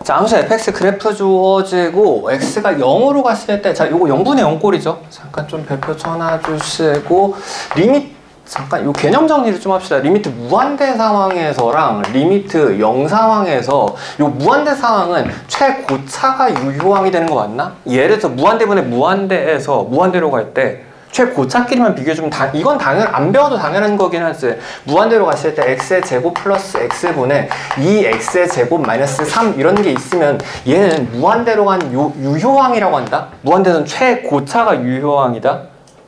자, 함수 fx 그래프 주어지고 x가 0으로 갔을 때, 자, 요거 0분의 0 꼴이죠. 잠깐 좀 별표 쳐놔주시고, 리미트, 잠깐 요 개념 정리를 좀 합시다. 리미트 무한대 상황에서랑 리미트 0 상황에서 요 무한대 상황은 최고차가 유효항이 되는 거 맞나? 예를 들어서 무한대분의 무한대에서 무한대로 갈 때 최고차끼리만 비교해주면 이건 안 배워도 당연한 거긴 하지. 무한대로 갔을 때 x의 제곱 플러스 x분의 2x의 제곱 마이너스 3 이런 게 있으면 얘는 무한대로 간 유효항이라고 한다. 무한대는 최고차가 유효항이다.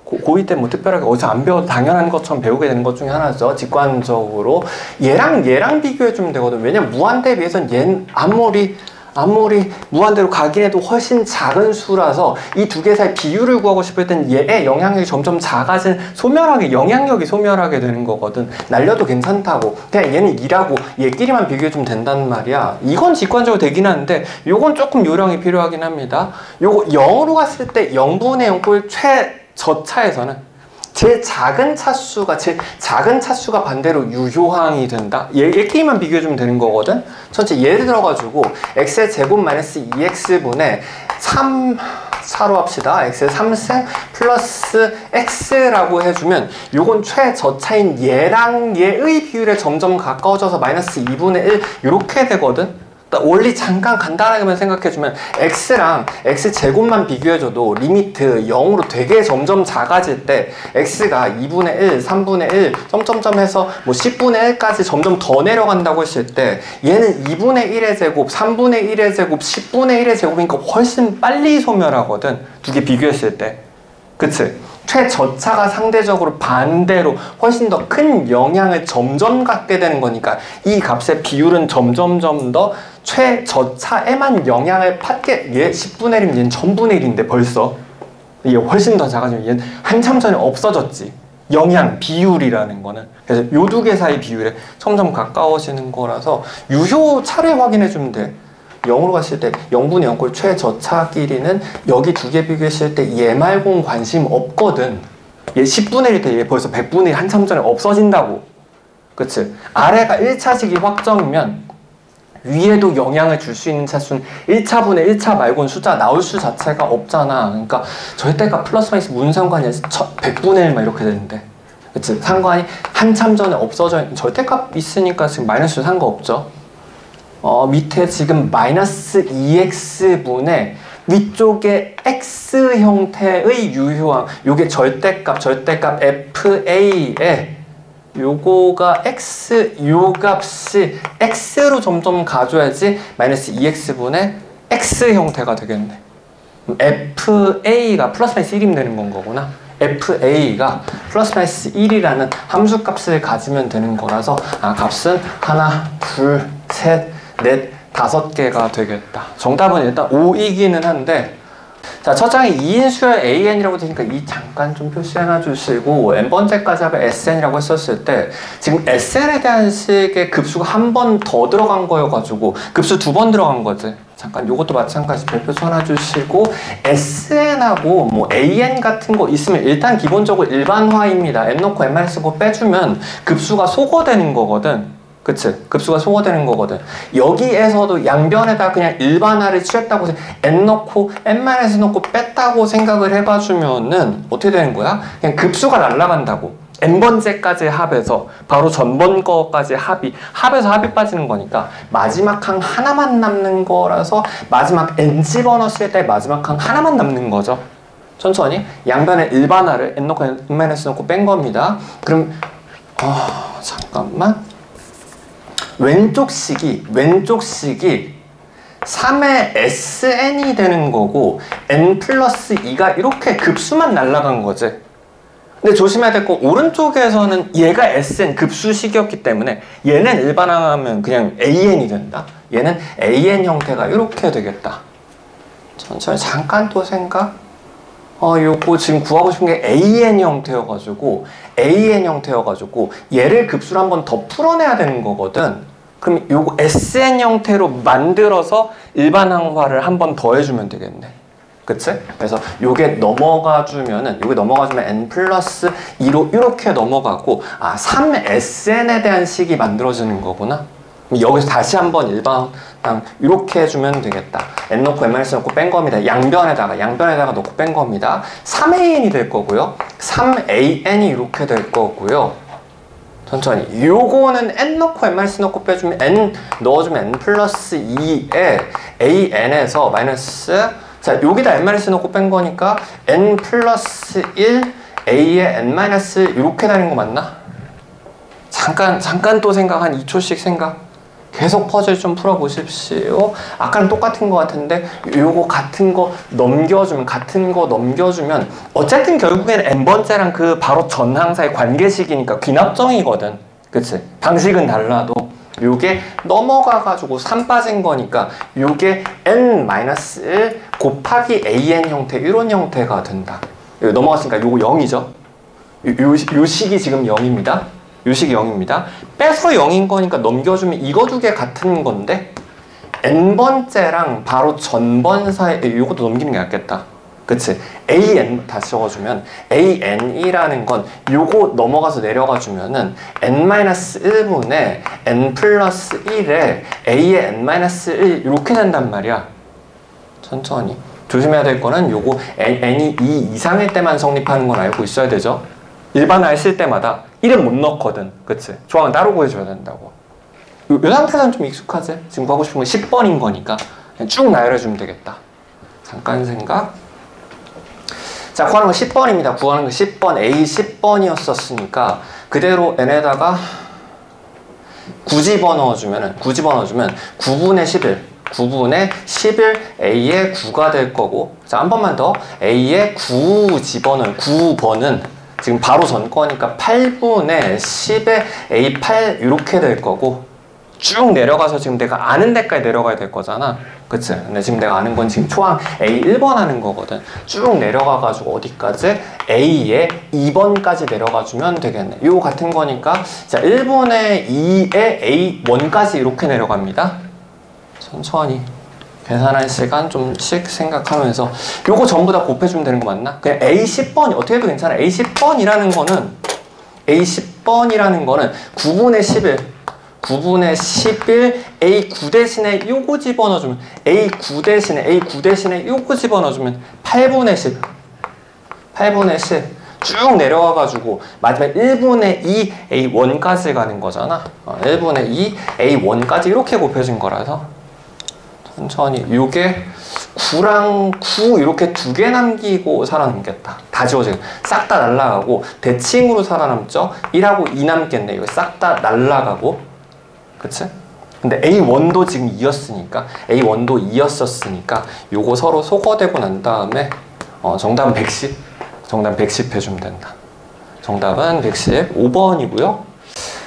고2 때 뭐 특별하게 어디서 안 배워도 당연한 것처럼 배우게 되는 것 중에 하나죠. 직관적으로 얘랑 비교해주면 되거든. 왜냐면 무한대에 비해서는 얘는 아무리 무한대로 가긴 해도 훨씬 작은 수라서 이 두 개 사이 비율을 구하고 싶을 땐 얘의 영향력이 점점 작아진 영향력이 소멸하게 되는 거거든. 날려도 괜찮다고. 그냥 얘는 2라고 얘끼리만 비교해주면 된단 말이야. 이건 직관적으로 되긴 하는데 요건 조금 요령이 필요하긴 합니다. 요거 0으로 갔을 때 0분의 0꼴 최저차에서는 제일 작은 차수가 반대로 유효항이 된다. 얘끼리만 비교해주면 되는 거거든. 전체 예를 들어가지고 x의 제곱 마이너스 2x분의 4로 합시다. x의 3승 플러스 x라고 해주면 요건 최저차인 얘랑 얘의 비율에 점점 가까워져서 마이너스 2분의 1 이렇게 되거든. 원리 잠깐 간단하게만 생각해주면 x랑 x제곱만 비교해줘도 리미트 0으로 되게 점점 작아질 때 x가 2분의 1, 3분의 1, 점점점 해서 뭐 10분의 1까지 점점 더 내려간다고 했을 때 얘는 2분의 1의 제곱, 3분의 1의 제곱, 10분의 1의 제곱이니까 훨씬 빨리 소멸하거든. 두 개 비교했을 때. 그치? 최저차가 상대적으로 반대로 훨씬 더 큰 영향을 점점 갖게 되는 거니까 이 값의 비율은 점점점 더 최저차에만 영향을 받게. 얘 10분의 1이면 얘는 1000분의 1인데 벌써 이게 훨씬 더 작아지면 얘는 한참 전에 없어졌지. 영향, 비율이라는 거는. 그래서 요 두 개 사이 비율에 점점 가까워지는 거라서 유효차를 확인해 주면 돼. 0으로 갔을 때 0분의 0꼴 최저차끼리는 여기 두 개 비교했을 때 얘 말고는 관심 없거든. 얘 10분의 1일 때 얘 벌써 100분의 1 한참 전에 없어진다고. 그치? 아래가 1차식이 확정이면 위에도 영향을 줄 수 있는 차수는 1차분의 1차 말고는 숫자 나올 수 자체가 없잖아. 그러니까 절대값 플러스 마이너스 무슨 상관이야. 100분의 1 막 이렇게 되는데. 그치? 상관이 한참 전에 없어져 있는 절대값 있으니까 지금 마이너스 상관없죠. 밑에 지금 마이너스 2x분의 위쪽에 x 형태의 유효항, 요게 절대값 fa에 요거가 요 값이 x로 점점 가줘야지 마이너스 2x분의 x 형태가 되겠네. fa가 플러스 마이너스 1이면 되는 건 거구나. fa가 플러스 마이너스 1이라는 함수값을 가지면 되는 거라서 값은 하나, 둘, 셋, 넷, 5개가 되겠다. 정답은 일단 5이기는 한데, 자, 첫 장에 2인 수열 AN이라고 되니까 이 잠깐 좀 표시해놔 주시고, n번째까지 하면 SN이라고 했었을 때 지금 SN에 대한 식의 급수가 한 번 더 들어간 거여가지고 급수 2번 들어간 거지. 잠깐 요것도 마찬가지 별표 쳐놔 주시고, SN하고 뭐 AN 같은 거 있으면 일단 기본적으로 일반화입니다. n 놓고 n-9 빼주면 급수가 소거되는 거거든. 그치? 급수가 소거되는 거거든. 여기에서도 양변에다 그냥 일반화를 취했다고 n 넣고 n-1 넣고 뺐다고 생각을 해봐주면은 어떻게 되는 거야? 그냥 급수가 날아간다고. n번째까지 합해서 바로 전번 거까지 합해서 합이 빠지는 거니까 마지막 항 하나만 남는 거라서 마지막 n 집어넣었을 때 마지막 항 하나만 남는 거죠. 천천히 양변에 일반화를 n 넣고 n-1 넣고 뺀 겁니다. 그럼 잠깐만. 왼쪽 식이 3의 SN이 되는 거고 n 플러스 2가 이렇게 급수만 날아간 거지. 근데 조심해야 될 거, 오른쪽에서는 얘가 SN 급수식이었기 때문에 얘는 일반화하면 그냥 AN이 된다. 얘는 AN 형태가 이렇게 되겠다. 천천히 잠깐 또 생각. 요거 지금 구하고 싶은 게 AN 형태여가지고 얘를 급수로 한 번 더 풀어내야 되는 거거든. 그럼 요거 SN 형태로 만들어서 일반항화를 한 번 더 해주면 되겠네. 그치? 그래서 요게 넘어가 주면 n 플러스 2로 이렇게 넘어가고 3SN에 대한 식이 만들어지는 거구나. 여기서 다시 한번 일반 이렇게 해주면 되겠다. n 넣고 n-1 넣고 뺀 겁니다. 양변에다가 넣고 뺀 겁니다. 3an이 될 거고요. 3an이 이렇게 될 거고요. 천천히. 요거는 n 넣고 n-1 넣고 빼주면 n 넣어주면 n 플러스 2에 an에서 마이너스, 자 여기다 n-1 넣고 뺀 거니까 n 플러스 1 a에 n-1 이렇게 되는 거 맞나? 잠깐 또 생각, 한 2초씩 생각. 계속 퍼즐 좀 풀어보십시오. 아까랑 똑같은 것 같은데 요거 같은 거 넘겨주면 어쨌든 결국에는 n번째랑 그 바로 전항사의 관계식이니까 귀납정이거든. 그치? 방식은 달라도 요게 넘어가가지고 3 빠진 거니까 요게 n-1 곱하기 an 형태, 이런 형태가 된다. 여기 넘어갔으니까 요거 0이죠. 요 식이 지금 0입니다. 요식이 0입니다. 빼서 0인 거니까 넘겨주면 이거 두 개 같은 건데 n번째랑 바로 전번 사이, 이것도 넘기는 게 낫겠다. 그치? an 다시 적어주면 an이라는 건 요거 넘어가서 내려가 주면은 n-1분의 n 플러스 1에 a의 n-1 이렇게 된단 말이야. 천천히. 조심해야 될 거는 요거 n이 2 이상일 때만 성립하는 건 알고 있어야 되죠. 일반화에 쓸 때마다 1은 못 넣거든. 그치? 조항은 따로 구해줘야 된다고. 요 상태는 좀 익숙하지? 지금 구하고 싶은 건 10번인 거니까 그냥 쭉 나열해주면 되겠다. 잠깐 생각. 자, 구하는 건 10번입니다. 구하는 건 10번. A 10번이었었으니까 그대로 n에다가 9 집어넣어주면 9분의 11. 9분의 11 A의 9가 될 거고, 자, 한 번만 더. A의 9 집어넣은 9번은 지금 바로 전 거니까 8분의 10의 A8 이렇게 될 거고, 쭉 내려가서 지금 내가 아는 데까지 내려가야 될 거잖아. 그치? 근데 지금 내가 아는 건 지금 초항 A1번 하는 거거든. 쭉 내려가가지고 어디까지? A의 2번까지 내려가주면 되겠네. 요 같은 거니까, 자, 1분의 2의 A1까지 이렇게 내려갑니다. 천천히. 계산할 시간 좀씩 생각하면서 요거 전부 다 곱해주면 되는 거 맞나? 그냥 A10번이 어떻게 해도 괜찮아. A10번이라는 거는 9분의 11 A9 대신에 요거 집어넣어주면 A9 대신에 요거 집어넣어주면 8분의 10 쭉 내려와가지고 마지막 1분의 2 A1까지 가는 거잖아. 1분의 2 A1까지 이렇게 곱해진 거라서 천천히. 요게 9랑 9 이렇게 두 개 남기고 살아남겠다. 다 지워지고 싹 다 날라가고 대칭으로 살아남죠. 1하고 2 남겠네. 이거 싹 다 날라가고. 그치? 근데 A1도 지금 2였으니까 요거 서로 소거되고 난 다음에 정답은 110. 정답 110 해주면 된다. 정답은 115번이고요.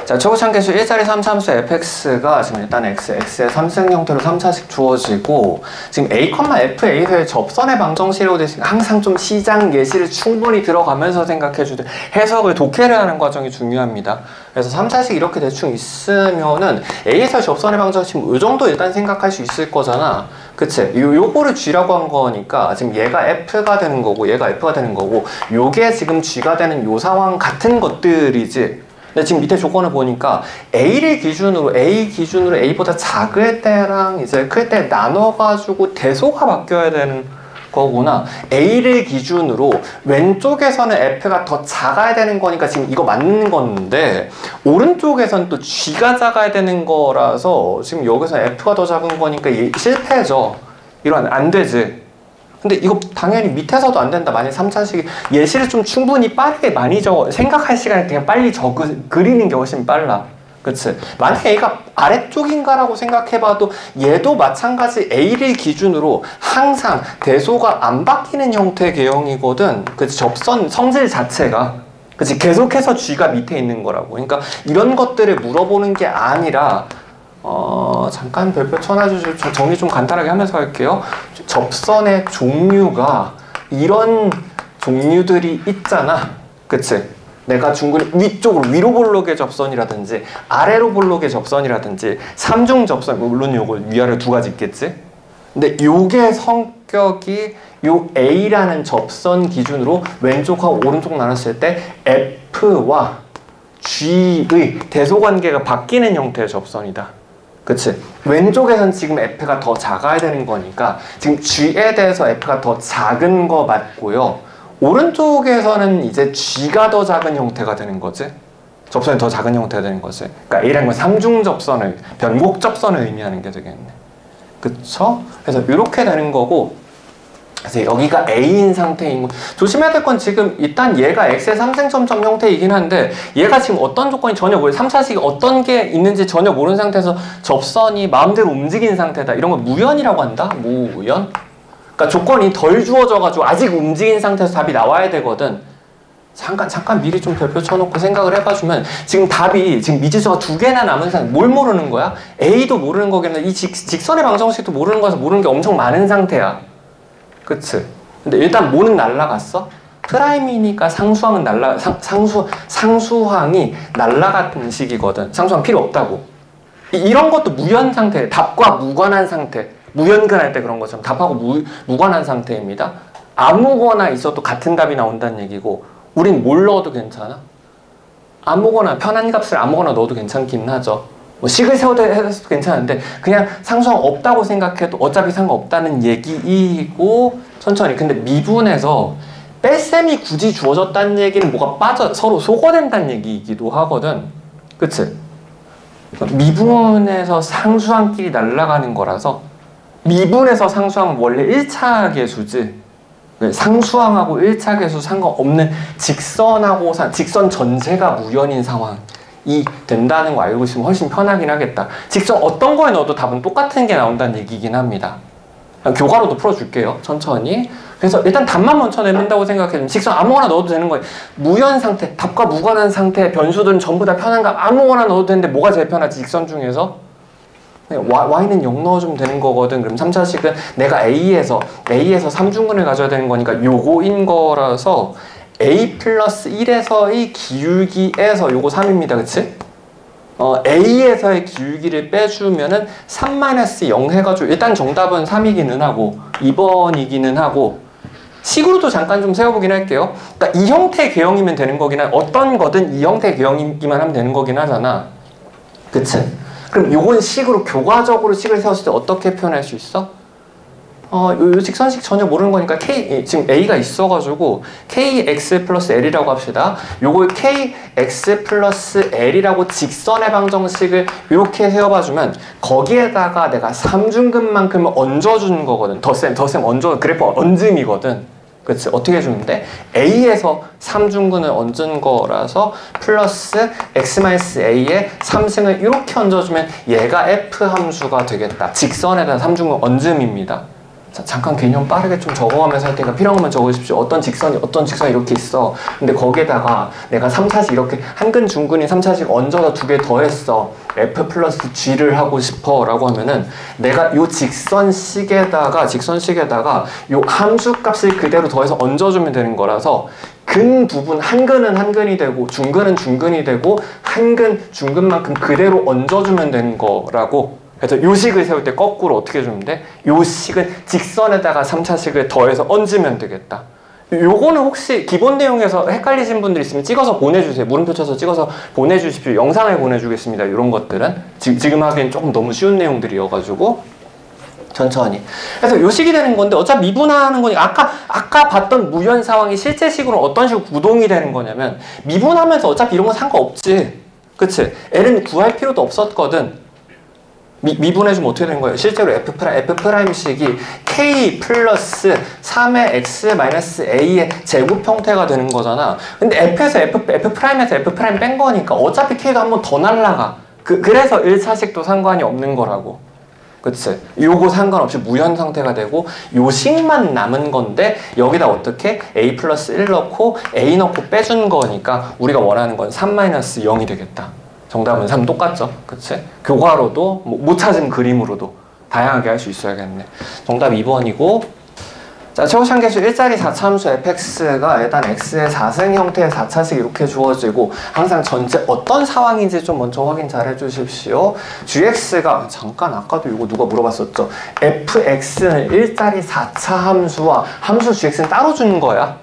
자, 초고참 개수 1자리 3참수 fx가 지금 일단 x의 3승 형태로 3차씩 주어지고, 지금 a, f, a의 접선의 방정식이라고 되어 있으니까 항상 좀 시장 예시를 충분히 들어가면서 생각해주되 해석을 독해를 하는 과정이 중요합니다. 그래서 3차식 이렇게 대충 있으면은 a에서 접선의 방정식 이 정도 일단 생각할 수 있을 거잖아. 그치? 요거를 g라고 한 거니까 지금 얘가 f가 되는 거고 얘가 f가 되는 거고 요게 지금 g가 되는 요 상황 같은 것들이지. 근데 지금 밑에 조건을 보니까 A 기준으로 A보다 작을 때랑 이제 클 때 나눠가지고 대소가 바뀌어야 되는 거구나. A를 기준으로 왼쪽에서는 F가 더 작아야 되는 거니까 지금 이거 맞는 건데, 오른쪽에서는 또 G가 작아야 되는 거라서 지금 여기서 F가 더 작은 거니까 실패죠. 이러면 안 되지. 근데 이거 당연히 밑에서도 안 된다. 만약 3차식이 예시를 좀 충분히 빠르게 많이 생각할 시간을 그냥 빨리 그리는 게 훨씬 빨라. 그치? 만약 A가 아래쪽인가라고 생각해봐도 얘도 마찬가지 A를 기준으로 항상 대소가 안 바뀌는 형태의 개형이거든. 그치? 접선 성질 자체가. 그치? 계속해서 G가 밑에 있는 거라고. 그러니까 이런 것들을 물어보는 게 아니라 잠깐 별표 쳐놔주시고 정리 좀 간단하게 하면서 할게요. 접선의 종류가 이런 종류들이 있잖아. 그치? 내가 중근히 위로 볼록의 접선이라든지 아래로 볼록의 접선이라든지 3중 접선, 물론 요거 위아래 두 가지 있겠지? 근데 요게 성격이 요 A라는 접선 기준으로 왼쪽하고 오른쪽 나눴을 때 F와 G의 대소관계가 바뀌는 형태의 접선이다. 그치? 왼쪽에선 지금 f가 더 작아야 되는 거니까 지금 g에 대해서 f가 더 작은 거 맞고요. 오른쪽에서는 이제 g가 더 작은 형태가 되는 거지. 접선이 더 작은 형태가 되는 거지. 그러니까 A라는 건 삼중접선을, 변곡접선을 의미하는 게 되겠네. 그쵸? 그래서 이렇게 되는 거고, 그래서 여기가 A인 상태인 거. 조심해야 될 건 지금 일단 얘가 X의 삼생점점 형태이긴 한데 얘가 지금 어떤 조건이 전혀 모르 3, 4식이 어떤 게 있는지 전혀 모르는 상태에서 접선이 마음대로 움직이는 상태다. 이런 걸 무연이라고 한다? 무연? 그러니까 조건이 덜 주어져가지고 아직 움직인 상태에서 답이 나와야 되거든. 잠깐 미리 좀 별표 쳐놓고 생각을 해봐주면 지금 답이 지금 미지수가 2개나 남은 상태. 뭘 모르는 거야? A도 모르는 거겠는데 이 직선의 방정식도 모르는 거라서 모르는 게 엄청 많은 상태야. 그치? 근데 일단 뭐는 날라갔어? 프라임이니까 상수항은 상수항이 날라갔던 식이거든. 상수항 필요 없다고. 이런 것도 무연 상태, 답과 무관한 상태. 무연근할 때 그런 것처럼 답하고 무관한 상태입니다. 아무거나 있어도 같은 답이 나온다는 얘기고 우린 뭘 넣어도 괜찮아? 아무거나 편한 값을 아무거나 넣어도 괜찮긴 하죠. 뭐 식을 세워도 해도 괜찮은데 그냥 상수항 없다고 생각해도 어차피 상관없다는 얘기이고 천천히. 근데 미분에서 뺄셈이 굳이 주어졌다는 얘기는 뭐가 빠져 서로 소거된다는 얘기이기도 하거든. 그치? 미분에서 상수항끼리 날아가는 거라서 미분에서 상수항은 원래 1차 계수지. 상수항하고 1차 계수 상관없는 직선하고 직선 전체가 무연인 상황이 된다는 거 알고 있으면 훨씬 편하긴 하겠다. 직선 어떤 거에 넣어도 답은 똑같은 게 나온다는 얘기긴 합니다. 교과로도 풀어줄게요. 천천히. 그래서 일단 답만 먼저 내는다고 생각해도 직선 아무거나 넣어도 되는 거예요. 무연 상태, 답과 무관한 상태, 변수들은 전부 다 편한 값 아무거나 넣어도 되는데 뭐가 제일 편하지? 직선 중에서? y는 0 넣어주면 되는 거거든. 그럼 3차식은 내가 A에서 3중근을 가져야 되는 거니까 요거인 거라서 A 플러스 1에서의 기울기에서 요거 3입니다. 그치? A에서의 기울기를 빼주면은 3-0 해가지고 일단 정답은 3이기는 하고 2번이기는 하고 식으로도 잠깐 좀 세워보긴 할게요. 그러니까 이 형태의 개형이면 되는 거긴 어떤 거든 이 형태의 개형이기만 하면 되는 거긴 하잖아. 그치? 그럼 요건 식으로 교과적으로 식을 세웠을 때 어떻게 표현할 수 있어? 요 직선식 전혀 모르는 거니까 지금 A가 있어가지고 KX 플러스 L이라고 합시다. 요걸 KX 플러스 L이라고 직선의 방정식을 이렇게 세워봐주면 거기에다가 내가 3중근만큼을 얹어주는 거거든. 덧셈 얹어, 그래프 얹음이거든. 그치? 어떻게 해주는데? A에서 3중근을 얹은 거라서 플러스 X-A에 3승을 이렇게 얹어주면 얘가 F 함수가 되겠다. 직선에다 3중근 얹음입니다. 자, 잠깐 개념 빠르게 좀 적어가면서 할 테니까 필요한 것만 적으십시오. 어떤 직선이 이렇게 있어. 근데 거기에다가 내가 3차식 이렇게 한근 중근인 3차식 얹어서 2개 더했어. F 플러스 G를 하고 싶어 라고 하면은 내가 요 직선식에다가 요 함수값을 그대로 더해서 얹어주면 되는 거라서 근 부분 한근은 한근이 되고 중근은 중근이 되고 한근 중근만큼 그대로 얹어주면 되는 거라고. 그래서 요 식을 세울 때 거꾸로 어떻게 해주면 돼? 요 식은 직선에다가 3차식을 더해서 얹으면 되겠다. 요거는 혹시 기본 내용에서 헷갈리신 분들 있으면 찍어서 보내주세요. 물음표 쳐서 찍어서 보내주십시오. 영상을 보내주겠습니다. 이런 것들은 지금 하기엔 조금 너무 쉬운 내용들이어가지고 천천히. 그래서 요 식이 되는 건데 어차피 미분하는 거니까 아까 봤던 무연 상황이 실제식으로 어떤 식으로 구동이 되는 거냐면 미분하면서 어차피 이런 건 상관없지. 그치? L은 구할 필요도 없었거든. 미분해주면 어떻게 되는 거예요? 실제로 F'식이 K 플러스 3의 X 마이너스 A의 제곱 형태가 되는 거잖아. 근데 F에서 F'에서 F' 뺀 거니까 어차피 K가 한 번 더 날라가. 그래서 1차식도 상관이 없는 거라고. 그치? 요거 상관없이 무연 상태가 되고 요 식만 남은 건데 여기다 어떻게? A 플러스 1 넣고 A 넣고 빼준 거니까 우리가 원하는 건 3-0이 되겠다. 정답은 3 똑같죠? 그치? 교과로도 못 찾은 그림으로도 다양하게 할 수 있어야겠네. 정답 2번이고 자, 최고차항 계수 1자리 4차 함수 fx가 일단 x의 4승 형태의 4차식 이렇게 주어지고 항상 전체 어떤 상황인지 좀 먼저 확인 잘 해주십시오. gx가 잠깐 아까도 이거 누가 물어봤었죠. fx는 1자리 4차 함수와 함수 gx는 따로 주는 거야.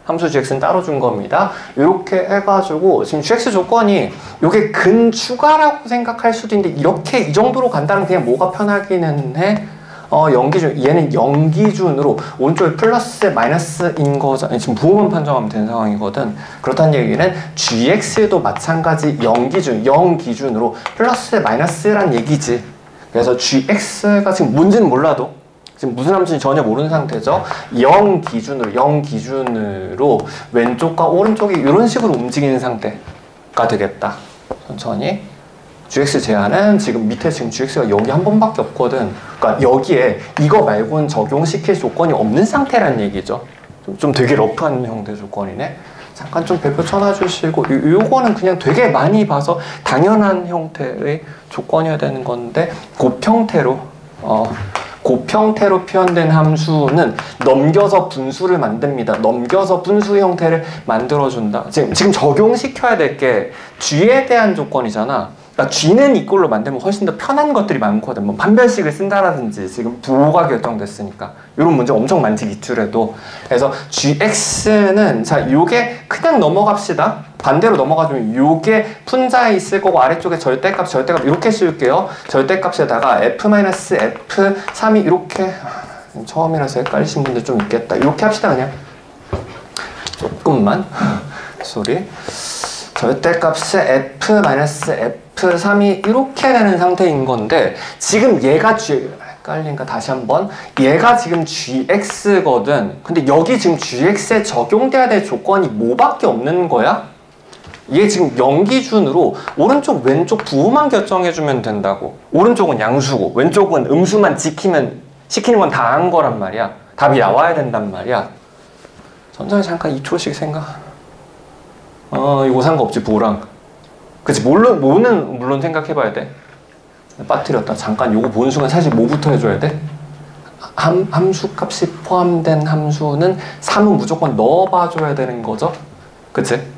함수 gx는 따로 준 겁니다. 이렇게 해가지고 지금 gx 조건이 이게 근추가라고 생각할 수도 있는데 이렇게 이 정도로 간다면 그냥 뭐가 편하기는 해? 0기준, 얘는 0기준으로 오른쪽에 플러스 마이너스인 거잖아. 지금 부호만 판정하면 되는 상황이거든. 그렇다는 얘기는 gx도 마찬가지 0기준으로 플러스 마이너스란 얘기지. 그래서 gx가 지금 뭔지는 몰라도 지금 무슨 함수인지 전혀 모르는 상태죠. 0기준으로 왼쪽과 오른쪽이 이런 식으로 움직이는 상태가 되겠다. 천천히. gx 제한은 지금 밑에 지금 gx가 여기 한 번밖에 없거든. 그러니까 여기에 이거 말고는 적용시킬 조건이 없는 상태란 얘기죠. 좀 되게 러프한 형태 조건이네. 잠깐 좀 별표 쳐놔주시고 요거는 그냥 되게 많이 봐서 당연한 형태의 조건이어야 되는 건데 곱형태로 표현된 함수는 넘겨서 분수를 만듭니다. 넘겨서 분수 형태를 만들어준다. 지금 적용시켜야 될 게 g에 대한 조건이잖아. 그러니까 g는 이꼴로 만들면 훨씬 더 편한 것들이 많거든. 뭐 판별식을 쓴다라든지 지금 부호가 결정됐으니까 이런 문제 엄청 많지 기출에도. 그래서 gx는 자 요게 그냥 넘어갑시다. 반대로 넘어가주면 요게 분자에 있을 거고 아래쪽에 절대값 이렇게 씌울게요. 절대값에다가 f-f3이 이렇게 처음이라서 헷갈리신 분들 좀 있겠다. 이렇게 합시다 그냥. 조금만 소리. 절대값에 f-f3이 이렇게 되는 상태인 건데 지금 얘가 헷갈리니까 다시 한번 얘가 지금 gx거든. 근데 여기 지금 gx에 적용돼야 될 조건이 뭐밖에 없는 거야? 얘 지금 0기준으로 오른쪽 왼쪽 부호만 결정해주면 된다고. 오른쪽은 양수고 왼쪽은 음수만 시키는 건 다 한 거란 말이야. 답이 나와야 된단 말이야. 천천히 잠깐 2초씩 생각. 이거 상관없지 부호랑. 그치 뭐는 생각해봐야 돼. 빠뜨렸다. 잠깐 요거 보는 순간 사실 뭐부터 해줘야 돼? 함수값이 포함된 함수는 3은 무조건 넣어봐줘야 되는 거죠. 그치?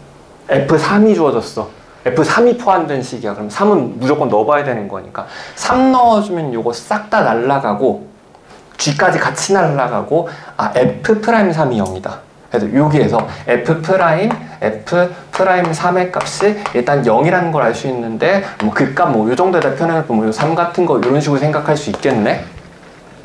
F3이 주어졌어. F3이 포함된 식이야. 그럼 3은 무조건 넣어봐야 되는 거니까 3 넣어주면 요거 싹 다 날라가고 G까지 같이 날라가고 F'3이 0이다. 그래서 여기에서 F'3의 값이 일단 0이라는 걸 알 수 있는데 뭐 그 값 뭐 요 정도에다 표현해놓고 뭐 3 같은 거 이런 식으로 생각할 수 있겠네.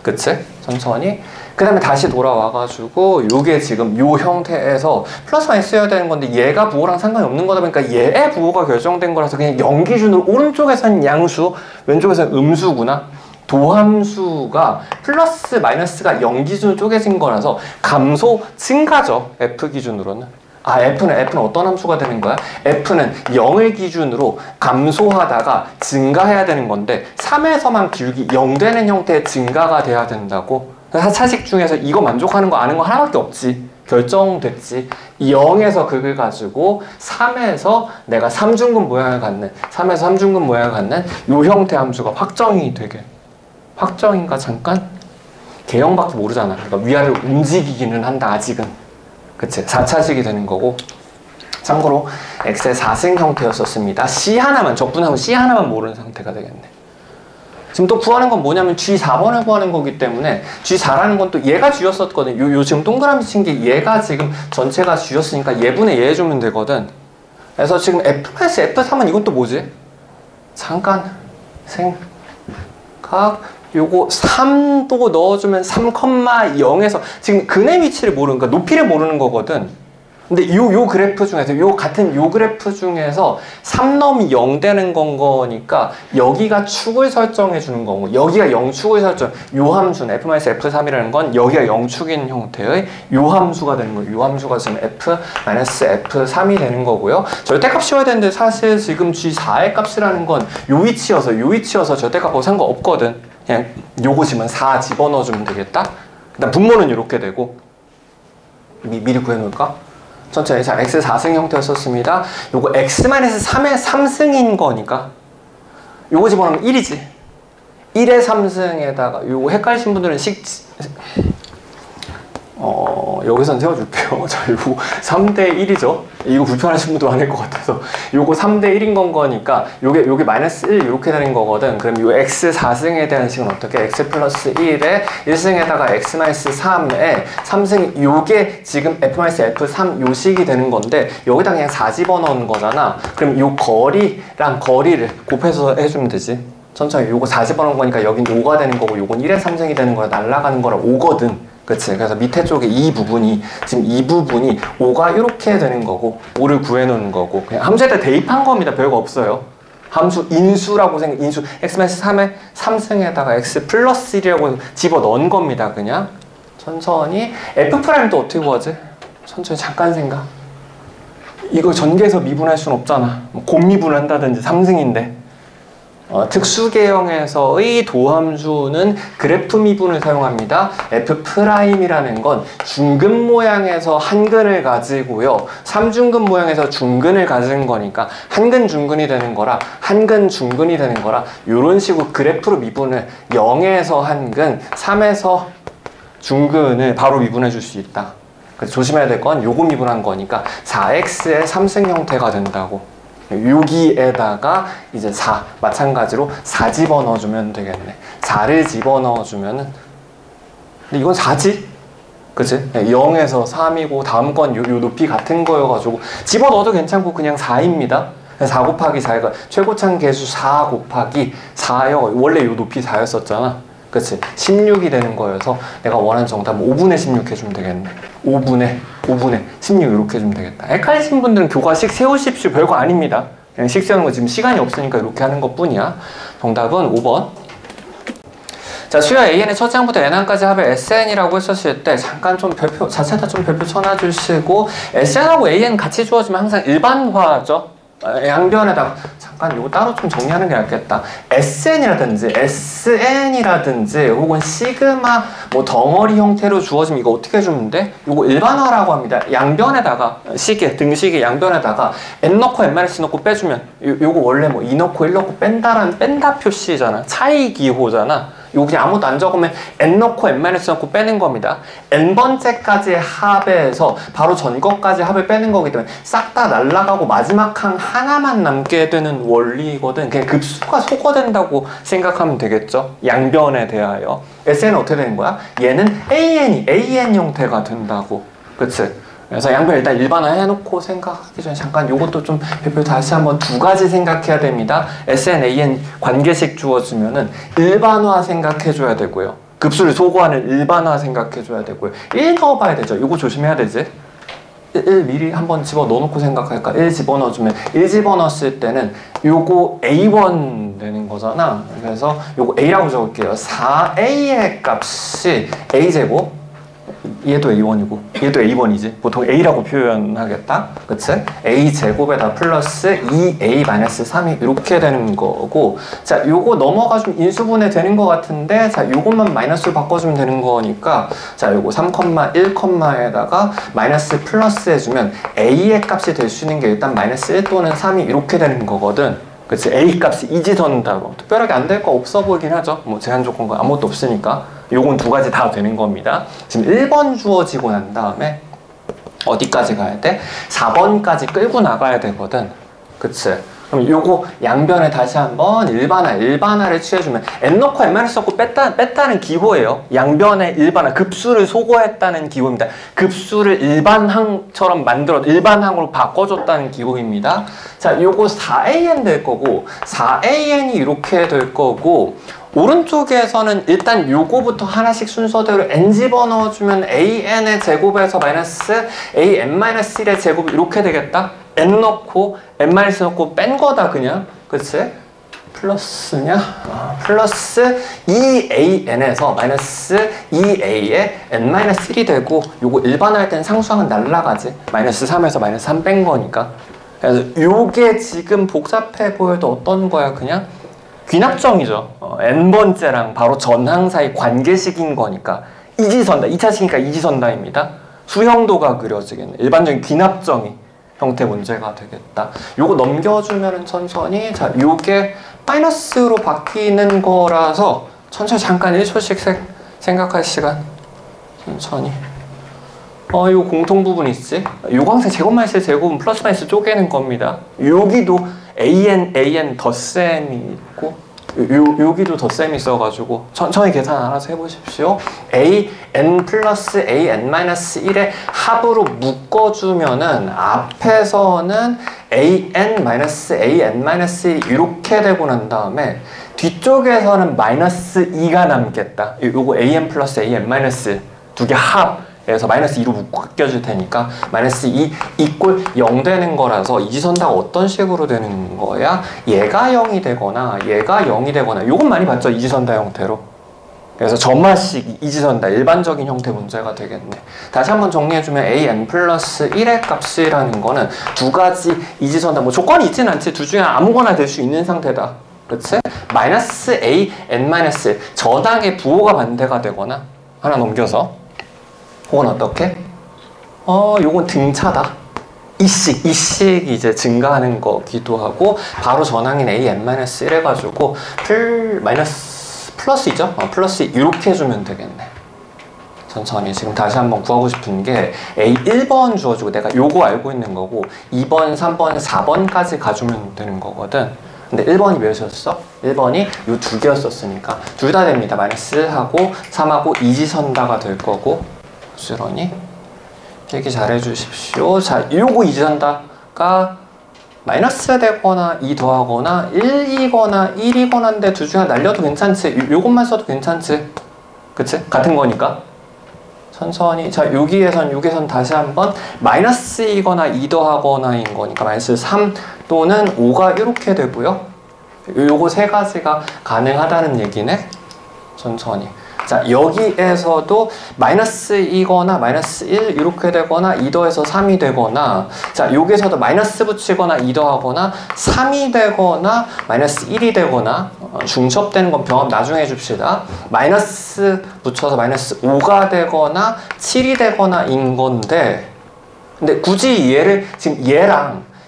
그치? 천천히. 그 다음에 다시 돌아와가지고 요게 지금 요 형태에서 플러스 마이너스 써야 되는 건데 얘가 부호랑 상관이 없는 거다 보니까 얘의 부호가 결정된 거라서 그냥 0 기준으로 오른쪽에서는 양수 왼쪽에서는 음수구나. 도함수가 플러스 마이너스가 0 기준으로 쪼개진 거라서 감소 증가죠. F 기준으로는. F는 어떤 함수가 되는 거야? F는 0을 기준으로 감소하다가 증가해야 되는 건데 3에서만 기울기 0 되는 형태의 증가가 돼야 된다고. 차식 중에서 이거 만족하는 거 아는 거 하나밖에 없지. 결정됐지. 0에서 극을 가지고 3에서 내가 3중근 모양을 갖는 3에서 3중근 모양을 갖는 요 형태 함수가 확정이 되게. 확정인가 잠깐? 개형밖에 모르잖아. 그러니까 위아래로 움직이기는 한다 아직은. 그치? 4차식이 되는 거고. 참고로 x의 4승 형태였었습니다. C 하나만 적분하면 C 하나만 모르는 상태가 되겠네. 지금 또 구하는 건 뭐냐면 G4번을 구하는 거기 때문에 G4라는 건 또 얘가 G였었거든. 요 지금 동그라미 친 게 얘가 지금 전체가 G였으니까 얘분의 얘 해주면 되거든. 그래서 지금 F+F3은 이건 또 뭐지? 잠깐 생각. 요거 3도 넣어주면 3,0에서 지금 근의 위치를 모르는, 그러니까 높이를 모르는 거거든. 근데 요 그래프 중에서 같은 요 그래프 중에서 3 넣으면 0 되는 건 거니까 여기가 축을 설정해 주는 거고 여기가 0축을 설정. 요 함수는 F-F3이라는 건 여기가 0축인 형태의 요 함수가 되는 거예요. 요 함수가 지금 F-F3이 되는 거고요. 절대값 씌워야 되는데 사실 지금 G4의 값이라는 건 요 위치여서 절대값하고 상관없거든. 그냥 요거 지면 4 집어넣어주면 되겠다. 그다음 분모는 이렇게 되고 미리 구해놓을까? 천천히. 자, x 4승 형태였었습니다. 요거 x-3의 3승인 거니까 요거 집어넣으면 1이지. 1의 3승에다가 요거 헷갈리신 분들은 여기선 세워줄게요. 자, 이거 3대 1이죠. 이거 불편하신 분도 많을 것 같아서. 요거 3대 1인 거니까, 요게 마이너스 1 이렇게 되는 거거든. 그럼 요 x 4승에 대한 식은 어떻게? x 플러스 1에 1승에다가 x 마이너스 3에 3승, 요게 지금 f 마이너스 f3 요 식이 되는 건데, 여기다 그냥 4 집어넣은 거잖아. 그럼 요 거리랑 거리를 곱해서 해주면 되지. 천천히. 요거 4 집어넣은 거니까 여긴 5가 되는 거고, 요건 1의 3승이 되는 거라 날아가는 거라 5거든. 그치? 그래서 밑에 쪽에 이 부분이, 지금 이 부분이 5가 이렇게 되는 거고, 5를 구해놓는 거고, 그냥 함수에다 대입한 겁니다. 별거 없어요. 함수, 인수라고 인수, x-3에 3승에다가 x 플러스 1이라고 집어 넣은 겁니다. 그냥. 천천히. F'도 어떻게 구하지? 천천히 잠깐 생각. 이거 전개해서 미분할 순 없잖아. 곱미분을 한다든지 3승인데. 특수계형에서의 도함수는 그래프 미분을 사용합니다. F'이라는 건 중근 모양에서 한근을 가지고요. 삼중근 모양에서 중근을 가진 거니까 한근 중근이 되는 거라, 한근 중근이 되는 거라, 이런 식으로 그래프로 미분을 0에서 한근, 3에서 중근을 바로 미분해 줄 수 있다. 그래서 조심해야 될 건 요거 미분한 거니까 4x의 3승 형태가 된다고. 여기에다가 이제 4 마찬가지로 4 집어넣어주면 되겠네. 4를 집어넣어주면은, 근데 이건 4지? 그치? 0에서 3이고 다음 건 요 높이 같은 거여가지고 집어넣어도 괜찮고 그냥 4입니다. 4 곱하기 4가 최고창 개수 4 곱하기 4여, 원래 요 높이 4였었잖아. 그치? 16이 되는 거여서 내가 원하는 정답은 5분의 16 해주면 되겠네. 5분의 16 이렇게 해주면 되겠다. 헷갈리신 분들은 교과식 세우십시오. 별거 아닙니다. 그냥 식 세우는 거 지금 시간이 없으니까 이렇게 하는 것 뿐이야. 정답은 5번. 자, 수요 AN의 첫 장부터 N항까지 합을 SN이라고 했었을 때 잠깐 좀 별표, 자체다 좀 별표 쳐놔주시고, SN하고 AN 같이 주어지면 항상 일반화죠. 양변에다가 잠깐 이거 따로 좀 정리하는 게 낫겠다. SN이라든지 혹은 시그마 뭐 덩어리 형태로 주어지면 이거 어떻게 해주면 돼? 이거 일반화라고 합니다. 양변에다가 시계, 등식의 양변에다가 n 넣고 n 마이너스 넣고 빼주면 요거 원래 뭐 2 넣고 1 넣고 뺀다라는 뺀다 표시잖아. 차이 기호잖아. 이거 그냥 아무것도 안 적으면 n 넣고 n 마이너스 넣고 빼는 겁니다. n번째까지의 합에서 바로 전 것까지 합을 빼는 거기 때문에 싹 다 날아가고 마지막 항 하나만 남게 되는 원리거든. 그냥 급수가 소거된다고 생각하면 되겠죠. 양변에 대하여. SN은 어떻게 되는 거야? 얘는 AN 형태가 된다고. 그치? 그래서 양변 일단 일반화 해놓고 생각하기 전에 잠깐 요것도 좀 별표 다시 한번 두 가지 생각해야 됩니다. SN, AN 관계식 주어지면은 일반화 생각해줘야 되고요. 급수를 소거하는 일반화 생각해줘야 되고요. 1 넣어봐야 되죠. 요거 조심해야 되지. 1 미리 한번 집어 넣어놓고 생각할까? 1 집어넣어주면 1 집어넣었을 때는 요거 A1 되는 거잖아. 그래서 요거 A라고 적을게요. 4A의 값이 A제곱, 얘도 A1이고 얘도 A1이지. 보통 A라고 표현하겠다. 그치? A제곱에다 플러스 2A-3이 이렇게 되는 거고, 자, 요거 넘어가주면 인수분해 되는 거 같은데, 자, 요것만 마이너스로 바꿔주면 되는 거니까, 자, 요거 3,1,에다가 마이너스 플러스 해주면 A의 값이 될 수 있는 게 일단 마이너스 1 또는 3이 이렇게 되는 거거든. 그치? A 값이 이지선다고. 특별하게 안 될 거 없어 보이긴 하죠. 뭐 제한 조건과 아무것도 없으니까. 요건 두 가지 다 되는 겁니다. 지금 1번 주어지고 난 다음에 어디까지 가야 돼? 4번까지 끌고 나가야 되거든. 그치? 그럼 요거 양변에 다시 한번 일반화를 취해주면 n 넣고 n 마이너스 넣고 뺐다는 기호예요. 양변에 일반화, 급수를 소거했다는 기호입니다. 급수를 일반항처럼 일반항으로 바꿔줬다는 기호입니다. 자, 요거 4an 될 거고, 4an이 이렇게 될 거고, 오른쪽에서는 일단 요거부터 하나씩 순서대로 n 집어넣어주면 an의 제곱에서 마이너스 an-1의 제곱 이렇게 되겠다? n 넣고 n 마이너스 넣고 뺀 거다 그냥. 그치? 플러스냐? 플러스 2an에서 마이너스 2a의 n-1이 되고, 요거 일반화할 때는 상수항은 날라가지. 마이너스 3에서 마이너스 3 뺀 거니까. 그래서 요게 지금 복잡해 보여도 어떤 거야? 그냥 귀납정이죠. n번째랑 바로 전항 사이 관계식인 거니까 이지선다. 2차식이니까 이지선다입니다. 수형도가 그려지겠네. 일반적인 귀납정이 형태 문제가 되겠다. 요거 넘겨주면은 천천히, 자, 요게 마이너스로 바뀌는 거라서 천천히 잠깐 1초씩 생각할 시간. 천천히. 요 공통 부분 있지? 요거 항상 제곱-마이너스 제곱은 플러스-마이너스 쪼개는 겁니다. 여기도 an 덧셈이 있고 여기도 덧셈이 있어가지고 천천히 계산 알아서 해보십시오. an 플러스 an-1의 합으로 묶어주면은 앞에서는 an-an-1 이렇게 되고 난 다음에 뒤쪽에서는 마이너스 2가 남겠다. 요거 an 플러스 an- 두 개 합에서 마이너스 2로 묶여줄 테니까 마이너스 2 이꼴 0 되는 거라서 이지선다가 어떤 식으로 되는 거야? 얘가 0이 되거나 얘가 0이 되거나 요건 많이 봤죠? 이지선다 형태로. 그래서 점화식 이지선다 일반적인 형태 문제가 되겠네. 다시 한번 정리해주면 an 플러스 1의 값이라는 거는 두 가지 이지선다 뭐 조건이 있진 않지. 둘 중에 아무거나 될 수 있는 상태다. 그치? 마이너스 an-1 전항의 부호가 반대가 되거나 하나 넘겨서 혹은 어떻게? 요건 등차다. 이씩 이제 증가하는 거기도 하고 바로 전항인 an-1 해가지고 플러스이죠? 플러스 이렇게 해주면 되겠네. 천천히 지금 다시 한번 구하고 싶은 게 A 1번 주어주고 내가 요거 알고 있는 거고 2번, 3번, 4번까지 가주면 되는 거거든. 근데 1번이 몇이었어? 1번이 요 두 개였었으니까 둘 다 됩니다. 마이너스하고 3하고 이지선다가 될 거고 부지런히 얘기 잘 해주십시오. 자, 요거 이지선다가 마이너스 되거나 2 더하거나 1이거나 1이거나인데 둘 중에 날려도 괜찮지. 요것만 써도 괜찮지. 그치? 같은 거니까. 천천히. 자, 여기에선 다시 한번 마이너스이거나 2 더하거나인 거니까 마이너스 3 또는 5가 이렇게 되고요. 요거 세 가지가 가능하다는 얘기네. 천천히. 자, 여기에서도 마이너스이거나 마이너스 1 이렇게 되거나 2 더해서 3이 되거나 자, 여기에서도 마이너스 붙이거나 2 더하거나 3이 되거나 마이너스 1이 되거나 중첩되는 건 병합 나중에 해줍시다. 마이너스 붙여서 마이너스 5가 되거나 7이 되거나 인 건데 근데 굳이 얘를 지금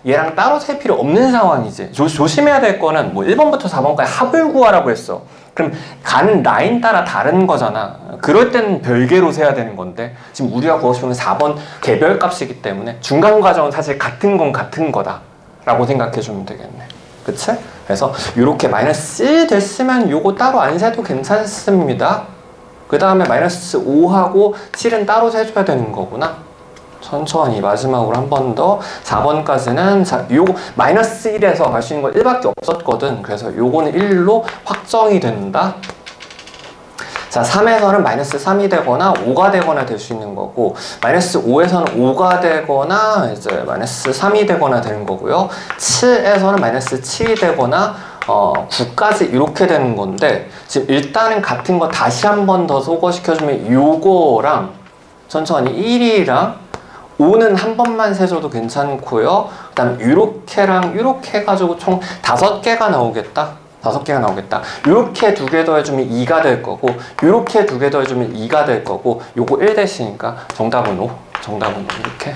얘랑 따로 셀 필요 없는 상황이지. 조심해야 될 거는 뭐 1번부터 4번까지 합을 구하라고 했어. 그럼 가는 라인 따라 다른 거잖아. 그럴 때는 별개로 세야 되는 건데 지금 우리가 구하고 싶은 4번 개별값이기 때문에 중간 과정은 사실 같은 건 같은 거다 라고 생각해 주면 되겠네. 그치? 그래서 이렇게 마이너스 1 됐으면 요거 따로 안 세도 괜찮습니다. 그 다음에 마이너스 5하고 7은 따로 세줘야 되는 거구나. 천천히 마지막으로 한 번 더 4번까지는 자, 요거 마이너스 1에서 갈 수 있는 거 1밖에 없었거든. 그래서 요거는 1로 확정이 된다. 자, 3에서는 마이너스 3이 되거나 5가 되거나 될 수 있는 거고 마이너스 5에서는 5가 되거나 이제 마이너스 3이 되거나 되는 거고요. 7에서는 마이너스 7이 되거나 9까지 이렇게 되는 건데 지금 일단은 같은 거 다시 한 번 더 소거시켜주면 요거랑 천천히 1이랑 5는 한 번만 세줘도 괜찮고요. 그 다음에 요렇게랑 요렇게 해가지고 총 5개가 나오겠다. 5개가 나오겠다. 요렇게 2개 더해주면 2가 될 거고 요렇게 2개 더해주면 2가 될 거고 요거 1 대시니까 정답은 5. 정답은 5 이렇게.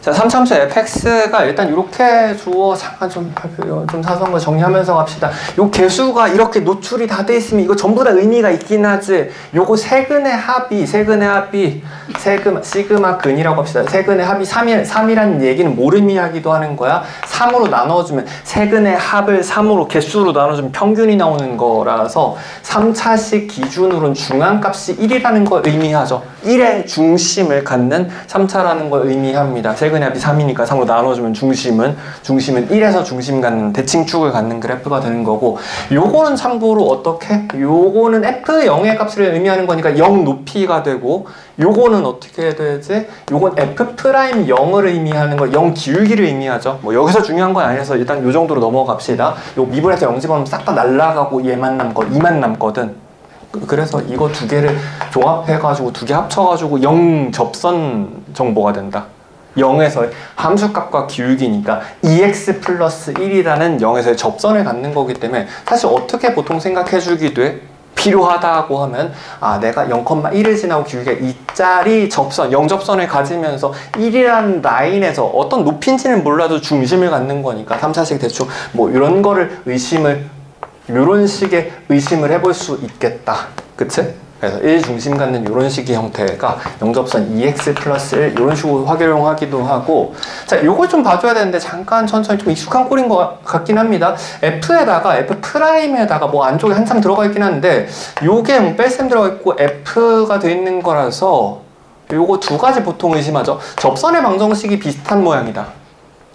자, 3참수 fx가 일단 이렇게 주어 잠깐 좀 사소한 거 정리하면서 갑시다. 요 개수가 이렇게 노출이 다 돼 있으면 이거 전부 다 의미가 있긴 하지. 요거 세근의 합이 시그마 근이라고 합시다. 세근의 합이 3이라는 얘기는 뭘 의미하기도 하는 거야? 3으로 나눠주면 세근의 합을 3으로 개수로 나눠주면 평균이 나오는 거라서 3차식 기준으로는 중앙값이 1이라는 걸 의미하죠. 1의 중심을 갖는 3차라는 걸 의미합니다. 세근의 합이 3이니까 3으로 나눠주면 중심은 1에서 중심 갖는 대칭축을 갖는 그래프가 되는 거고 요거는 참고로 어떻게? 요거는 F0의 값을 의미하는 거니까 0 높이가 되고 요거는 어떻게 해야 되지? 요건 F'0을 의미하는 거 0 기울기를 의미하죠. 뭐 여기서 중요한 건 아니라서 일단 요 정도로 넘어갑시다. 요 미분에서 0 집어넣으면 싹 다 날라가고 얘만 남거든. 2만 남거든. 그래서 이거 두 개를 종합해가지고 두 개 합쳐가지고 0 접선 정보가 된다. 0에서 함수값과 기울기니까 2x 플러스 1이라는 0에서의 접선을 갖는 거기 때문에 사실 어떻게 보통 생각해주기 돼? 필요하다고 하면 내가 0,1을 지나고 기울기가 2짜리 접선, 0접선을 가지면서 1이라는 라인에서 어떤 높이인지는 몰라도 중심을 갖는 거니까 3차식 대충 뭐 이런 거를 이런 식의 의심을 해볼 수 있겠다. 그치? 그래서 1 중심 갖는 이런 식의 형태가 영접선 2x 플러스 1 이런 식으로 활용하기도 하고, 자, 요걸 좀 봐줘야 되는데 잠깐 천천히 좀 익숙한 꼴인 것 같긴 합니다. f에다가 f'에다가 뭐 안쪽에 한참 들어가 있긴 한데 요게 뭐 뺄셈 들어가 있고 f가 돼 있는 거라서 요거 두 가지 보통 의심하죠. 접선의 방정식이 비슷한 모양이다.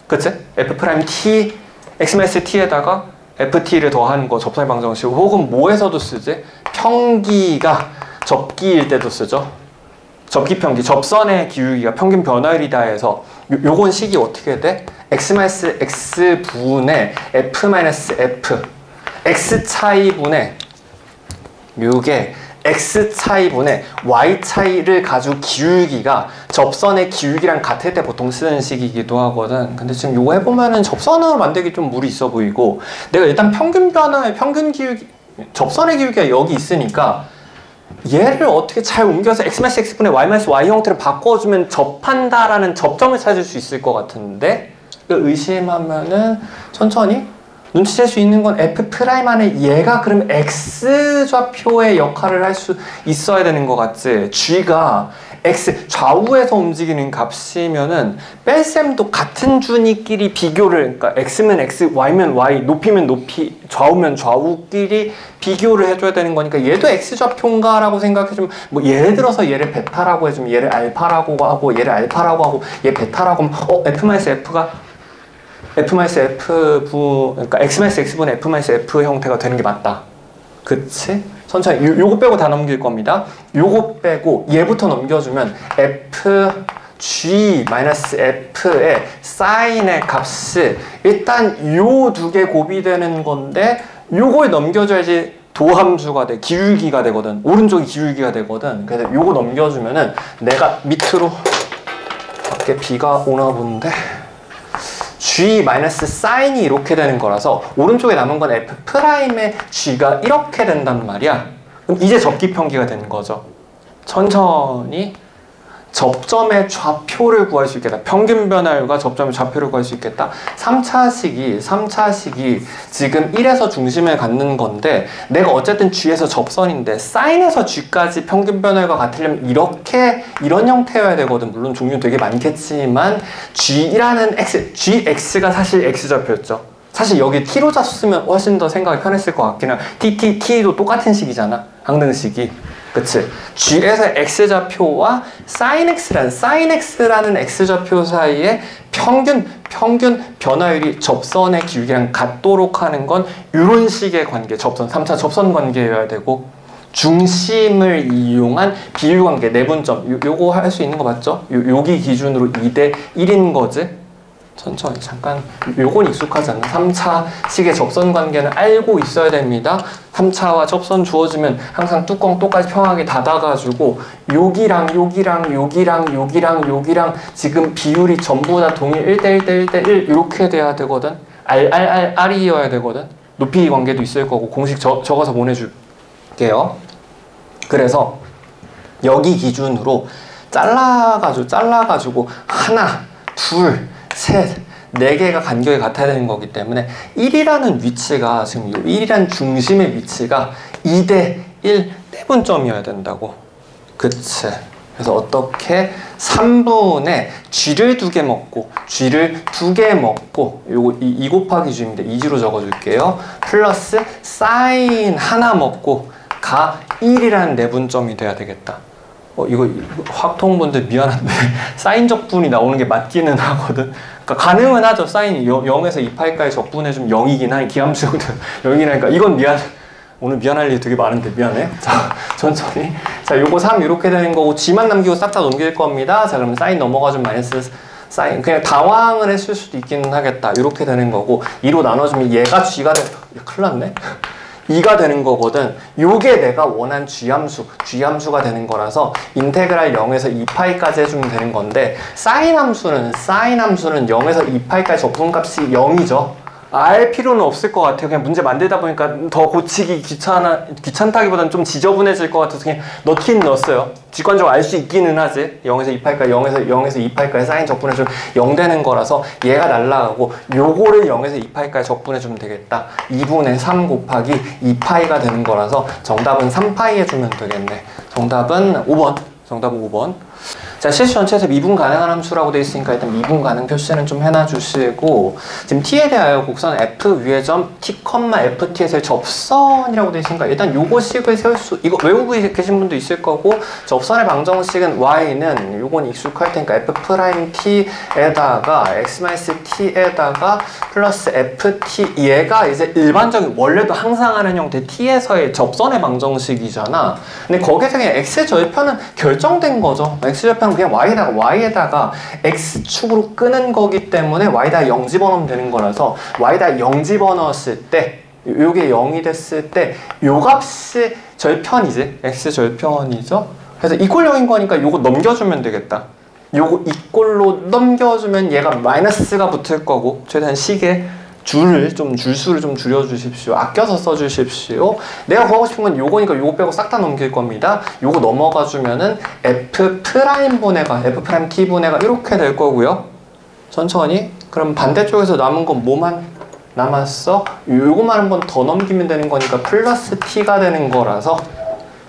그치? f'(t) x-t에다가 ft를 더한 거 접선의 방정식, 혹은 뭐에서도 쓰지? 평기가 접기일 때도 쓰죠. 접기 평기, 접선의 기울기가 평균 변화율이다 해서 요건 식이 어떻게 돼? x-x 분의 f-f x 차이분의 요게 x 차이분의 y 차이를 가지고 기울기가 접선의 기울기랑 같을 때 보통 쓰는 식이기도 하거든. 근데 지금 요거 해보면은 접선으로 만들기 좀 무리 있어 보이고, 내가 일단 평균 변화의 평균 기울기, 접선의 기울기가 여기 있으니까 얘를 어떻게 잘 옮겨서 x-x분의 y-y 형태를 바꿔주면 접한다라는 접점을 찾을 수 있을 것 같은데, 의심하면은 천천히 눈치챌 수 있는 건 f' 안에 얘가 그럼 x 좌표의 역할을 할 수 있어야 되는 것 같지? g가 x 좌우에서 움직이는 값이면은 뺄셈도 같은 준위끼리 비교를, 그러니까 x면 x, y면 y, 높이면 높이, 좌우면 좌우끼리 비교를 해줘야 되는 거니까 얘도 x 좌표인가 라고 생각해주면, 뭐 예를 들어서 얘를 베타라고 해주면 얘를 알파라고 하고 얘를 알파라고 하고 얘 베타라고 하면 f-f가 그러니까 x-x분의 f-f 형태가 되는 게 맞다. 그치? 천천히 요거 빼고 다 넘길 겁니다. 요거 빼고 얘부터 넘겨주면 fg-f의 사인의 값이 일단 요 두 개 곱이되는 건데, 요걸 넘겨줘야지 도함수가 돼, 기울기가 되거든. 오른쪽이 기울기가 되거든. 그래서 요거 넘겨주면은 내가 밑으로 밖에 비가 오나 본데 g 마이너스 사인이 이렇게 되는 거라서 오른쪽에 남은 건 f'의 g가 이렇게 된단 말이야. 그럼 이제 접기 평기가 되는 거죠. 천천히 접점의 좌표를 구할 수 있겠다. 평균 변화율과 접점의 좌표를 구할 수 있겠다. 3차식이 지금 1에서 중심을 갖는 건데, 내가 어쨌든 G에서 접선인데 사인에서 G까지 평균 변화율과 같으려면 이런 형태여야 되거든. 물론 종류 되게 많겠지만 G라는 GX가 사실 X좌표였죠. 사실 여기 T로 잤으면 훨씬 더 생각이 편했을 것 같긴 해. T도 똑같은 식이잖아. 항등식이. 그치? G에서 X좌표와 sin X라는 X좌표 사이에 평균 변화율이 접선의 기울기랑 같도록 하는 건 이런 식의 관계, 3차 접선 관계여야 되고, 중심을 이용한 비율관계, 내분점, 요거 할 수 있는 거 맞죠? 여기 기준으로 2대 1인 거지? 천천히 잠깐, 요건 익숙하지 않나? 3차식의 접선 관계는 알고 있어야 됩니다. 3차와 접선 주어지면 항상 뚜껑 똑같이 평하게 닫아가지고 여기랑 지금 비율이 전부 다 동일 1대1대1대1 이렇게 돼야 되거든. R이어야 되거든. 높이 관계도 있을 거고 공식 적어서 보내줄게요. 그래서 여기 기준으로 잘라가지고 하나, 둘, 셋, 네 개가 간격이 같아야 되는 거기 때문에 1이라는 위치가, 지금 1이라는 중심의 위치가 2대 1 내분점이어야 된다고. 그치? 그래서 어떻게 3분의 g를 2개 먹고 g를 2개 먹고, 요거 2 곱하기 g입니다. 2g로 적어줄게요. 플러스 사인 하나 먹고 가 1이라는 내분점이 돼야 되겠다. 이거 확통분들 미안한데 사인 적분이 나오는 게 맞기는 하거든. 그러니까 가능은 하죠. 사인이 0에서 2파이까지 적분해주면 0이긴 하니, 기함수 형태 0이긴 하니까 이건 오늘 미안할 일이 되게 많은데 미안해. 자, 천천히. 자, 요거 3 이렇게 되는 거고 G만 남기고 싹 다 넘길 겁니다. 자, 그러면 사인 넘어가주면 마이너스 사인. 그냥 당황을 했을 수도 있기는 하겠다. 이렇게 되는 거고, 2로 나눠주면 얘가 G가 큰일 났네. 2가 되는 거거든. 요게 내가 원한 G함수가 되는 거라서 인테그랄 0에서 2파이까지 해주면 되는 건데, 사인 함수는 0에서 2파이까지 적분값이 0이죠. 알 필요는 없을 것 같아요. 그냥 문제 만들다 보니까 더 고치기 귀찮다기보다는 좀 지저분해질 것 같아서 그냥 넣긴 넣었어요. 직관적으로 알 수 있기는 하지. 0에서 2파이까지 0에서 2파이까지 사인 적분해주면 0 되는 거라서 얘가 날라가고 요거를 0에서 2파이까지 적분해주면 되겠다. 2분의 3 곱하기 2파이가 되는 거라서 정답은 3파이 해주면 되겠네. 정답은 5번. 정답은 5번. 자, 실수 전체에서 미분 가능한 함수라고 되어 있으니까 일단 미분 가능 표시는 좀 해놔주시고, 지금 t에 대하여 곡선 f 위의 점 t, ft에서의 접선이라고 되어 있으니까 일단 요거 식을 세울 수, 이거 외우고 계신 분도 있을 거고, 접선의 방정식은 y는 요건 익숙할 테니까 f''t에다가 x-t에다가 플러스 ft, 얘가 이제 일반적인 원래도 항상 하는 형태 t에서의 접선의 방정식이잖아. 근데 거기서 그냥 x절편은 결정된 거죠. x절편은 그냥 y에다가 x축으로 끄는 거기 때문에 y에다가 0 집어넣으면 되는 거라서 y에다가 0 집어넣었을 때 요게 0이 됐을 때 요 값이 절편이지. x절편이죠. 그래서 이꼴 0인 거니까 요거 넘겨주면 되겠다. 요거 이꼴로 넘겨주면 얘가 마이너스가 붙을 거고, 최대한 식에 줄수를 좀 줄여주십시오. 아껴서 써주십시오. 내가 구하고 싶은 건 요거니까 요거 빼고 싹 다 넘길 겁니다. 요거 넘어가주면은 F'분해가, F'T분해가 이렇게 될 거고요. 천천히. 그럼 반대쪽에서 남은 건 뭐만 남았어? 요거만 한 번 더 넘기면 되는 거니까 플러스 T가 되는 거라서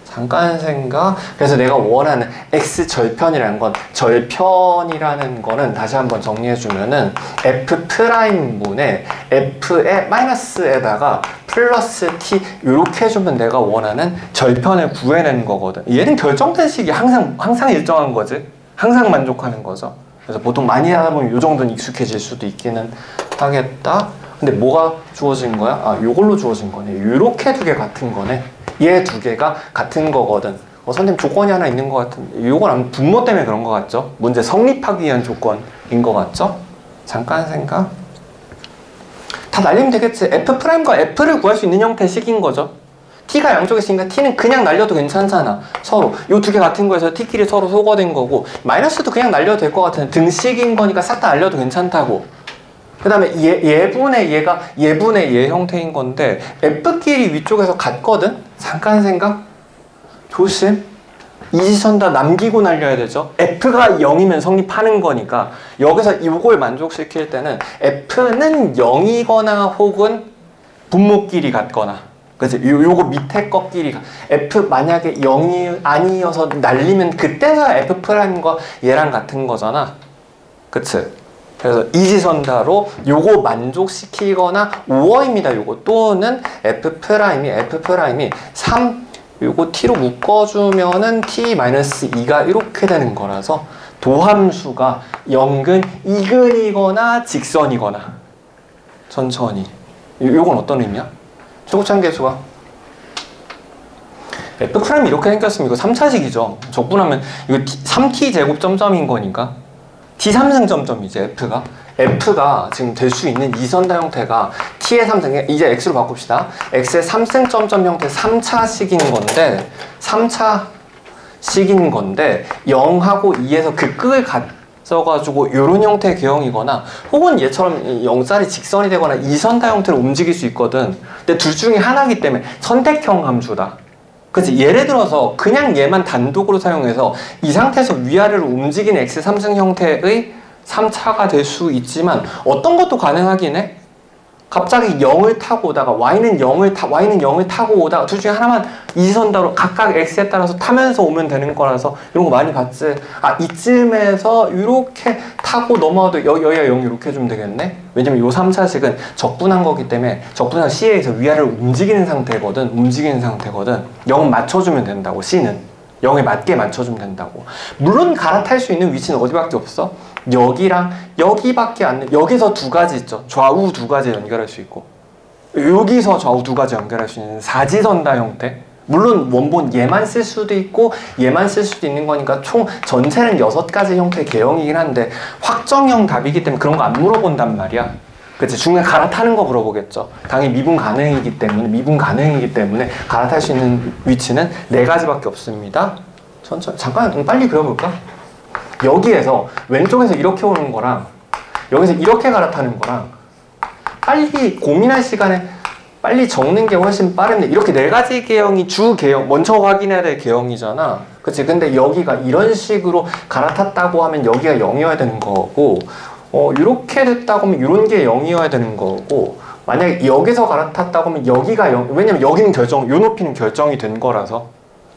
잠깐 생각. 그래서 내가 원하는 x절편이라는 건, 절편이라는 거는 다시 한번 정리해주면은 F'분의 F의 마이너스에다가 플러스 T 요렇게 해주면 내가 원하는 절편을 구해내는 거거든. 얘는 결정된 식이 항상 일정한 거지. 항상 만족하는 거죠. 그래서 보통 많이 하다 보면 요 정도는 익숙해질 수도 있기는 하겠다. 근데 뭐가 주어진 거야? 아, 요걸로 주어진 거네. 요렇게 두 개 같은 거네. 얘 두 개가 같은 거거든. 선생님 조건이 하나 있는 것 같은데, 요건 아마 분모 때문에 그런 것 같죠? 문제 성립하기 위한 조건인 것 같죠? 잠깐 생각. 다 날리면 되겠지. F'과 F를 구할 수 있는 형태의 식인 거죠. T가 양쪽에 있으니까 T는 그냥 날려도 괜찮잖아. 서로 요 두 개 같은 거에서 T끼리 서로 소거된 거고, 마이너스도 그냥 날려도 될 것 같은 등식인 거니까 싹 다 날려도 괜찮다고. 그 다음에 얘분의 얘가 얘분의 얘 형태인 건데 F끼리 위쪽에서 같거든? 잠깐 생각. 조심. 이지선 다 남기고 날려야 되죠. F가 0이면 성립하는 거니까 여기서 이걸 만족시킬 때는 F는 0이거나 혹은 분모끼리 같거나, 그치? 요거 밑에 거끼리 F 만약에 0이 아니어서 날리면 그때서야 F'과 얘랑 같은 거잖아. 그치? 그래서 이지선다로 요거 만족시키거나 5어입니다. 요거 또는 F'이 3 요거 T로 묶어주면은 T-2가 이렇게 되는 거라서 도함수가 0근, 2근이거나 직선이거나. 천천히. 요건 어떤 의미야? 최고차함계수가 F'이 이렇게 생겼으면 이거 3차식이죠. 적분하면 이거 3t 제곱 점점인 거니까 t3승 점점이지. F가 지금 될 수 있는 이선다 형태가 t의 3승, 이제 x로 바꿉시다. x의 3승 점점 형태 3차식인 건데 3차식인 건데 0하고 2에서 극극을 가져가지고 이런 형태의 개형이거나 혹은 얘처럼 0짜리 직선이 되거나 이선다 형태로 움직일 수 있거든. 근데 둘 중에 하나이기 때문에 선택형 함수다. 그치? 예를 들어서 그냥 얘만 단독으로 사용해서 이 상태에서 위아래로 움직이는 x3승 형태의 3차가 될 수 있지만 어떤 것도 가능하긴 해. 갑자기 0을 타고 오다가 y는 0을 타고 오다가 둘 중에 하나만 이선다로 각각 x에 따라서 타면서 오면 되는 거라서 이런 거 많이 봤지. 아, 이쯤에서 이렇게 타고 넘어와도 여기가 0 이렇게 해주면 되겠네. 왜냐면 요 3차식은 적분한 거기 때문에 적분한 C에서 위아래로 움직이는 상태거든. 0 맞춰주면 된다고. C는 0에 맞게 맞춰주면 된다고. 물론 갈아탈 수 있는 위치는 어디밖에 없어? 여기랑 여기밖에 안 돼. 여기서 두 가지 있죠. 좌우 두 가지 연결할 수 있고 여기서 좌우 두 가지 연결할 수 있는 사지선다 형태. 물론 원본 얘만 쓸 수도 있고 얘만 쓸 수도 있는 거니까 총 전체는 6가지 형태의 개형이긴 한데 확정형 답이기 때문에 그런 거 안 물어본단 말이야. 그치? 중간에 갈아타는 거 물어보겠죠. 당연히 미분 가능이기 때문에 갈아탈 수 있는 위치는 4가지밖에 없습니다. 천천히 잠깐 빨리 그려볼까? 여기에서 왼쪽에서 이렇게 오는 거랑 여기서 이렇게 갈아타는 거랑 빨리 고민할 시간에 빨리 적는 게 훨씬 빠른데 이렇게 네 가지 개형이 주 개형 먼저 확인해야 될 개형이잖아. 그치? 근데 여기가 이런 식으로 갈아탔다고 하면 여기가 0이어야 되는 거고 이렇게 됐다고 하면 이런 게 0이어야 되는 거고 만약에 여기서 갈아탔다고 하면 여기가 0 왜냐면 여기는 요 높이는 결정이 된 거라서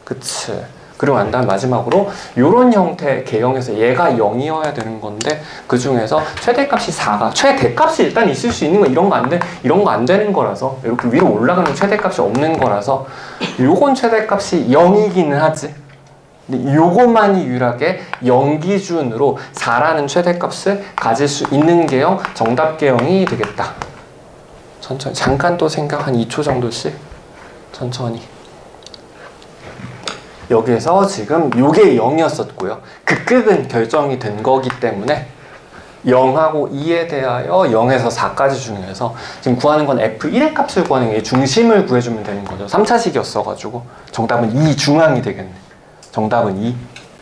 그치? 그리고 난 다음 마지막으로 이런 형태의 개형에서 얘가 0이어야 되는 건데 그 중에서 최대값이 4가 최대값이 일단 있을 수 있는 거 이런 거 안 되는 거라서 이렇게 위로 올라가는 최대값이 없는 거라서 요건 최대값이 0이기는 하지. 근데 요것만이 유일하게 0 기준으로 4라는 최대값을 가질 수 있는 개형 정답 개형이 되겠다. 천천히 잠깐 또 생각 한 2초 정도씩 천천히. 여기에서 지금 요게 0이었었고요. 극극은 결정이 된 거기 때문에 0하고 2에 대하여 0에서 4까지 중에서 지금 구하는 건 F1의 값을 구하는 게 중심을 구해주면 되는 거죠. 3차식이었어가지고 정답은 2 중앙이 되겠네. 정답은 2.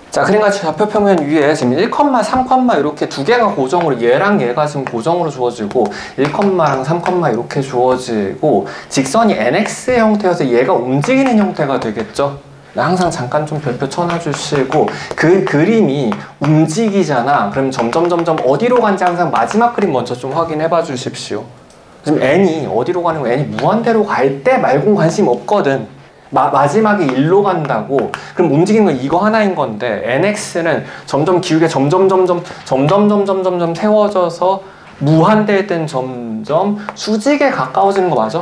자, 그림같이 좌표평면 위에 지금 1, 3, 이렇게 두 개가 고정으로 얘랑 얘가 지금 고정으로 주어지고 1랑 3, 이렇게 주어지고 직선이 NX의 형태여서 얘가 움직이는 형태가 되겠죠. 항상 잠깐 좀 별표 쳐놔주시고 그 그림이 움직이잖아. 그럼 점점 어디로 간지 항상 마지막 그림 먼저 좀 확인해 봐 주십시오. 지금 n이 어디로 가는 거 n이 무한대로 갈 때 말고는 관심 없거든. 마지막에 1로 간다고 그럼 움직이는 건 이거 하나인 건데 nx는 점점 기울게 점점 세워져서 무한대일 땐 점점 수직에 가까워지는 거 맞아?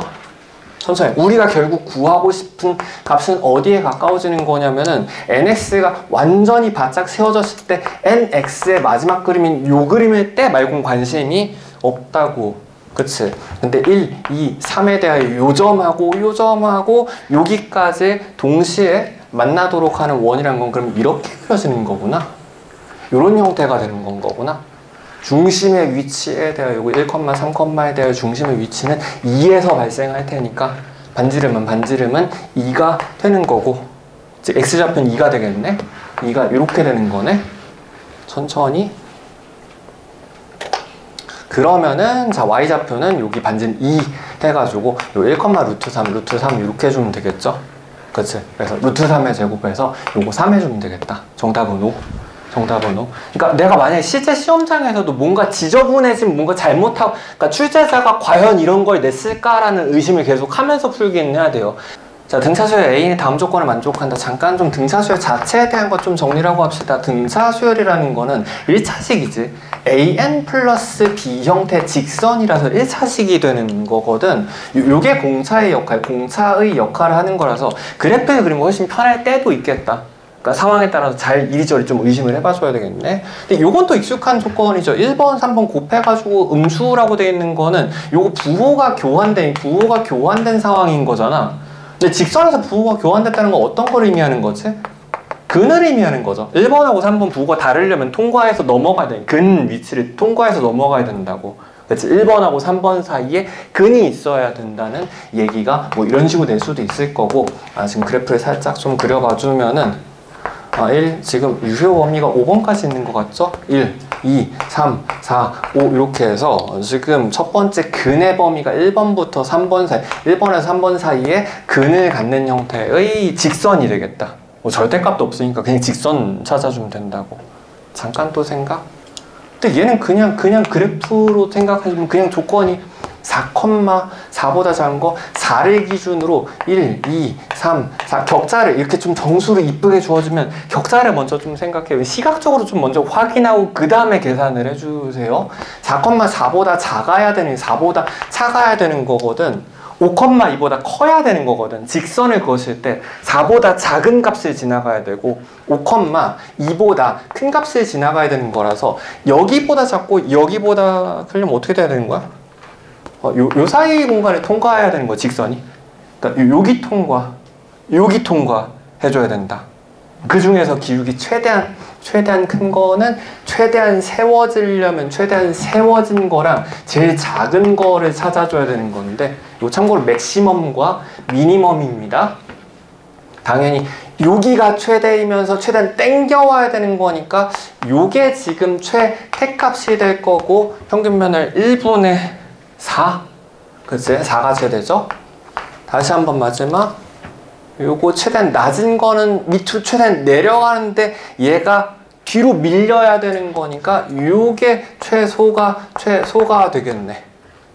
천천히. 우리가 결국 구하고 싶은 값은 어디에 가까워지는 거냐면은 nx가 완전히 바짝 세워졌을 때 nx의 마지막 그림인 요 그림일 때 말고는 관심이 없다고. 그치? 근데 1, 2, 3에 대하여 요 점하고 여기까지 동시에 만나도록 하는 원이란 건 그럼 이렇게 그려지는 거구나. 요런 형태가 되는 건 거구나. 중심의 위치에 대하여 요거 1, 3에 대하여 중심의 위치는 2에서 발생할 테니까 반지름은 2가 되는 거고 즉 x좌표는 2가 되겠네. 2가 이렇게 되는 거네. 천천히. 그러면은 자 y좌표는 여기 반지름 2 해가지고 요 1, 루트 3 이렇게 해주면 되겠죠. 그치? 그래서 루트 3에 제곱해서 요거 3 해주면 되겠다. 정답은 5. 정답은 5. 그러니까 내가 만약에 실제 시험장에서도 뭔가 지저분해진 뭔가 잘못하고 그러니까 출제자가 과연 이런 걸 냈을까라는 의심을 계속 하면서 풀기는 해야 돼요. 자, 등차수열 A의 다음 조건을 만족한다. 잠깐 좀 등차수열 자체에 대한 것 좀 정리를 하고 합시다. 등차수열이라는 거는 1차식이지. AN 플러스 B 형태 직선이라서 1차식이 되는 거거든. 요게 공차의 역할을 하는 거라서 그래프를 그리면 훨씬 편할 때도 있겠다. 그러니까 상황에 따라서 잘 이리저리 좀 의심을 해봐줘야 되겠네. 근데 요건 또 익숙한 조건이죠. 1번, 3번 곱해가지고 음수라고 되어 있는 거는 요거 부호가 교환된 상황인 거잖아. 근데 직선에서 부호가 교환됐다는 건 어떤 걸 의미하는 거지? 근을 의미하는 거죠. 1번하고 3번 부호가 다르려면 통과해서 넘어가야 돼. 근 위치를 통과해서 넘어가야 된다고. 그치? 1번하고 3번 사이에 근이 있어야 된다는 얘기가 뭐 이런 식으로 될 수도 있을 거고 지금 그래프를 살짝 좀 그려봐 주면은 1 지금 유효 범위가 5번까지 있는 것 같죠? 1, 2, 3, 4, 5 이렇게 해서 지금 첫 번째 근의 범위가 1번부터 3번 사이 1번에서 3번 사이에 근을 갖는 형태의 직선이 되겠다. 뭐 절대값도 없으니까 그냥 직선 찾아주면 된다고. 잠깐 또 생각? 근데 얘는 그냥 그래프로 생각하시면 그냥 조건이 4,4보다 작은 거 4를 기준으로 1, 2, 3, 4 격자를 이렇게 좀 정수로 이쁘게 주어주면 격자를 먼저 좀 생각해요. 시각적으로 좀 먼저 확인하고 그 다음에 계산을 해주세요. 4,4보다 작아야 되는 4보다 작아야 되는 거거든. 5,2보다 커야 되는 거거든. 직선을 그었을 때 4보다 작은 값을 지나가야 되고 5,2보다 큰 값을 지나가야 되는 거라서 여기보다 작고 여기보다 크려면 어떻게 돼야 되는 거야? 요 사이 공간을 통과해야 되는 거야, 직선이. 그러니까 여기 통과 해줘야 된다. 그 중에서 기울기 최대한 큰 거는 최대한 세워지려면 최대한 세워진 거랑 제일 작은 거를 찾아줘야 되는 건데 요 참고로 맥시멈과 미니멈입니다. 당연히 여기가 최대이면서 최대한 땡겨와야 되는 거니까 요게 지금 최대값이 될 거고 평균면을 1분의 4 그치? 4가 최대죠? 다시 한번 마지막. 요거 최대한 낮은 거는 밑으로 최대한 내려가는데 얘가 뒤로 밀려야 되는 거니까 요게 최소가 되겠네.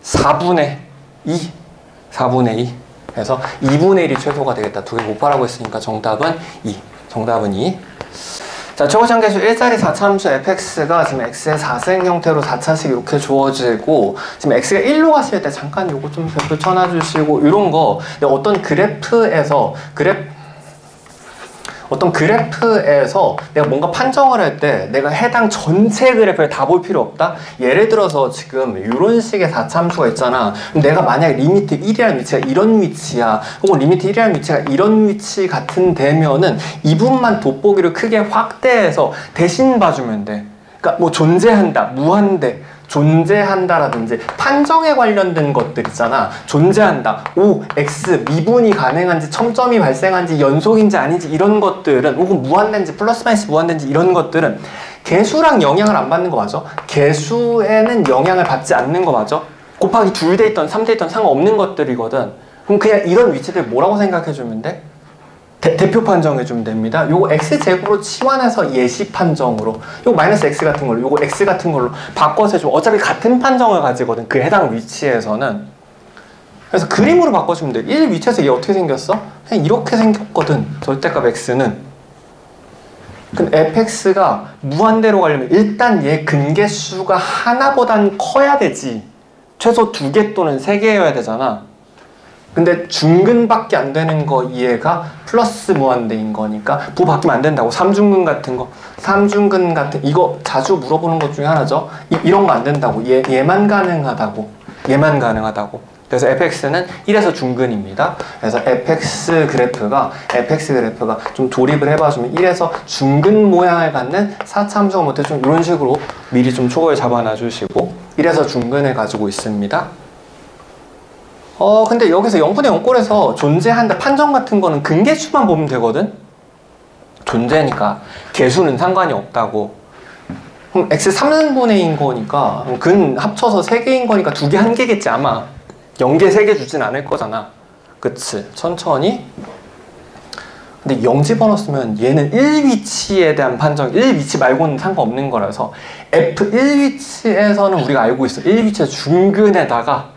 4분의 2. 4분의 2. 그래서 2분의 1이 최소가 되겠다. 두 개 곱하라고 했으니까 정답은 2. 정답은 2. 자, 초고상계수 1자리 4차함수 fx가 지금 x의 4생 형태로 4차씩 이렇게 주어지고, 지금 x가 1로 갔을 때 잠깐 요거 좀 별표 쳐놔주시고, 이런 거 어떤 그래프에서 내가 뭔가 판정을 할 때 내가 해당 전체 그래프에 다 볼 필요 없다? 예를 들어서 지금 이런 식의 4차함수가 있잖아. 그럼 내가 만약 리미트 1이라는 위치가 이런 위치야, 혹은 리미트 1이라는 위치가 이런 위치 같은 데면은 이 부분만 돋보기를 크게 확대해서 대신 봐주면 돼. 그러니까 뭐 존재한다, 무한대, 존재한다라든지 판정에 관련된 것들 있잖아. 존재한다, O, X, 미분이 가능한지, 첨점이 발생한지, 연속인지 아닌지 이런 것들은, 혹은 무한대인지 플러스 마이너스 무한대인지 이런 것들은 개수랑 영향을 안 받는 거 맞아? 개수에는 영향을 받지 않는 거 맞아? 곱하기 2돼 있던 3돼 있던 상관없는 것들이거든. 그럼 그냥 이런 위치들 뭐라고 생각해주면 돼? 대표 판정해주면 됩니다. 요거 x제곱으로 치환해서 예시 판정으로, 요거 마이너스 x 같은 걸로, 요거 x 같은 걸로 바꿔서 해주면 어차피 같은 판정을 가지거든, 그 해당 위치에서는. 그래서 그림으로 바꿔주면 돼. 1 위치에서 얘 어떻게 생겼어? 그냥 이렇게 생겼거든, 절대값 x는. 그럼 fx가 무한대로 가려면 일단 얘 근계수가 하나보단 커야 되지. 최소 2개 또는 3개여야 되잖아. 근데 중근밖에 안 되는 거 얘가 플러스 무한대인 거니까 부 바뀌면 안 된다고. 삼중근 같은 거, 삼중근 같은 이거 자주 물어보는 것 중에 하나죠. 이런 거 안 된다고. 얘만 가능하다고. 얘만 가능하다고. 그래서 fx는 1에서 중근입니다. 그래서 fx 그래프가 좀 조립을 해봐주면 1에서 중근 모양을 갖는 4차함수가 못해 좀 이런 식으로 미리 좀 초고에 잡아놔주시고 1에서 중근을 가지고 있습니다. 근데 여기서 0분의 0꼴에서 존재한다 판정 같은 거는 근계수만 보면 되거든? 존재니까 개수는 상관이 없다고. 그럼 x 3분의 2인 거니까 근 합쳐서 3개인 거니까 2개 1개겠지 아마. 0개 3개 주진 않을 거잖아. 그치? 천천히. 근데 0 집어넣었으면 얘는 1위치에 대한 판정, 1위치 말고는 상관없는 거라서 F1위치에서는 우리가 알고 있어. 1위치의 중근에다가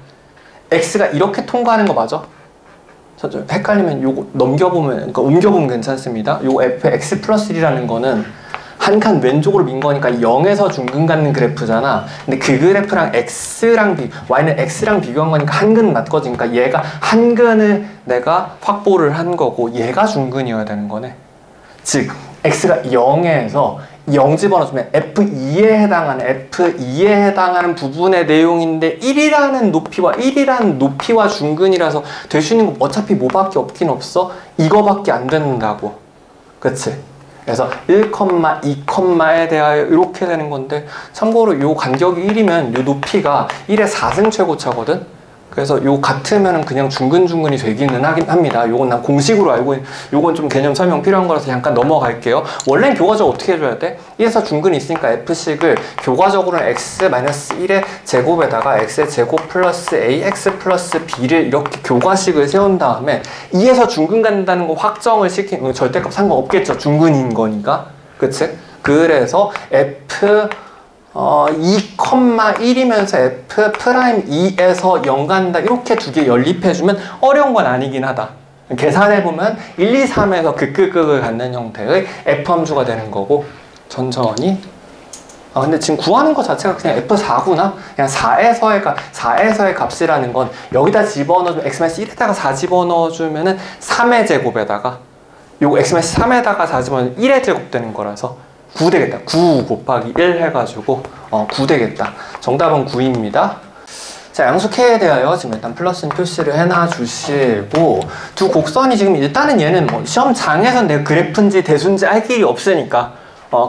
x가 이렇게 통과하는 거 맞아? 헷갈리면 요거 넘겨보면, 그러니까 옮겨보면 괜찮습니다. 요거 fx 플러스 1이라는 거는 한 칸 왼쪽으로 민 거니까 0에서 중근 갖는 그래프잖아. 근데 그 그래프랑 y는 x랑 비교한 거니까 한 근 맞거지니까 얘가 한 근을 내가 확보를 한 거고 얘가 중근이어야 되는 거네. 즉 x가 0에서 0 집어넣으면 F2에 해당하는 부분의 내용인데 1이라는 높이와 중근이라서 될 수 있는 거 어차피 뭐밖에 없긴 없어? 이거밖에 안 된다고. 그치? 그래서 1, 2에 대하여 이렇게 되는 건데, 참고로 요 간격이 1이면 요 높이가 1의 4승 최고차거든? 그래서 요 같으면 그냥 중근이 되기는 하긴 합니다. 요건 난 공식으로 알고 요건 좀 개념 설명 필요한 거라서 잠깐 넘어갈게요. 원래는 교과적으로 어떻게 해줘야 돼? 1에서 중근이 있으니까 f식을 교과적으로는 x-1의 제곱에다가 x의 제곱 플러스 ax 플러스 b를 이렇게 교과식을 세운 다음에 2에서 중근 간다는 거 확정을 시킨, 절대값 상관없겠죠. 중근인 거니까. 그치? 그래서 f 2,1이면서 f'2에서 0 간다. 이렇게 두 개 연립해주면 어려운 건 아니긴 하다. 계산해보면 1, 2, 3에서 극극극을 갖는 형태의 f함수가 되는 거고, 천천히. 근데 지금 구하는 것 자체가 그냥 f4구나? 그냥 4에서의 값이라는 건 여기다 집어넣어주면 x-1에다가 4 집어넣어주면은 3의 제곱에다가 요거 x-3에다가 4 집어넣으면 1의 제곱 되는 거라서 9 되겠다. 9 곱하기 1 해가지고 9 되겠다. 정답은 9입니다. 자, 양수 K에 대하여 지금 일단 플러스 표시를 해놔주시고, 두 곡선이 지금 일단은 얘는 뭐 시험장에선 내가 그래프인지 대수인지 알 길이 없으니까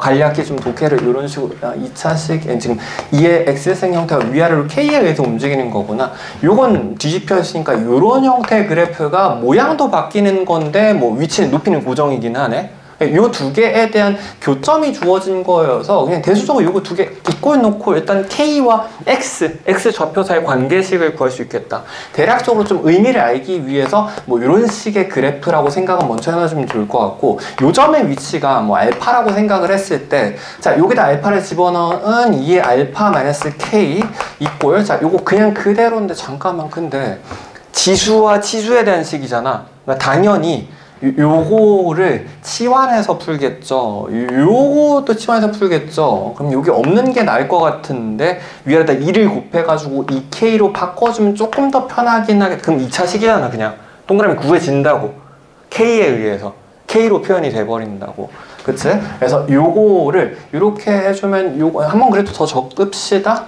간략히 좀 독해를 이런 식으로 2차식 지금 2의 x승 형태가 위아래로 K에 의해서 움직이는 거구나. 요건 뒤집혀 있으니까 요런 형태의 그래프가 모양도 바뀌는 건데 뭐 위치는 높이는 고정이긴 하네. 요 두 개에 대한 교점이 주어진 거여서 그냥 대수적으로 요거 두 개 이꼴 놓고 일단 K와 X 좌표사의 관계식을 구할 수 있겠다. 대략적으로 좀 의미를 알기 위해서 뭐 이런 식의 그래프라고 생각은 먼저 해놔주면 좋을 것 같고, 요 점의 위치가 뭐 알파라고 생각을 했을 때, 자 여기다 알파를 집어넣은 2의 알파 마이너스 K 이꼴, 자 요거 그냥 그대로인데 잠깐만, 근데 지수와 치수에 대한 식이잖아. 그러니까 당연히 요거를 치환해서 풀겠죠. 요것도 치환해서 풀겠죠. 그럼 여기 없는 게 나을 것 같은데 위에다 2를 곱해가지고 2K로 바꿔주면 조금 더 편하긴 하겠다. 그럼 2차 식이잖아. 그냥 동그라미 구해진다고. K에 의해서 K로 표현이 돼버린다고. 그치? 그래서 요거를 이렇게 해주면 요거 한번 그래도 더 적읍시다.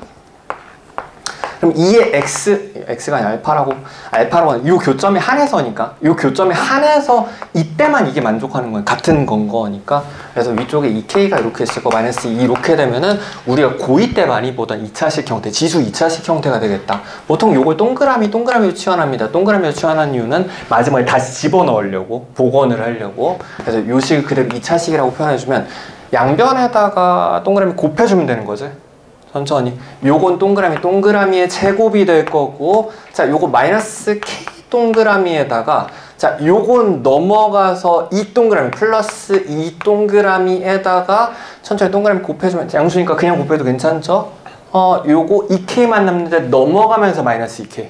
그럼 2의 x가 아니라 알파라고 하는 요 교점이 한해서니까, 요 교점이 한해서 이때만 이게 만족하는 거예요. 같은 건 거니까. 그래서 위쪽에 2k가 이렇게 있을 거 마이너스 2 이렇게 되면은 우리가 고2 때 많이 보던 2차식 형태, 지수 2차식 형태가 되겠다. 보통 요걸 동그라미로 치환합니다. 동그라미로 치환한 이유는 마지막에 다시 집어넣으려고, 복원을 하려고. 그래서 요 식을 그대로 2차식이라고 표현해주면 양변에다가 동그라미 곱해주면 되는 거지. 천천히. 요건 동그라미의 제곱이 될 거고, 자 요거 마이너스 K 동그라미에다가, 자 요건 넘어가서 이 동그라미 플러스 이 동그라미에다가 천천히 동그라미 곱해주면, 양수니까 그냥 곱해도 괜찮죠? 요거 2K만 남는데 넘어가면서 마이너스 2K,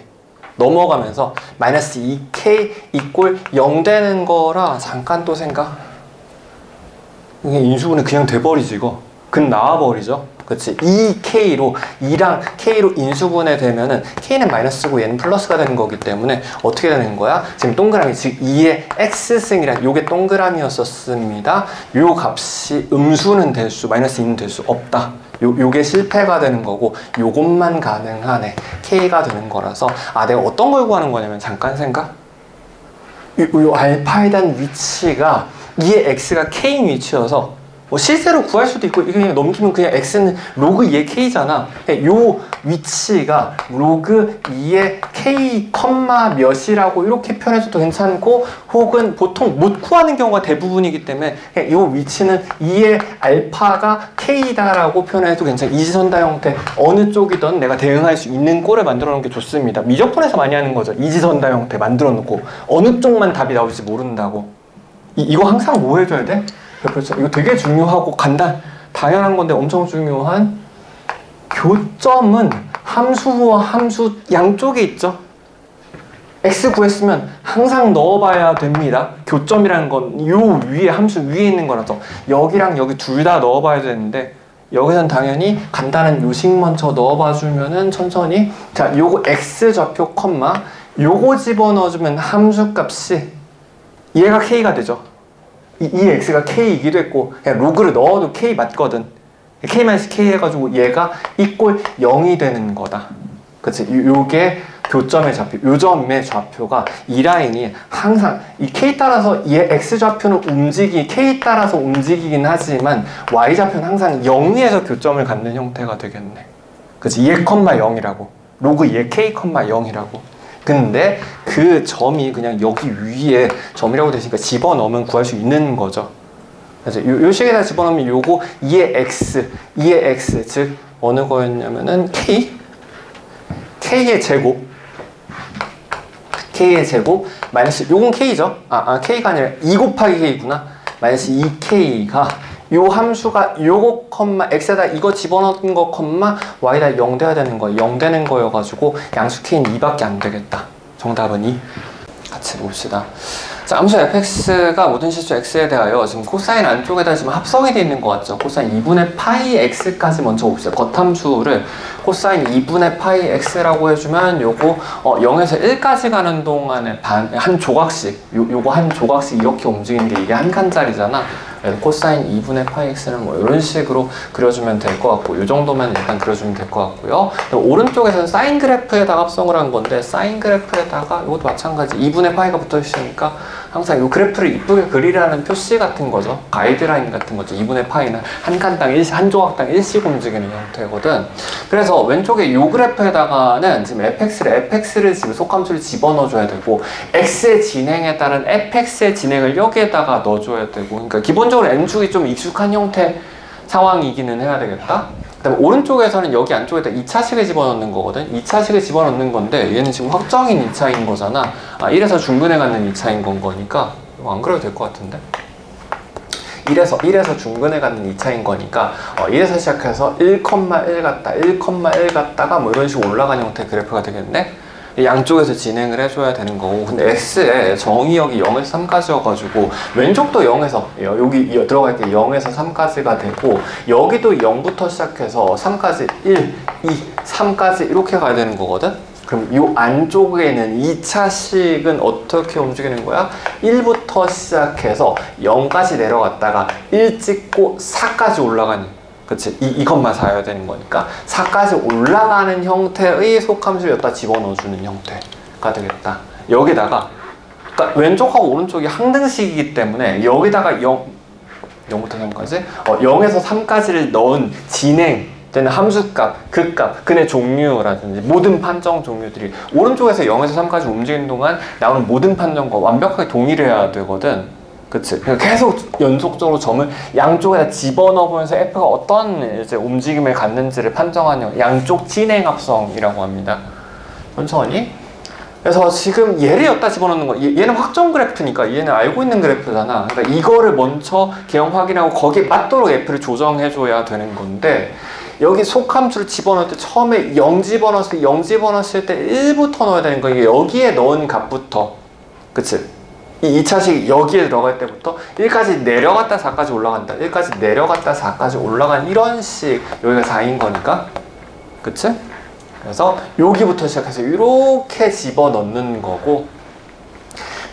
넘어가면서 마이너스 2K 이꼴 0 되는 거라, 잠깐 또 생각. 이게 인수분해 그냥 돼버리지. 이거 근 나와버리죠. 그치? 2K로, 2랑 K로 인수분해 되면은 K는 마이너스고 얘는 플러스가 되는 거기 때문에 어떻게 되는 거야? 지금 동그라미, 즉 2의 X승이란 요게 동그라미였었습니다. 요 값이 음수는 될 수, 마이너스 2는 될 수 없다. 요게 실패가 되는 거고, 요것만 가능하네. K가 되는 거라서, 아, 내가 어떤 걸 구하는 거냐면, 잠깐 생각? 요 알파에 대한 위치가 2의 X가 K인 위치여서, 뭐 실제로 구할 수도 있고, 이게 그냥 넘기면 그냥 x는 로그 2의 k잖아. 요 위치가 로그 2의 k, 몇이라고 이렇게 표현해줘도 괜찮고, 혹은 보통 못 구하는 경우가 대부분이기 때문에 요 위치는 2의 알파가 k다라고 표현해도 괜찮아. 이지선다 형태 어느 쪽이든 내가 대응할 수 있는 꼴을 만들어 놓은 게 좋습니다. 미적분에서 많이 하는 거죠. 이지선다 형태 만들어 놓고 어느 쪽만 답이 나올지 모른다고. 이거 항상 뭐 해줘야 돼? 그렇죠. 이거 되게 중요하고 당연한 건데 엄청 중요한 교점은 함수와 함수 양쪽에 있죠. x 구했으면 항상 넣어봐야 됩니다. 교점이라는 건 요 위에, 함수 위에 있는 거라서 여기랑 여기 둘 다 넣어봐야 되는데, 여기선 당연히 간단한 요식 먼저 넣어봐주면은 천천히, 자 요거 x 좌표 컴마 요거 집어넣어주면 함수값이 얘가 k가 되죠. 이 x가 k이기도 했고, 그냥 로그를 넣어도 k 맞거든. k-k 해가지고 얘가 이꼴 0이 되는 거다. 그치? 요게 교점의 좌표, 요 점의 좌표가 이 라인이 항상 이 k 따라서 얘 x 좌표는 k 따라서 움직이긴 하지만 y 좌표는 항상 0에서 교점을 갖는 형태가 되겠네. 그치? 2 0이라고. 로그 2의 k, 0이라고. 근데 그 점이 그냥 여기 위에 점이라고 되니까 집어넣으면 구할 수 있는 거죠. 그래서 요 식에다 집어넣으면 요거 2의 x, 즉 어느 거였냐면은 k의 제곱 마이너스, 요건 k죠. k가 아니라 2 곱하기 k구나. 마이너스 2k가 요 함수가 요거 x에다 이거 집어넣은 거 y에다 0 돼야 되는 거예요. 0 되는 거여가지고 양수 k는 2밖에 안 되겠다. 정답은 2. 같이 봅시다. 자, 함수 fx가 모든 실수 x에 대하여 지금 코사인 안쪽에다 지금 합성이 되어 있는 것 같죠? 코사인 2분의 파이 x까지 먼저 봅시다. 겉함수를 코사인 2분의 파이 x라고 해주면 요거 0에서 1까지 가는 동안에 한 조각씩, 요거 한 조각씩 이렇게 움직이는 게 이게 한 칸짜리잖아. 코사인 2분의 파이 x는 뭐 이런 식으로 그려주면 될 것 같고, 이 정도만 일단 그려주면 될 것 같고요. 오른쪽에서는 사인 그래프에다가 합성을 한 건데, 사인 그래프에다가 이것도 마찬가지 2분의 파이가 붙어 있으니까 항상 이 그래프를 이쁘게 그리라는 표시 같은 거죠. 가이드라인 같은 거죠. 2분의 파이는 한 칸당 한 조각당 1씩 움직이는 형태거든. 그래서 그래서 왼쪽에 요 그래프에다가는 지금 fx를 지금 속함수를 집어넣어줘야 되고 x의 진행에 따른 fx의 진행을 여기에다가 넣어줘야 되고 그러니까 기본적으로 n축이 좀 익숙한 형태 상황이기는 해야 되겠다. 그 다음에 오른쪽에서는 여기 안쪽에다 2차식을 집어넣는 거거든. 2차식을 집어넣는 건데 얘는 지금 확정인 2차인 거잖아. 1에서 중근에 갖는 2차인 건 거니까 안 그래도 될 것 같은데 1에서 중근에 갖는 2차인 거니까 1에서 시작해서 1,1 갔다 1,1 갔다가 뭐 이런 식으로 올라가는 형태의 그래프가 되겠네. 양쪽에서 진행을 해줘야 되는 거고 근데 x의 정의역이 0에서 3까지여가지고 왼쪽도 0에서 여기 들어갈 게 0에서 3까지가 되고 여기도 0부터 시작해서 3까지 1, 2, 3까지 이렇게 가야 되는 거거든. 그럼 이 안쪽에는 2차식은 어떻게 움직이는 거야? 1부터 시작해서 0까지 내려갔다가 1 찍고 4까지 올라가는 그치? 이것만 사야 되는 거니까 4까지 올라가는 형태의 속함수를 여기다 집어넣어주는 형태가 되겠다. 여기다가 그러니까 왼쪽하고 오른쪽이 항등식이기 때문에 여기다가 0부터 3까지 0에서 3까지를 넣은 진행되는 함수값, 극값, 근의 종류라든지 모든 판정 종류들이 오른쪽에서 0에서 3까지 움직이는 동안 나오는 모든 판정과 완벽하게 동일해야 되거든. 그치? 계속 연속적으로 점을 양쪽에다 집어넣으면서 F가 어떤 이제 움직임을 갖는지를 판정하는 양쪽 진행합성이라고 합니다. 천천히. 그래서 지금 얘를 여기다 집어넣는 거, 얘는 확정 그래프니까 얘는 알고 있는 그래프잖아. 그러니까 이거를 먼저 개형 확인하고 거기에 맞도록 F를 조정해줘야 되는 건데 여기 속함수를 집어넣을 때 처음에 0 집어넣었을 때 1부터 넣어야 되는 거. 이게 여기에 넣은 값부터 그치? 이 2차식이 여기에 들어갈 때부터 1까지 내려갔다 4까지 올라간다 1까지 내려갔다 4까지 올라간 이런 식 여기가 4인 거니까 그치? 그래서 여기부터 시작해서 이렇게 집어넣는 거고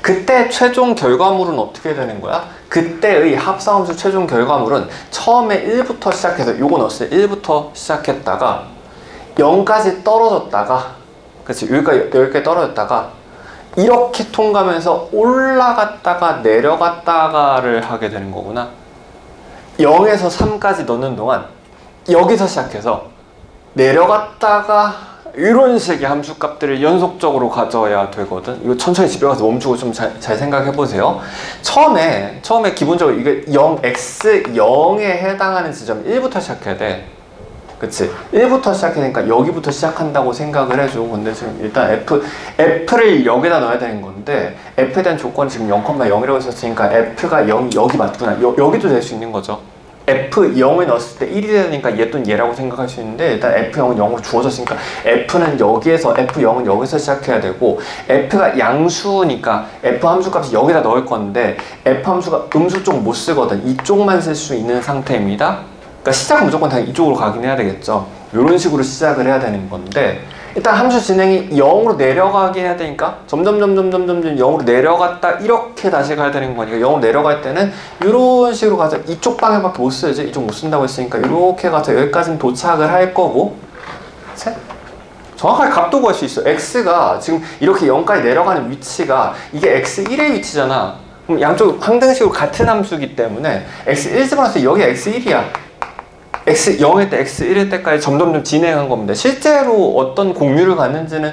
그때 최종 결과물은 어떻게 되는 거야? 그때의 합성함수 최종 결과물은 처음에 1부터 시작해서 요거 넣었을 때 1부터 시작했다가 0까지 떨어졌다가 그치? 여기까지 떨어졌다가 이렇게 통과하면서 올라갔다가 내려갔다가를 하게 되는 거구나. 0에서 3까지 넣는 동안 여기서 시작해서 내려갔다가 이런 식의 함수값들을 연속적으로 가져야 되거든. 이거 천천히 집에 가서 멈추고 좀 잘 생각해 보세요. 처음에 기본적으로 이게 0x0에 해당하는 지점 1부터 시작해야 돼. 그치? 1부터 시작하니까 여기부터 시작한다고 생각을 해줘. 근데 지금 일단 F를 여기다 넣어야 되는 건데 F에 대한 조건이 지금 0,0이라고 했었으니까 F가 0이 여기 맞구나. 여기도 될 수 있는 거죠. F0을 넣었을 때 1이 되니까 얘 또는 얘라고 생각할 수 있는데 일단 F0은 0으로 주어졌으니까 F는 여기에서 F0은 여기서 시작해야 되고 F가 양수니까 F 함수값이 여기다 넣을 건데 F 함수가 음수 쪽 못 쓰거든. 이쪽만 쓸 수 있는 상태입니다. 그러니까 시작은 무조건 다 이쪽으로 가긴 해야 되겠죠. 이런 식으로 시작을 해야 되는 건데 일단 함수 진행이 0으로 내려가게 해야 되니까 점점 0으로 내려갔다 이렇게 다시 가야 되는 거니까 0으로 내려갈 때는 이런 식으로 가서 이쪽 방향밖에 못 써야지. 이쪽 못 쓴다고 했으니까 이렇게 가서 여기까지는 도착을 할 거고 그치? 정확하게 값도 구할 수 있어. x가 지금 이렇게 0까지 내려가는 위치가 이게 x1의 위치잖아. 그럼 양쪽 항등식으로 같은 함수이기 때문에 x1 집어넣었을 때 여기 x1이야. x0일 때 x1일 때까지 점점 진행한 겁니다. 실제로 어떤 공유를 갖는지는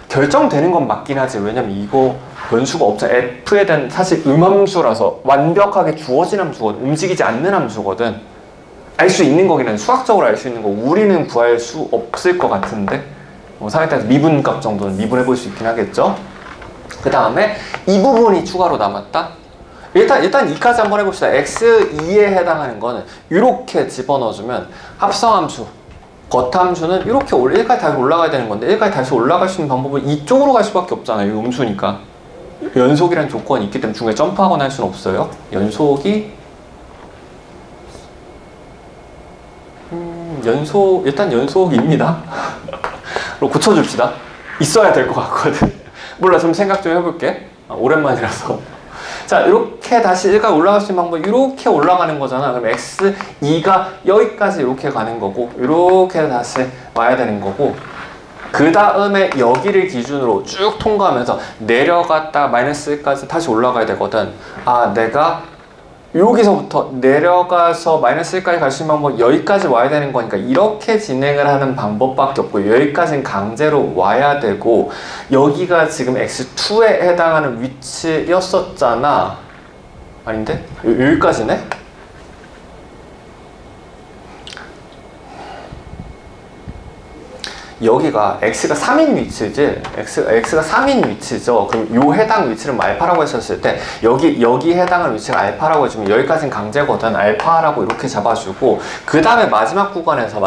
결정되는 건 맞긴 하지. 왜냐면 이거 변수가 없잖아. f에 대한 사실 음함수라서 완벽하게 주어진 함수거든. 움직이지 않는 함수거든. 알 수 있는 거긴 해. 수학적으로 알 수 있는 거 우리는 구할 수 없을 것 같은데 상에따라서 미분값 정도는 미분해 볼 수 있긴 하겠죠. 그 다음에 이 부분이 추가로 남았다. 일단 2까지 한번 해봅시다. x2에 해당하는 거는 이렇게 집어넣어주면 합성함수, 겉함수는 이렇게 1까지 다시 올라가야 되는 건데 1까지 다시 올라갈 수 있는 방법은 이쪽으로 갈 수밖에 없잖아요. 이 음수니까. 연속이라는 조건이 있기 때문에 중간에 점프하거나 할 수는 없어요. 연속이 일단 연속입니다. 그리고 고쳐줍시다. 있어야 될 것 같거든. 몰라, 좀 생각 좀 해볼게. 오랜만이라서. 자, 이렇게 다시 1까지 올라갈 수 있는 방법은 이렇게 올라가는 거잖아. 그럼 x2가 여기까지 이렇게 가는 거고 이렇게 다시 와야 되는 거고 그 다음에 여기를 기준으로 쭉 통과하면서 내려갔다 마이너스 1까지 다시 올라가야 되거든. 아, 내가 여기서부터 내려가서 마이너스 1까지 갈 수 있는 방법 여기까지 와야 되는 거니까 이렇게 진행을 하는 방법밖에 없고 여기까지는 강제로 와야 되고 여기가 지금 x2에 해당하는 위치였었잖아. 아닌데? 여기까지네? 여기가 x가 3인 위치지, x가 3인 위치죠. 그럼 요 해당 위치를 알파라고 했었을 때 여기 해당하는 위치가 알파라고 해주면 여기까지는 강제거든. 알파라고 이렇게 잡아주고 그 다음에 마지막 구간에서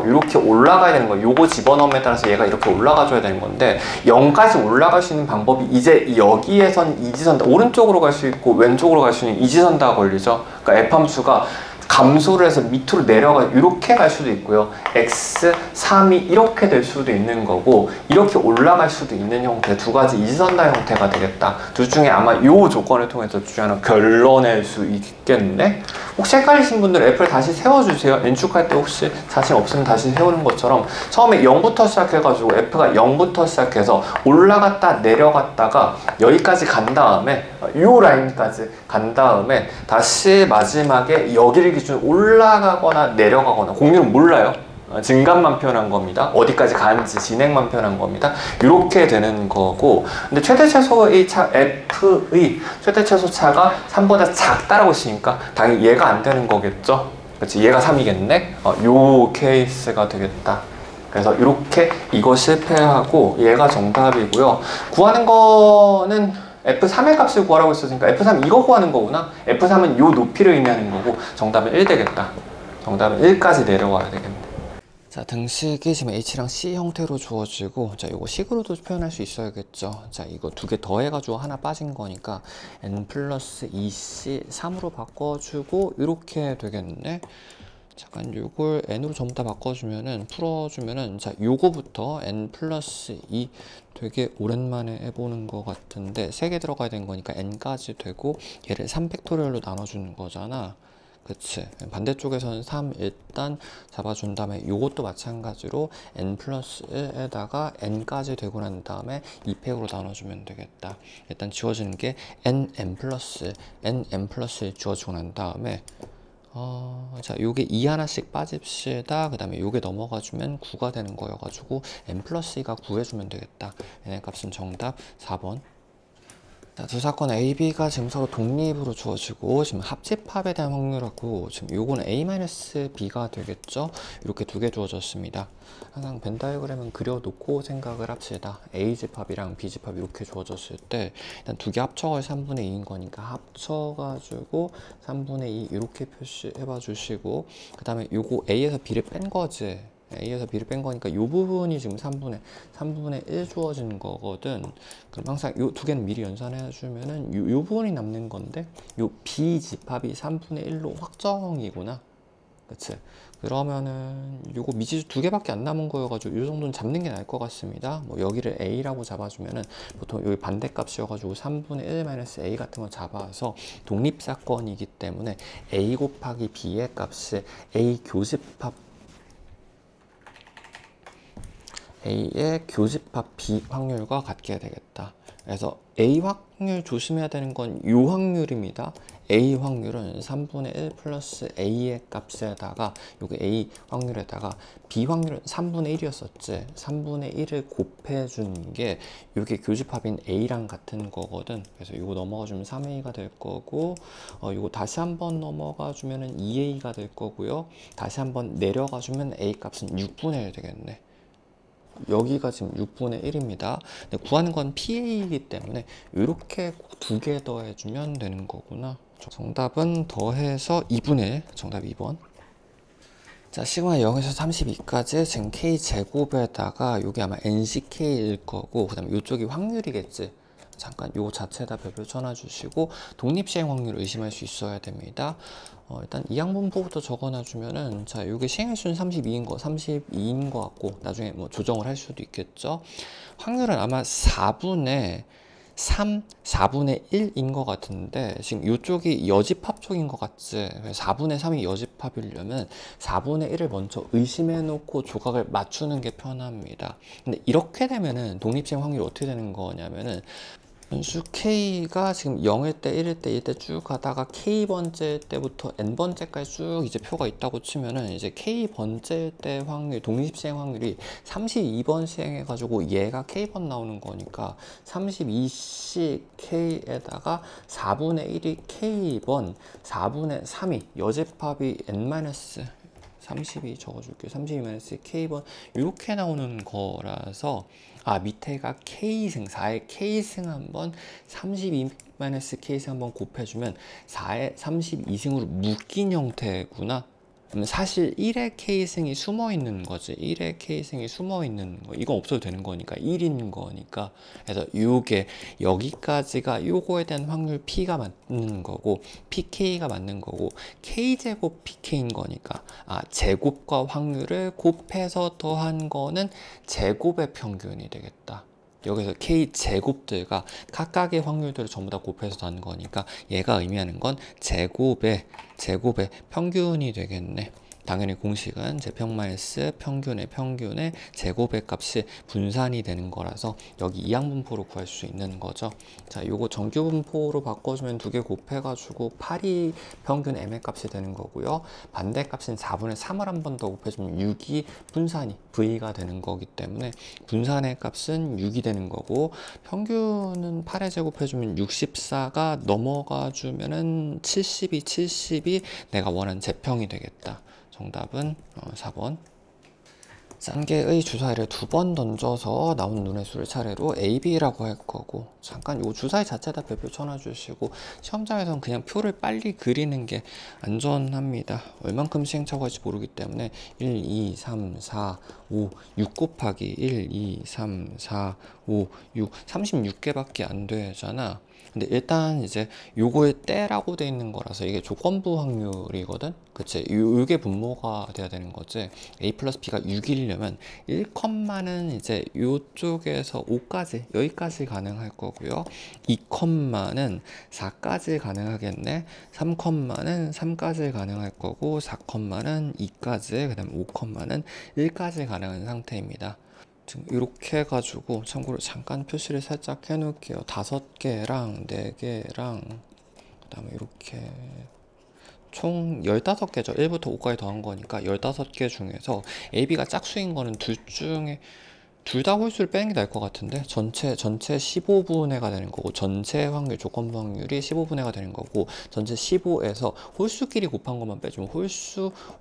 이렇게 올라가야 되는 거예요. 요거 집어넣음에 따라서 얘가 이렇게 올라가 줘야 되는 건데 0까지 올라갈 수 있는 방법이 이제 여기에선 이지선 오른쪽으로 갈 수 있고 왼쪽으로 갈 수 있는 이지선다가 걸리죠. 그러니까 F함수가 감소를 해서 밑으로 내려가 이렇게 갈 수도 있고요. x3이 이렇게 될 수도 있는 거고 이렇게 올라갈 수도 있는 형태 두 가지 이지선다 형태가 되겠다. 둘 중에 아마 이 조건을 통해서 주하는 결론낼 수 있겠네. 혹시 헷갈리신 분들 F를 다시 세워주세요. N축할 때 혹시 자신 없으면 다시 세우는 것처럼 처음에 0부터 시작해가지고 F가 0부터 시작해서 올라갔다 내려갔다가 여기까지 간 다음에 이 라인까지 간 다음에 다시 마지막에 여기를 기준으로 올라가거나 내려가거나 공유는 몰라요. 증감만 표현한 겁니다. 어디까지 가는지 진행만 표현한 겁니다. 이렇게 되는 거고 근데 최대 최소의 차 F의 최대 최소 차가 3보다 작다라고 했으니까 당연히 얘가 안 되는 거겠죠. 그렇지, 얘가 3이겠네. 요 케이스가 되겠다. 그래서 이렇게 이거 실패하고 얘가 정답이고요. 구하는 거는 F3의 값을 구하라고 했었으니까 F3 이거 구하는 거구나. F3은 요 높이를 의미하는 거고 정답은 1 되겠다. 정답은 1까지 내려와야 되겠네. 자, 등식이 지금 H랑 C 형태로 주어지고 자, 이거 식으로도 표현할 수 있어야겠죠. 자, 이거 두 개 더해가지고 하나 빠진 거니까 N 플러스 2C 3으로 바꿔주고 이렇게 되겠네. 잠깐 요걸 n으로 전부 다 바꿔주면은 풀어주면은 자 요거부터 n 플러스 2 되게 오랜만에 해보는 것 같은데 3개 들어가야 되는 거니까 n까지 되고 얘를 3팩토리얼로 나눠주는 거잖아. 그치, 반대쪽에서는 3 일단 잡아준 다음에 요것도 마찬가지로 n 플러스 1에다가 n까지 되고 난 다음에 2팩으로 나눠주면 되겠다. 일단 지워지는 게 n 플러스 1 지워지고 난 다음에 자, 요게 2 하나씩 빠집시다. 그 다음에 요게 넘어가주면 9가 되는 거여가지고 n 플러스 2가 9 해주면 되겠다. n의 값은 정답 4번. 자, 두 사건 A, B가 지금 서로 독립으로 주어지고 지금 합집합에 대한 확률하고 지금 요거는 A-B가 되겠죠. 이렇게 두 개 주어졌습니다. 항상 벤 다이어그램은 그려놓고 생각을 합시다. A집합이랑 B집합 이렇게 주어졌을 때 일단 두 개 합쳐서 3분의 2인 거니까 합쳐가지고 3분의 2 이렇게 표시해봐 주시고 그 다음에 요거 A에서 B를 뺀 거지. A에서 B를 뺀 거니까 이 부분이 지금 3분의 1 주어지는 거거든. 그럼 항상 이 두 개는 미리 연산해 주면은 요 부분이 남는 건데 요 B 집합이 3분의 1로 확정이구나. 그치? 그러면은 요거 미지수 두 개밖에 안 남은 거여가지고 요 정도는 잡는 게 나을 것 같습니다. 뭐 여기를 A라고 잡아주면은 보통 여기 반대값이어가지고 3분의 1 A 같은 거 잡아서 독립사건이기 때문에 A 곱하기 B의 값이 A 교집합 A의 교집합 B 확률과 같게 되겠다. 그래서 A 확률 조심해야 되는 건 이 확률입니다. A 확률은 3분의 1 플러스 A의 값에다가 요게 A 확률에다가 B 확률은 3분의 1이었었지. 3분의 1을 곱해주는 게 요게 교집합인 A랑 같은 거거든. 그래서 요거 넘어가주면 3A가 될 거고 요거 다시 한번 넘어가주면 2A가 될 거고요. 다시 한번 내려가주면 A 값은 6분의 1 되겠네. 여기가 지금 6분의 1입니다. 근데 구하는 건 PA이기 때문에 이렇게 두 개 더해주면 되는 거구나. 정답은 더해서 2분의 1. 정답 2번. 자, 시그마 0에서 32까지 지금 K제곱에다가 여기 아마 NCK일 거고 그 다음에 이쪽이 확률이겠지. 잠깐 요 자체에다 별표 쳐놔주시고 독립시행 확률을 의심할 수 있어야 됩니다. 일단 이 양분포부터 적어놔주면은 자 요게 시행횟수는 32인 거 같고 나중에 뭐 조정을 할 수도 있겠죠. 확률은 아마 4분의 3, 4분의 1인 것 같은데 지금 이쪽이 여집합 쪽인 것 같지. 4분의 3이 여집합이려면 4분의 1을 먼저 의심해 놓고 조각을 맞추는 게 편합니다. 근데 이렇게 되면은 독립시행 확률이 어떻게 되는 거냐면은 변수 K가 지금 0일 때, 1일 때, 1일 때 쭉 가다가 K번째 때부터 N번째까지 쭉 이제 표가 있다고 치면은 이제 K번째 때 확률, 독립시행 확률이 32번 시행해가지고 얘가 K번 나오는 거니까 32씩 K에다가 4분의 1이 K번, 4분의 3이 여집합이 N- 32 적어줄게요. 32-K번 이렇게 나오는 거라서 밑에가 K승 4의 K승 한번 32-K승 한번 곱해주면 4의 32승으로 묶인 형태구나. 그러면 사실 1의 K승이 숨어 있는 거지. 1의 K승이 숨어 있는 거. 이건 없어도 되는 거니까 1인 거니까. 그래서 요게 여기까지가 요거에 대한 확률 P가 맞는 거고 PK가 맞는 거고 K제곱 PK인 거니까 제곱과 확률을 곱해서 더한 거는 제곱의 평균이 되겠다. 여기서 K제곱들과 각각의 확률들을 전부 다 곱해서 더한 거니까 얘가 의미하는 건 제곱의 평균이 되겠네. 당연히 공식은 제평 마이너스 평균의 제곱의 값이 분산이 되는 거라서 여기 이항분포로 구할 수 있는 거죠. 자, 요거 정규분포로 바꿔주면 두 개 곱해가지고 8이 평균 M의 값이 되는 거고요. 반대 값인 4분의 3을 한 번 더 곱해주면 6이 분산이 V가 되는 거기 때문에 분산의 값은 6이 되는 거고 평균은 8에 제곱해주면 64가 넘어가 주면은 70이 내가 원하는 제평이 되겠다. 정답은 4번. 쌍계의 주사위를 두 번 던져서 나온 눈의 수를 차례로 A, B라고 할 거고 잠깐 요 주사위 자체에다 별표 쳐놔주시고 시험장에서는 그냥 표를 빨리 그리는 게 안전합니다. 얼만큼 시행착오 할지 모르기 때문에 1, 2, 3, 4, 5, 6 곱하기 1, 2, 3, 4, 5, 6 36개밖에 안 되잖아. 근데 일단 이제 요거의 때라고 돼 있는 거라서 이게 조건부 확률이거든. 그치? 요게 분모가 돼야 되는 거지. A 플러스 B가 6이려면 1컴마는 이제 요쪽에서 5까지 여기까지 가능할 거고요. 2컴마는 4까지 가능하겠네. 3컴마는 3까지 가능할 거고 4컴마는 2까지, 그 다음에 5컴마는 1까지 가능한 상태입니다. 지금 이렇게 해가지고 참고로 잠깐 표시를 살짝 해놓을게요. 5개랑 4개랑 그 다음에 이렇게 총 15개죠. 1부터 5까지 더한 거니까 15개 중에서 AB가 짝수인 거는 둘 다 홀수를 빼는 게 나을 것 같은데 전체 15분의가 되는 거고 전체 확률 조건부 확률이 15분의가 되는 거고 전체 15에서 홀수끼리 곱한 것만 빼주면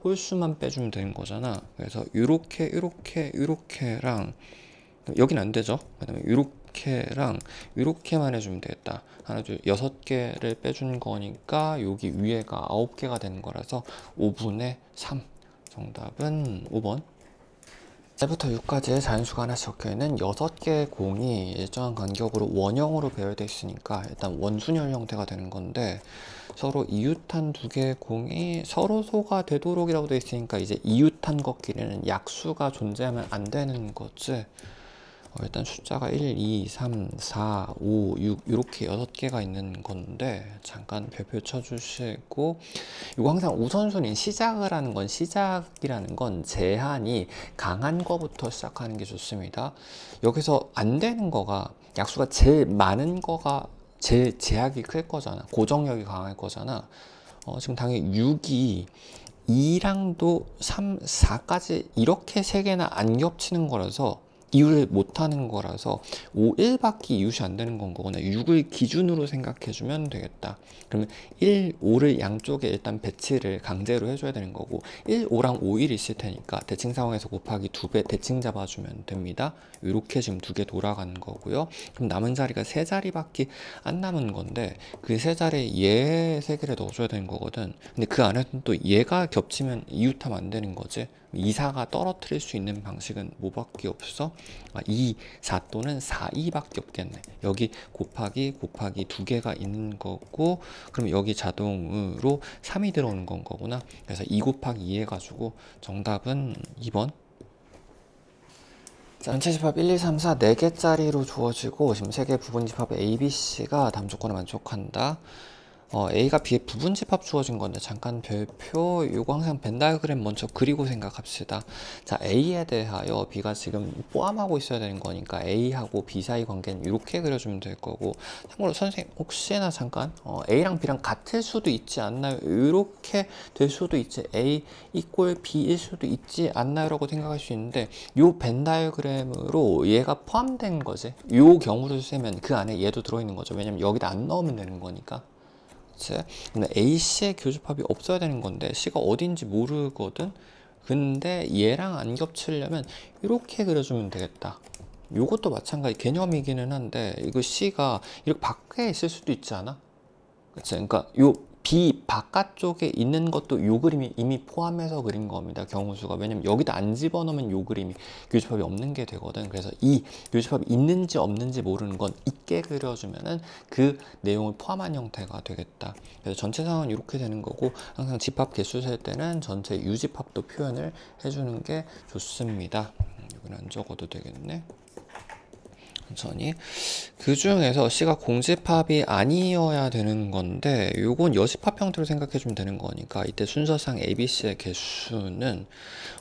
홀수만 빼주면 되는 거잖아. 그래서 요렇게랑 여긴 안 되죠. 그 다음에 요렇게랑 요렇게만 해주면 되겠다. 하나 둘 6개를 빼준 거니까 여기 위에가 9개가 되는 거라서 5분의 3 정답은 5번. 1부터 6까지 자연수가 하나씩 적혀있는 6개의 공이 일정한 간격으로 원형으로 배열되어 있으니까 일단 원순열 형태가 되는 건데 서로 이웃한 두 개의 공이 서로 소가 되도록이라고 되어 있으니까 이제 이웃한 것끼리는 약수가 존재하면 안 되는 거지. 일단 숫자가 1, 2, 3, 4, 5, 6 이렇게 6개가 있는 건데 잠깐 별표 쳐주시고 이거 항상 우선순위 시작이라는 건 제한이 강한 거부터 시작하는 게 좋습니다. 여기서 안 되는 거가 약수가 제일 많은 거가 제일 제약이 클 거잖아. 고정력이 강할 거잖아. 지금 당연히 6이 2랑도 3, 4까지 이렇게 3개나 안 겹치는 거라서 이유를 못하는 거라서 5, 1밖에 이웃이 안 되는 건 거거나 6을 기준으로 생각해주면 되겠다. 그러면 1, 5를 양쪽에 일단 배치를 강제로 해줘야 되는 거고 1, 5랑 5, 1이 있을 테니까 대칭 상황에서 곱하기 2배 대칭 잡아주면 됩니다. 이렇게 지금 2개 돌아가는 거고요. 그럼 남은 자리가 3자리밖에 안 남은 건데 그 3자리에 얘 3개를 넣어줘야 되는 거거든. 근데 그 안에서는 또 얘가 겹치면 이웃하면 안 되는 거지. 2, 4가 떨어뜨릴 수 있는 방식은 뭐밖에 없어? 2, 4 또는 4, 2밖에 없겠네. 여기 곱하기 2개가 있는 거고 그럼 여기 자동으로 3이 들어오는 건 거구나. 그래서 2 곱하기 2 해가지고 정답은 2번. 전체 집합 1, 2, 3, 4 4개짜리로 주어지고 지금 3개 부분 집합 A, B, C가 다음 조건을 만족한다. A가 B의 부분 집합 주어진 건데 잠깐 별표 요거 항상 벤 다이어그램 먼저 그리고 생각합시다. 자, A에 대하여 B가 지금 포함하고 있어야 되는 거니까 A하고 B 사이 관계는 이렇게 그려주면 될 거고, 참고로 선생님 혹시나 잠깐 A랑 B랑 같을 수도 있지 않나요? 이렇게 될 수도 있지, A 이꼴 B일 수도 있지 않나요? 라고 생각할 수 있는데, 요 벤 다이어그램으로 얘가 포함된 거지. 요 경우를 쓰면 그 안에 얘도 들어있는 거죠. 왜냐면 여기다 안 넣으면 되는 거니까. 근데 AC의 교집합이 없어야 되는 건데 C가 어딘지 모르거든. 근데 얘랑 안 겹치려면 이렇게 그려주면 되겠다. 요것도 마찬가지 개념이기는 한데, 이거 C가 이렇게 밖에 있을 수도 있지 않아? 그치? 그러니까 요 B 바깥쪽에 있는 것도 요 그림이 이미 포함해서 그린 겁니다. 경우수가. 왜냐면 여기다 안 집어넣으면 요 그림이 교집합이 없는 게 되거든. 그래서 이 교집합이 있는지 없는지 모르는 건 있게 그려주면은 그 내용을 포함한 형태가 되겠다. 그래서 전체 상황은 이렇게 되는 거고, 항상 집합 개수 셀 때는 전체 유집합도 표현을 해주는 게 좋습니다. 여기는 안 적어도 되겠네. 천천히. 그 중에서 C가 공집합이 아니어야 되는 건데, 요건 여집합 형태로 생각해 주면 되는 거니까, 이때 순서상 ABC의 개수는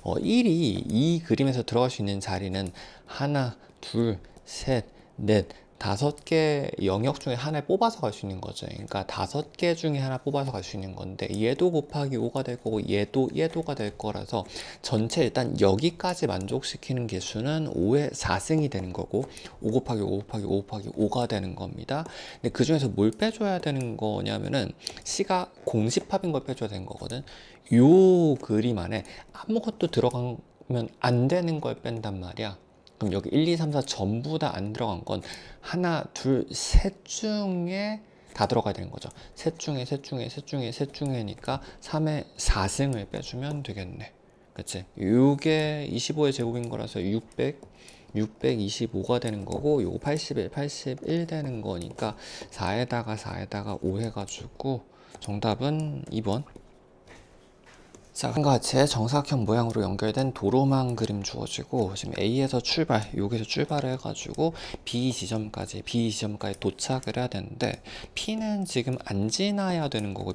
1이 이 그림에서 들어갈 수 있는 자리는 하나, 둘, 셋, 넷, 5개 영역 중에 하나를 뽑아서 갈 수 있는 거죠. 그러니까 5개 중에 하나 뽑아서 갈 수 있는 건데, 얘도 곱하기 5가 될 거고 얘도가 될 거라서 전체 일단 여기까지 만족시키는 개수는 5의 4승이 되는 거고, 5 곱하기 5 곱하기 5 곱하기 5가 되는 겁니다. 근데 그 중에서 뭘 빼줘야 되는 거냐면은 C가 공집합인 걸 빼줘야 되는 거거든. 요 그림 안에 아무것도 들어가면 안 되는 걸 뺀단 말이야. 그럼 여기 1, 2, 3, 4 전부 다 안 들어간 건 하나, 둘, 셋 중에 다 들어가야 되는 거죠. 셋 중에 니까 3의 4승을 빼주면 되겠네. 그치? 이게 25의 제곱인 거라서 625가 되는 거고, 요거 81 되는 거니까 4에다가 5 해가지고 정답은 2번. 자, 같이 정사각형 모양으로 연결된 도로망 그림 주어지고, 지금 A에서 여기서 출발을 해가지고 B 지점까지 도착을 해야 되는데, P는 지금 안 지나야 되는 거고,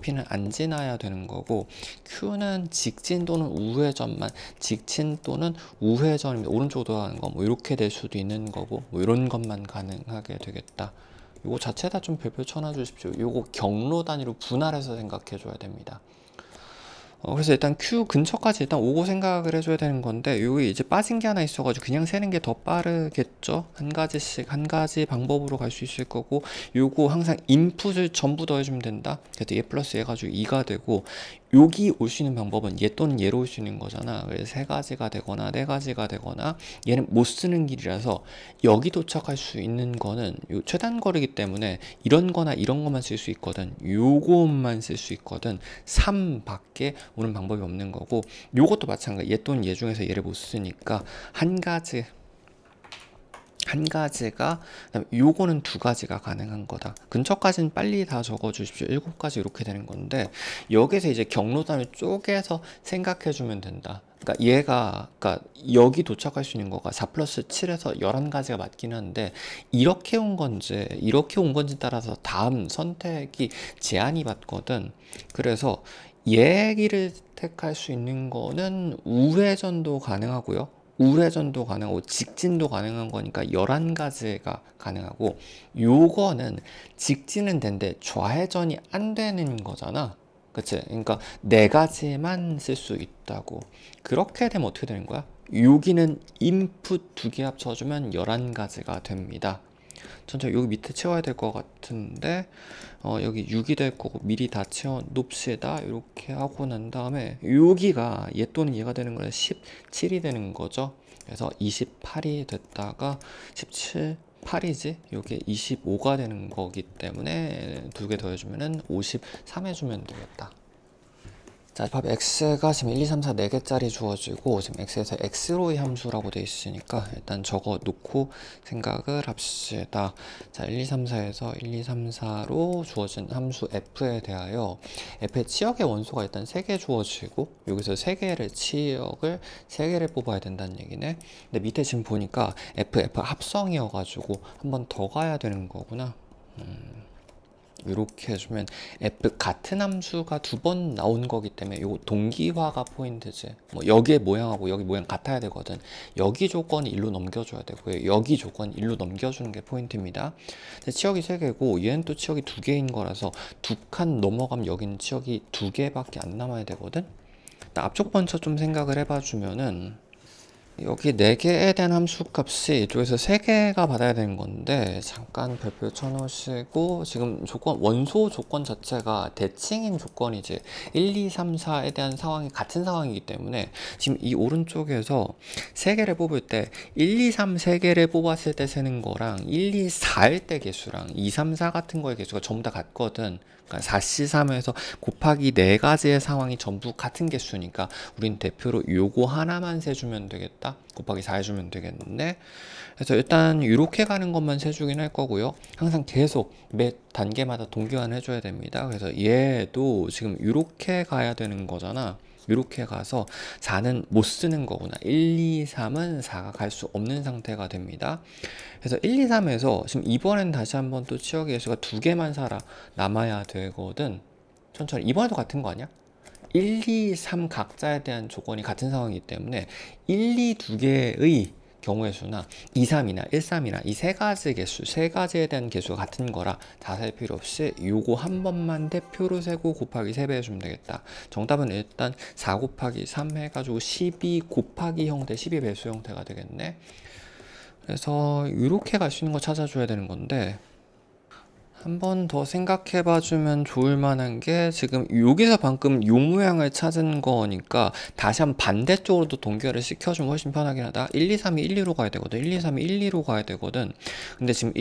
Q는 직진 또는 우회전만, 직진 또는 우회전입니다. 오른쪽으로 가는 거, 뭐 이렇게 될 수도 있는 거고, 뭐 이런 것만 가능하게 되겠다. 요거 자체다 좀 별표 쳐놔주십시오. 요거 경로 단위로 분할해서 생각해 줘야 됩니다. 그래서 일단 Q 근처까지 일단 오고 생각을 해줘야 되는 건데, 여기 이제 빠진 게 하나 있어가지고 그냥 세는 게 더 빠르겠죠. 한 가지 방법으로 갈 수 있을 거고, 요거 항상 인풋을 전부 더해주면 된다. 그래서 얘 플러스 얘 가지고 2가 되고, 여기 올 수 있는 방법은 얘 또는 얘로 올 수 있는 거잖아. 그래서 3가지가 되거나 4가지가 되거나, 얘는 못 쓰는 길이라서 여기 도착할 수 있는 거는 요 최단 거리이기 때문에 이런 거나 이런 것만 쓸 수 있거든. 요것만 쓸 수 있거든. 3밖에 오는 방법이 없는 거고, 요것도 마찬가지. 얘 또는 얘 중에서 얘를 못 쓰니까 한 가지가, 그다음에 요거는 2가지가 가능한 거다. 근처까지는 빨리 다 적어 주십시오. 7가지 이렇게 되는 건데, 여기서 이제 경로단을 쪼개서 생각해 주면 된다. 그러니까 여기 도착할 수 있는 거가 4 플러스 7에서 11가지가 맞긴 한데, 이렇게 온 건지 따라서 다음 선택이 제한이 받거든. 그래서 얘기를 택할 수 있는 거는 우회전도 가능하고요, 직진도 가능한 거니까 11가지가 가능하고, 요거는 직진은 된데 좌회전이 안 되는 거잖아. 그치? 그러니까 4가지만 쓸 수 있다고. 그렇게 되면 어떻게 되는 거야? 여기는 인풋 2개 합쳐주면 11가지가 됩니다. 천천히 여기 밑에 채워야 될 것 같은데, 여기 6이 될 거고 미리 다 채워 놓읍시다. 이렇게 하고 난 다음에 여기가 얘 또는 얘가 되는 거는 17이 되는 거죠. 그래서 28이 됐다가 17, 8이지? 여기 25가 되는 거기 때문에 2개 더해주면은 53 해주면 되겠다. 자, 밥 x가 지금 1, 2, 3, 4 4개짜리 주어지고, 지금 x에서 x로의 함수라고 되어 있으니까 일단 적어 놓고 생각을 합시다. 자, 1, 2, 3, 4에서 1, 2, 3, 4로 주어진 함수 f에 대하여 f의 치역의 원소가 일단 3개 주어지고, 여기서 3개를 뽑아야 된다는 얘기네. 근데 밑에 지금 보니까 f 합성이어가지고 한 번 더 가야 되는 거구나. 이렇게 해주면 f 같은 함수가 두 번 나온 거기 때문에 요 동기화가 포인트지. 뭐 여기의 모양하고 여기 모양 같아야 되거든. 여기 조건이 일로 넘겨줘야 되고요. 여기 조건이 일로 넘겨주는 게 포인트입니다. 치역이 3개고 얘는 또 치역이 2개인 거라서 2칸 넘어가면 여기는 치역이 2개밖에 안 남아야 되거든. 앞쪽 번째 좀 생각을 해봐 주면은 여기 4개에 대한 함수 값이 이쪽에서 3개가 받아야 되는 건데 잠깐 별표 쳐놓으시고 지금 조건 원소 조건 자체가 대칭인 조건이지 1, 2, 3, 4에 대한 상황이 같은 상황이기 때문에 지금 이 오른쪽에서 3개를 뽑을 때 1, 2, 3 3개를 뽑았을 때 세는 거랑 1, 2, 4일 때 개수랑 2, 3, 4 같은 거의 개수가 전부 다 같거든. 그러니까 4C3에서 곱하기 4가지의 상황이 전부 같은 개수니까 우린 대표로 요거 하나만 세주면 되겠다. 곱하기 4 해주면 되겠는데, 그래서 일단 이렇게 가는 것만 세주긴 할 거고요. 항상 계속 매 단계마다 동기화는 해줘야 됩니다. 그래서 얘도 지금 이렇게 가야 되는 거잖아. 이렇게 가서 4는 못 쓰는 거구나. 1, 2, 3은 4가 갈 수 없는 상태가 됩니다. 그래서 1, 2, 3에서 지금 이번엔 다시 한번 또 치역의 개수가 2개만 남아야 되거든. 천천히. 이번에도 같은 거 아니야? 1, 2, 3 각자에 대한 조건이 같은 상황이기 때문에 1, 2 두 개의 경우의 수나 2, 3이나 1, 3이나 이 3가지 개수, 3가지에 대한 개수가 같은 거라 다 셀 필요 없이 요거 한 번만 대표로 세고 곱하기 3배 해주면 되겠다. 정답은 일단 4 곱하기 3 해가지고 12 곱하기 형태, 12 배수 형태가 되겠네. 그래서 이렇게 갈 수 있는 거 찾아줘야 되는 건데 한 번 더 생각해 봐주면 좋을 만한 게 지금 여기서 방금 요 모양을 찾은 거니까 다시 한번 반대쪽으로도 동기화를 시켜주면 훨씬 편하긴 하다. 1, 2, 3이 1, 2로 가야 되거든. 1, 2, 3이 1, 2로 가야 되거든. 근데 지금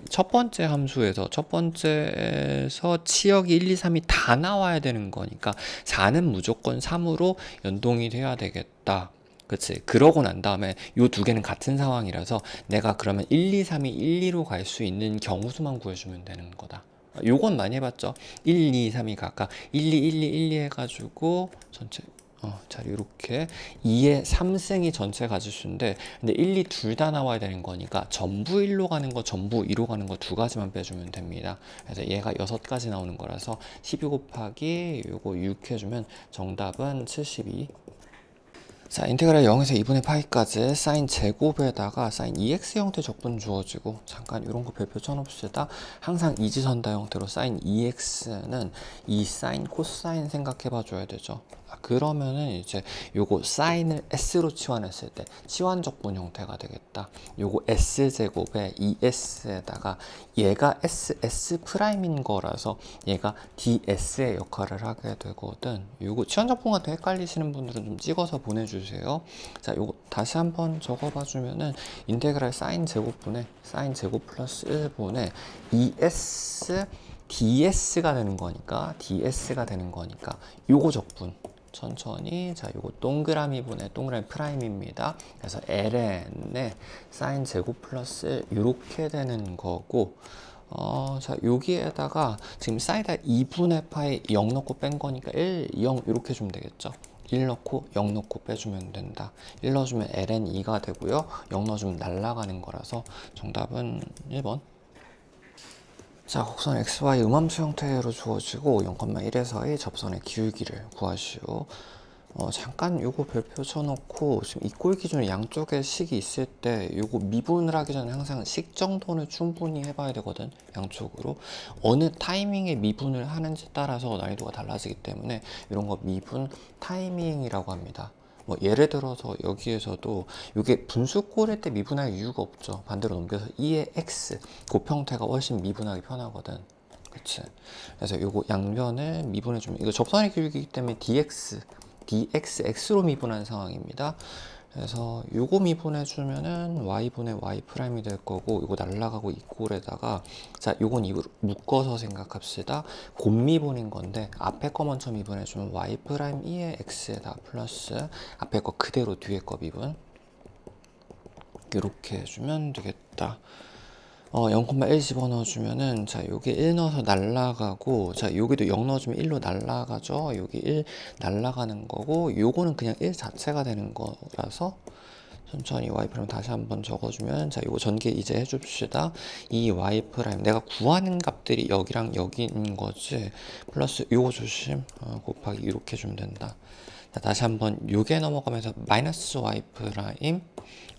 첫 번째 함수에서 첫 번째에서 치역이 1, 2, 3이 다 나와야 되는 거니까 4는 무조건 3으로 연동이 돼야 되겠다. 그치. 그러고 난 다음에 요 두 개는 같은 상황이라서 내가 그러면 1, 2, 3이 1, 2로 갈 수 있는 경우수만 구해주면 되는 거다. 요건 많이 해봤죠. 1, 2, 3이 각각 1, 2, 1, 2, 1, 2 해가지고 전체 자 이렇게 2의 3승이 전체 가지수인데 근데 1, 2 둘 다 나와야 되는 거니까 전부 1로 가는 거 전부 2로 가는 거 2가지만 빼주면 됩니다. 그래서 얘가 6가지 나오는 거라서 12 곱하기 요거 6 해주면 정답은 72. 자, 인테그랄 0에서 2분의 파이까지 사인 제곱에다가 사인 2x 형태 적분 주어지고 잠깐 이런 거 별표 쳐놓읍시다. 항상 이지선다 형태로 사인 2x는 이 사인 코사인 생각해봐 줘야 되죠. 그러면은 이제 요거 사인을 s로 치환했을 때 치환 적분 형태가 되겠다. 요거 s제곱에 2s에다가 얘가 s 프라임인 거라서 얘가 ds의 역할을 하게 되거든. 요거 치환 적분 같은 헷갈리시는 분들은 좀 찍어서 보내주세요. 자, 요거 다시 한번 적어봐 주면은 인테그랄 사인 제곱분에 사인 제곱 플러스 1분의 2s ds가 되는 거니까 요거 적분 천천히. 자, 요거 동그라미 분의 동그라미 프라임입니다. 그래서 ln의 사인 제곱 플러스 이렇게 되는 거고, 자, 여기에다가 지금 사이다 2분의 파이 0 넣고 뺀 거니까 1, 0 이렇게 주면 되겠죠. 1 넣고 0 넣고 빼주면 된다. 1 넣어주면 ln 2가 되고요. 0 넣어주면 날아가는 거라서 정답은 1번. 자, 곡선 XY 음함수 형태로 주어지고 0,1에서의 접선의 기울기를 구하시오. 잠깐 요거 별표 쳐놓고 지금 이 꼴 기준에 양쪽에 식이 있을 때 요거 미분을 하기 전에 항상 식 정도는 충분히 해봐야 되거든. 양쪽으로 어느 타이밍에 미분을 하는지 따라서 난이도가 달라지기 때문에 이런 거 미분 타이밍이라고 합니다. 뭐 예를 들어서 여기에서도 이게 분수꼴일 때 미분할 이유가 없죠. 반대로 넘겨서 2의 x 곱형태가 훨씬 미분하기 편하거든. 그치? 그래서 요거 양변을 미분해주면 이거 접선의 기울기이기 때문에 x로 미분한 상황입니다. 그래서 요거 미분해주면은 y분의 y 프라임이 될 거고 요거 날라가고 이 꼴에다가 자 요건 묶어서 생각합시다. 곱미분인 건데 앞에 거 먼저 미분해주면 y 프라임 2의 x에다 플러스 앞에 거 그대로 뒤에 거 미분 이렇게 해주면 되겠다. 0,1 집어넣어주면은, 자, 여기 1 넣어서 날라가고, 자, 여기도 0 넣어주면 1로 날라가죠? 여기 1 날라가는 거고, 요거는 그냥 1 자체가 되는 거라서, 천천히 y'을 다시 한번 적어주면, 자, 요거 전개 이제 해줍시다. 이 y' 내가 구하는 값들이 여기랑 여기인 거지. 플러스 요거 조심. 곱하기 이렇게 해주면 된다. 자, 다시 한번 요게 넘어가면서 마이너스 y', 그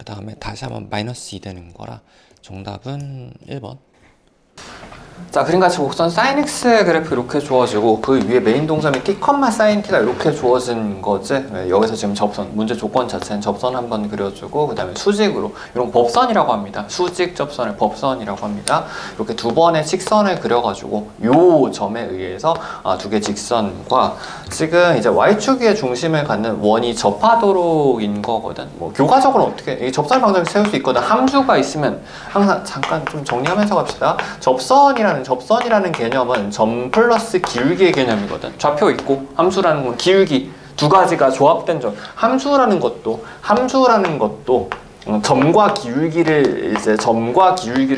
다음에 다시 한번 마이너스 2 되는 거라 정답은 1번. 자, 그림같이 곡선 sin x 그래프 이렇게 주어지고 그 위에 메인 동점이 t, sin t가 이렇게 주어진 거지. 여기서 지금 접선, 문제 조건 자체는 접선 한번 그려주고 그 다음에 수직으로, 이런 법선이라고 합니다. 수직 접선을 법선이라고 합니다. 이렇게 두 번의 직선을 그려가지고 요 점에 의해서 두 개 직선과 지금 이제 y축의 중심을 갖는 원이 접하도록인 거거든. 뭐 교과적으로 어떻게 이 접선 방정을 세울 수 있거든. 함수가 있으면 항상 잠깐 좀 정리하면서 갑시다. 접선이라는 개념은 점 플러스 기울기의 개념이거든. 좌표 있고 함수라는 건 기울기 두 가지가 조합된 점. 함수라는 것도 점과 기울기를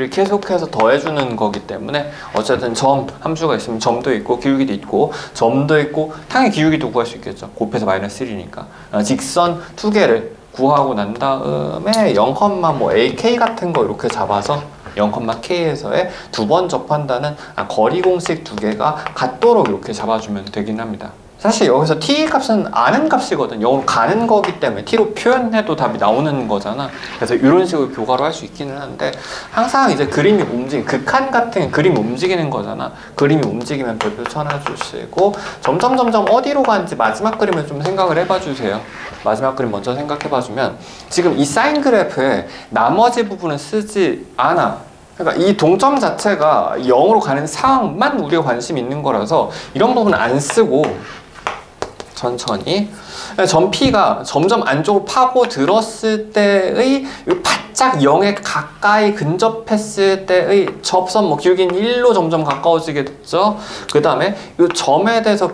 계속해서 더해주는 거기 때문에 어쨌든 함수가 있으면 점도 있고 기울기도 있고 점도 있고 당연히 기울기도 구할 수 있겠죠. 곱해서 마이너스 1이니까 직선 두 개를 구하고 난 다음에 0, 뭐 AK 같은 거 이렇게 잡아서 0,K에서의 두 번 접한다는 거리 공식 두 개가 같도록 이렇게 잡아주면 되긴 합니다. 사실 여기서 t 값은 아는 값이거든. 0으로 가는 거기 때문에 t로 표현해도 답이 나오는 거잖아. 그래서 이런 식으로 교과로 할 수 있기는 한데 항상 이제 그림이 극한 같은 그림이 움직이는 거잖아. 그림이 움직이면 별표 쳐놔주시고 점점 어디로 가는지 마지막 그림을 좀 생각을 해봐 주세요. 마지막 그림 먼저 생각해 봐주면 지금 이 사인 그래프의 나머지 부분은 쓰지 않아. 그러니까 이 동점 자체가 0으로 가는 상황만 우리가 관심 있는 거라서 이런 부분은 안 쓰고 천천히 점 P가 점점 안쪽으로 파고들었을 때의 바짝 0에 가까이 근접했을 때의 접선, 뭐 기울기는 1로 점점 가까워지겠죠. 그 다음에 이 점에 대해서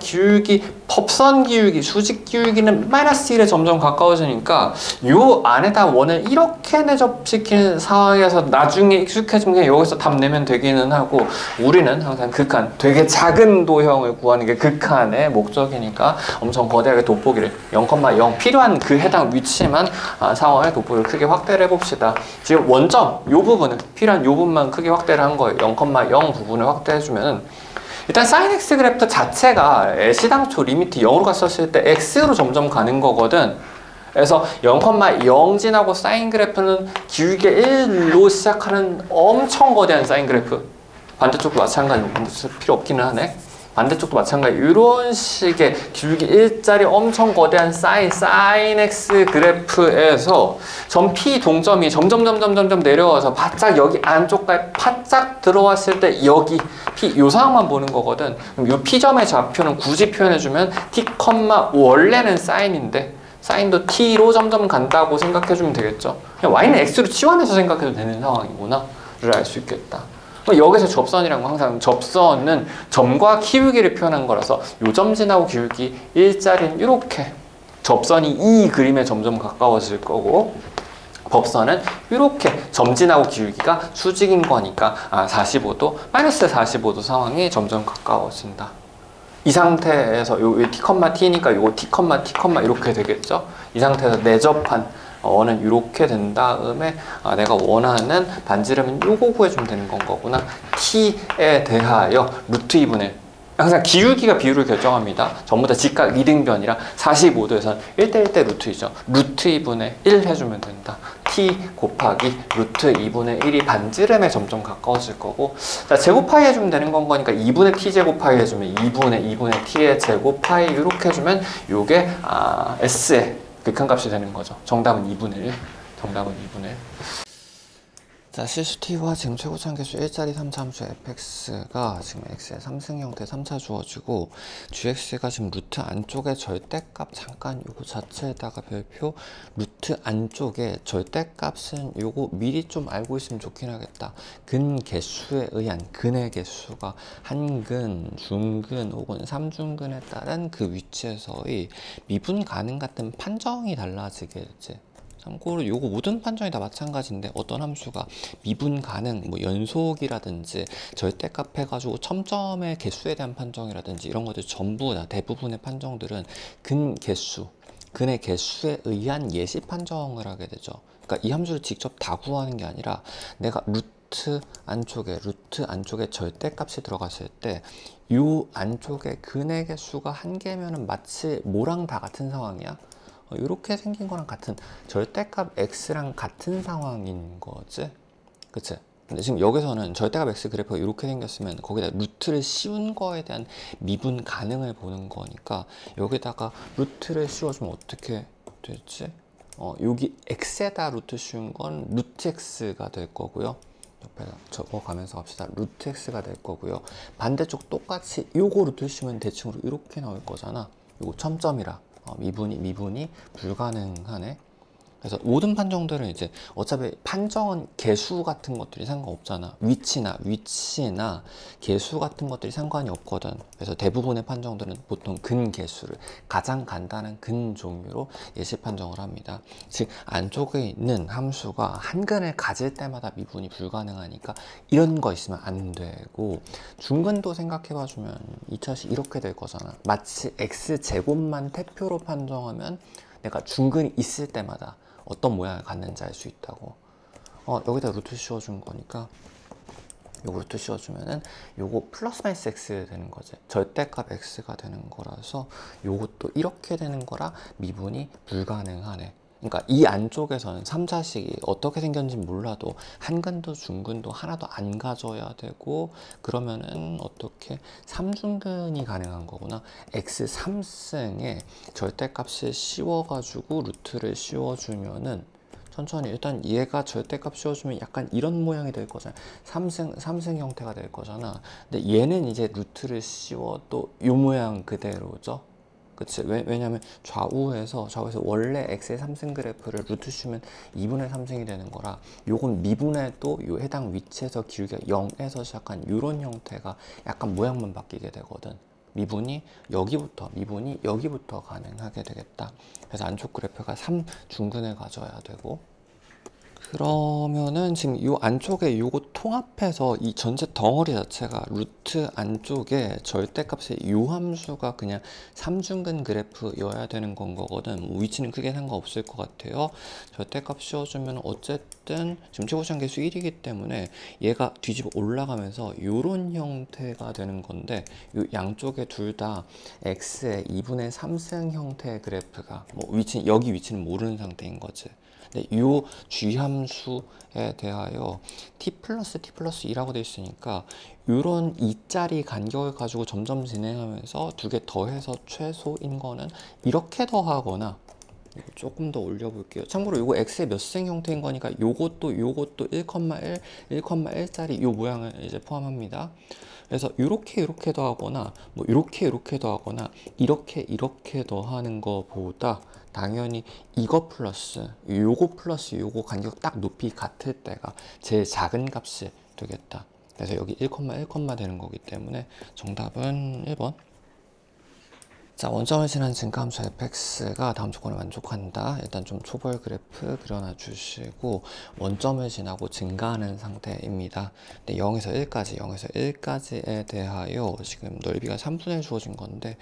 법선 기울기, 수직 기울기는 마이너스 1에 점점 가까워지니까 요 안에다 원을 이렇게 내접시키는 상황에서 나중에 익숙해지면 그냥 여기서 답 내면 되기는 하고, 우리는 항상 극한, 되게 작은 도형을 구하는 게 극한의 목적이니까 엄청 거대하게 돋보기를 0,0 필요한 그 해당 위치만 상황의 돋보기를 크게 확대를 해봅시다. 지금 원점 요 부분은 필요한 요 부분만 크게 확대를 한 거예요. 0,0 부분을 확대해주면은 일단 sin x 그래프 자체가 시당초 리미트 0으로 갔었을 때 x로 점점 가는 거거든. 그래서 0,0 지나고 사인 그래프는 기울기 1로 시작하는 엄청 거대한 사인 그래프. 반대쪽도 마찬가지로 필요 없기는 하네. 반대쪽도 마찬가지. 이런 식의 기울기 1짜리 엄청 거대한 사인 x 그래프에서 점 P 동점이 점점 내려와서 바짝 여기 안쪽까지 바짝 들어왔을 때 여기 P 요 상황만 보는 거거든. 그럼 요 P점의 좌표는 굳이 표현해주면 T, 원래는 사인인데 사인도 T로 점점 간다고 생각해주면 되겠죠. 그냥 Y는 X로 치환해서 생각해도 되는 상황이구나 를 알 수 있겠다. 여기서 접선이란 건 항상 접선은 점과 기울기를 표현한 거라서 요 점 지나고 기울기 1짜리는 이렇게 접선이 이 그림에 점점 가까워질 거고, 법선은 이렇게 점 지나고 기울기가 수직인 거니까 45도, 마이너스 45도 상황이 점점 가까워진다. 이 상태에서 요 t, t니까 요거 t, 이렇게 되겠죠. 이 상태에서 내접한 원은 이렇게 된 다음에 내가 원하는 반지름은 요거 구해주면 되는 건 거구나. t에 대하여 루트 2분의 항상 기울기가 비율을 결정합니다. 전부 다 직각 이등변이라 45도에선 1대1대 루트이죠. 루트 2분의 1 해주면 된다. t 곱하기 루트 2분의 1이 반지름에 점점 가까워질 거고, 자, 제곱파이 해주면 되는 건 거니까 2분의 t 제곱파이 해주면 2분의 t의 제곱파이 이렇게 해주면 요게 s의 극한값이 되는 거죠. 정답은 2분의 1. 정답은 2분의 1. 자, 실수t와 지금 최고차함계수 1짜리 3차 함수 fx가 지금 x의 3승 형태 3차 주어지고 gx가 지금 루트 안쪽에 절대값, 잠깐 요거 자체에다가 별표, 루트 안쪽에 절대값은 요거 미리 좀 알고 있으면 좋긴 하겠다. 근 개수에 의한 근의 개수가 한근, 중근 혹은 삼중근에 따른 그 위치에서의 미분 가능 같은 판정이 달라지겠지. 참고로 요거 모든 판정이 다 마찬가지인데 어떤 함수가 미분 가능, 뭐 연속이라든지 절대값 해가지고 첨점의 개수에 대한 판정이라든지 이런 것들 전부 다 대부분의 판정들은 근 개수, 근의 개수에 의한 예시 판정을 하게 되죠. 그러니까 이 함수를 직접 다 구하는 게 아니라 내가 루트 안쪽에 절대값이 들어갔을 때 이 안쪽에 근의 개수가 한 개면은 마치 뭐랑 다 같은 상황이야? 이렇게 생긴 거랑 같은, 절대값 x랑 같은 상황인 거지, 그치? 근데 지금 여기서는 절대값 x 그래프가 이렇게 생겼으면 거기다 루트를 씌운 거에 대한 미분 가능을 보는 거니까 여기다가 루트를 씌워주면 어떻게 되지? 여기 x에다 루트 씌운 건 루트 x가 될 거고요. 옆에다 적어가면서 합시다. 루트 x가 될 거고요. 반대쪽 똑같이 요거 루트 씌우면 대칭으로 이렇게 나올 거잖아. 요거 첨점이라 미분이 불가능하네. 그래서 모든 판정들은 이제 어차피 판정은 개수 같은 것들이 상관없잖아. 위치나 개수 같은 것들이 상관이 없거든. 그래서 대부분의 판정들은 보통 근개수를, 가장 간단한 근 종류로 예시 판정을 합니다. 즉 안쪽에 있는 함수가 한 근을 가질 때마다 미분이 불가능하니까 이런 거 있으면 안 되고, 중근도 생각해 봐주면 2차식 이렇게 될 거잖아. 마치 x제곱만 태표로 판정하면 내가 중근이 있을 때마다 어떤 모양을 갖는지 알 수 있다고. 여기다 루트 씌워준 거니까 요거 루트 씌워주면은 요거 플러스 마이너스 x 되는 거지. 절대값 x가 되는 거라서 요것도 이렇게 되는 거라 미분이 불가능하네. 그러니까 이 안쪽에서는 3차식이 어떻게 생겼는지 몰라도 한근도 중근도 하나도 안 가져야 되고, 그러면은 어떻게 3중근이 가능한 거구나. x3승에 절대값을 씌워가지고 루트를 씌워주면은 천천히 일단 얘가 절대값 씌워주면 약간 이런 모양이 될 거잖아. 3승 형태가 될 거잖아. 근데 얘는 이제 루트를 씌워도 이 모양 그대로죠. 그치? 왜냐면 좌우에서 원래 x의 3승 그래프를 루트 씌우면 2분의 3승이 되는 거라, 요건 미분해도 요 해당 위치에서 기울기가 0에서 시작한 요런 형태가 약간 모양만 바뀌게 되거든. 미분이 여기부터 가능하게 되겠다. 그래서 안쪽 그래프가 3중근을 가져야 되고, 그러면은 지금 이 안쪽에 요거 통합해서 이 전체 덩어리 자체가 루트 안쪽에 절대값의 요 함수가 그냥 3중근 그래프여야 되는 건 거거든. 뭐 위치는 크게 상관없을 것 같아요. 절대값 씌워주면 어쨌든 지금 최고시한 개수 1이기 때문에 얘가 뒤집어 올라가면서 요런 형태가 되는 건데, 요 양쪽에 둘 다 x의 2분의 3승 형태의 그래프가 뭐 여기 위치는 모르는 상태인 거지. 네, 이 G함수에 대하여 t 플러스 2라고 되어 있으니까 이런 2짜리 간격을 가지고 점점 진행하면서 두 개 더해서 최소인 거는 이렇게 더하거나, 조금 더 올려볼게요. 참고로 이거 x의 몇 승 형태인 거니까 요것도 1,1짜리 요 모양을 이제 포함합니다. 그래서 이렇게 더하거나 뭐 이렇게 더하거나 이렇게 더하는 거보다 당연히 이거 플러스 요거 간격 딱 높이 같을 때가 제일 작은 값이 되겠다. 그래서 여기 1,1 되는 거기 때문에 정답은 1번. 자, 원점을 지난 증가함수 fx가 다음 조건을 만족한다. 일단 좀 초벌 그래프 그려놔 주시고, 원점을 지나고 증가하는 상태입니다. 근데 0에서 1까지에 대하여 지금 넓이가 3분의 1 주어진 건데,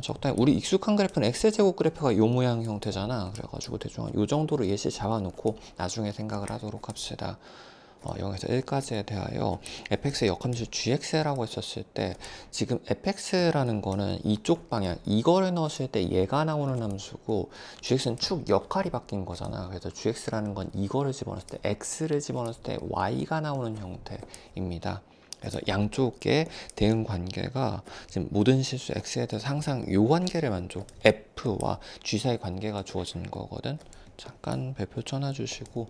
적당히 우리 익숙한 그래프는 x제곱 그래프가 이 모양 형태잖아. 그래가지고 대충 이 정도로 예시 잡아놓고 나중에 생각을 하도록 합시다. 0에서 1까지에 대하여 fx의 역함수 gx라고 했었을 때, 지금 fx라는 거는 이쪽 방향, 이거를 넣으실 때 얘가 나오는 함수고, gx는 축 역할이 바뀐 거잖아. 그래서 gx라는 건 이거를 집어넣을 때, x를 집어넣을 때 y가 나오는 형태입니다. 그래서 양쪽의 대응 관계가 지금 모든 실수 x에 대해서 항상 요 관계를 f와 g 사이 관계가 주어진 거거든. 잠깐 별표 쳐놔주시고,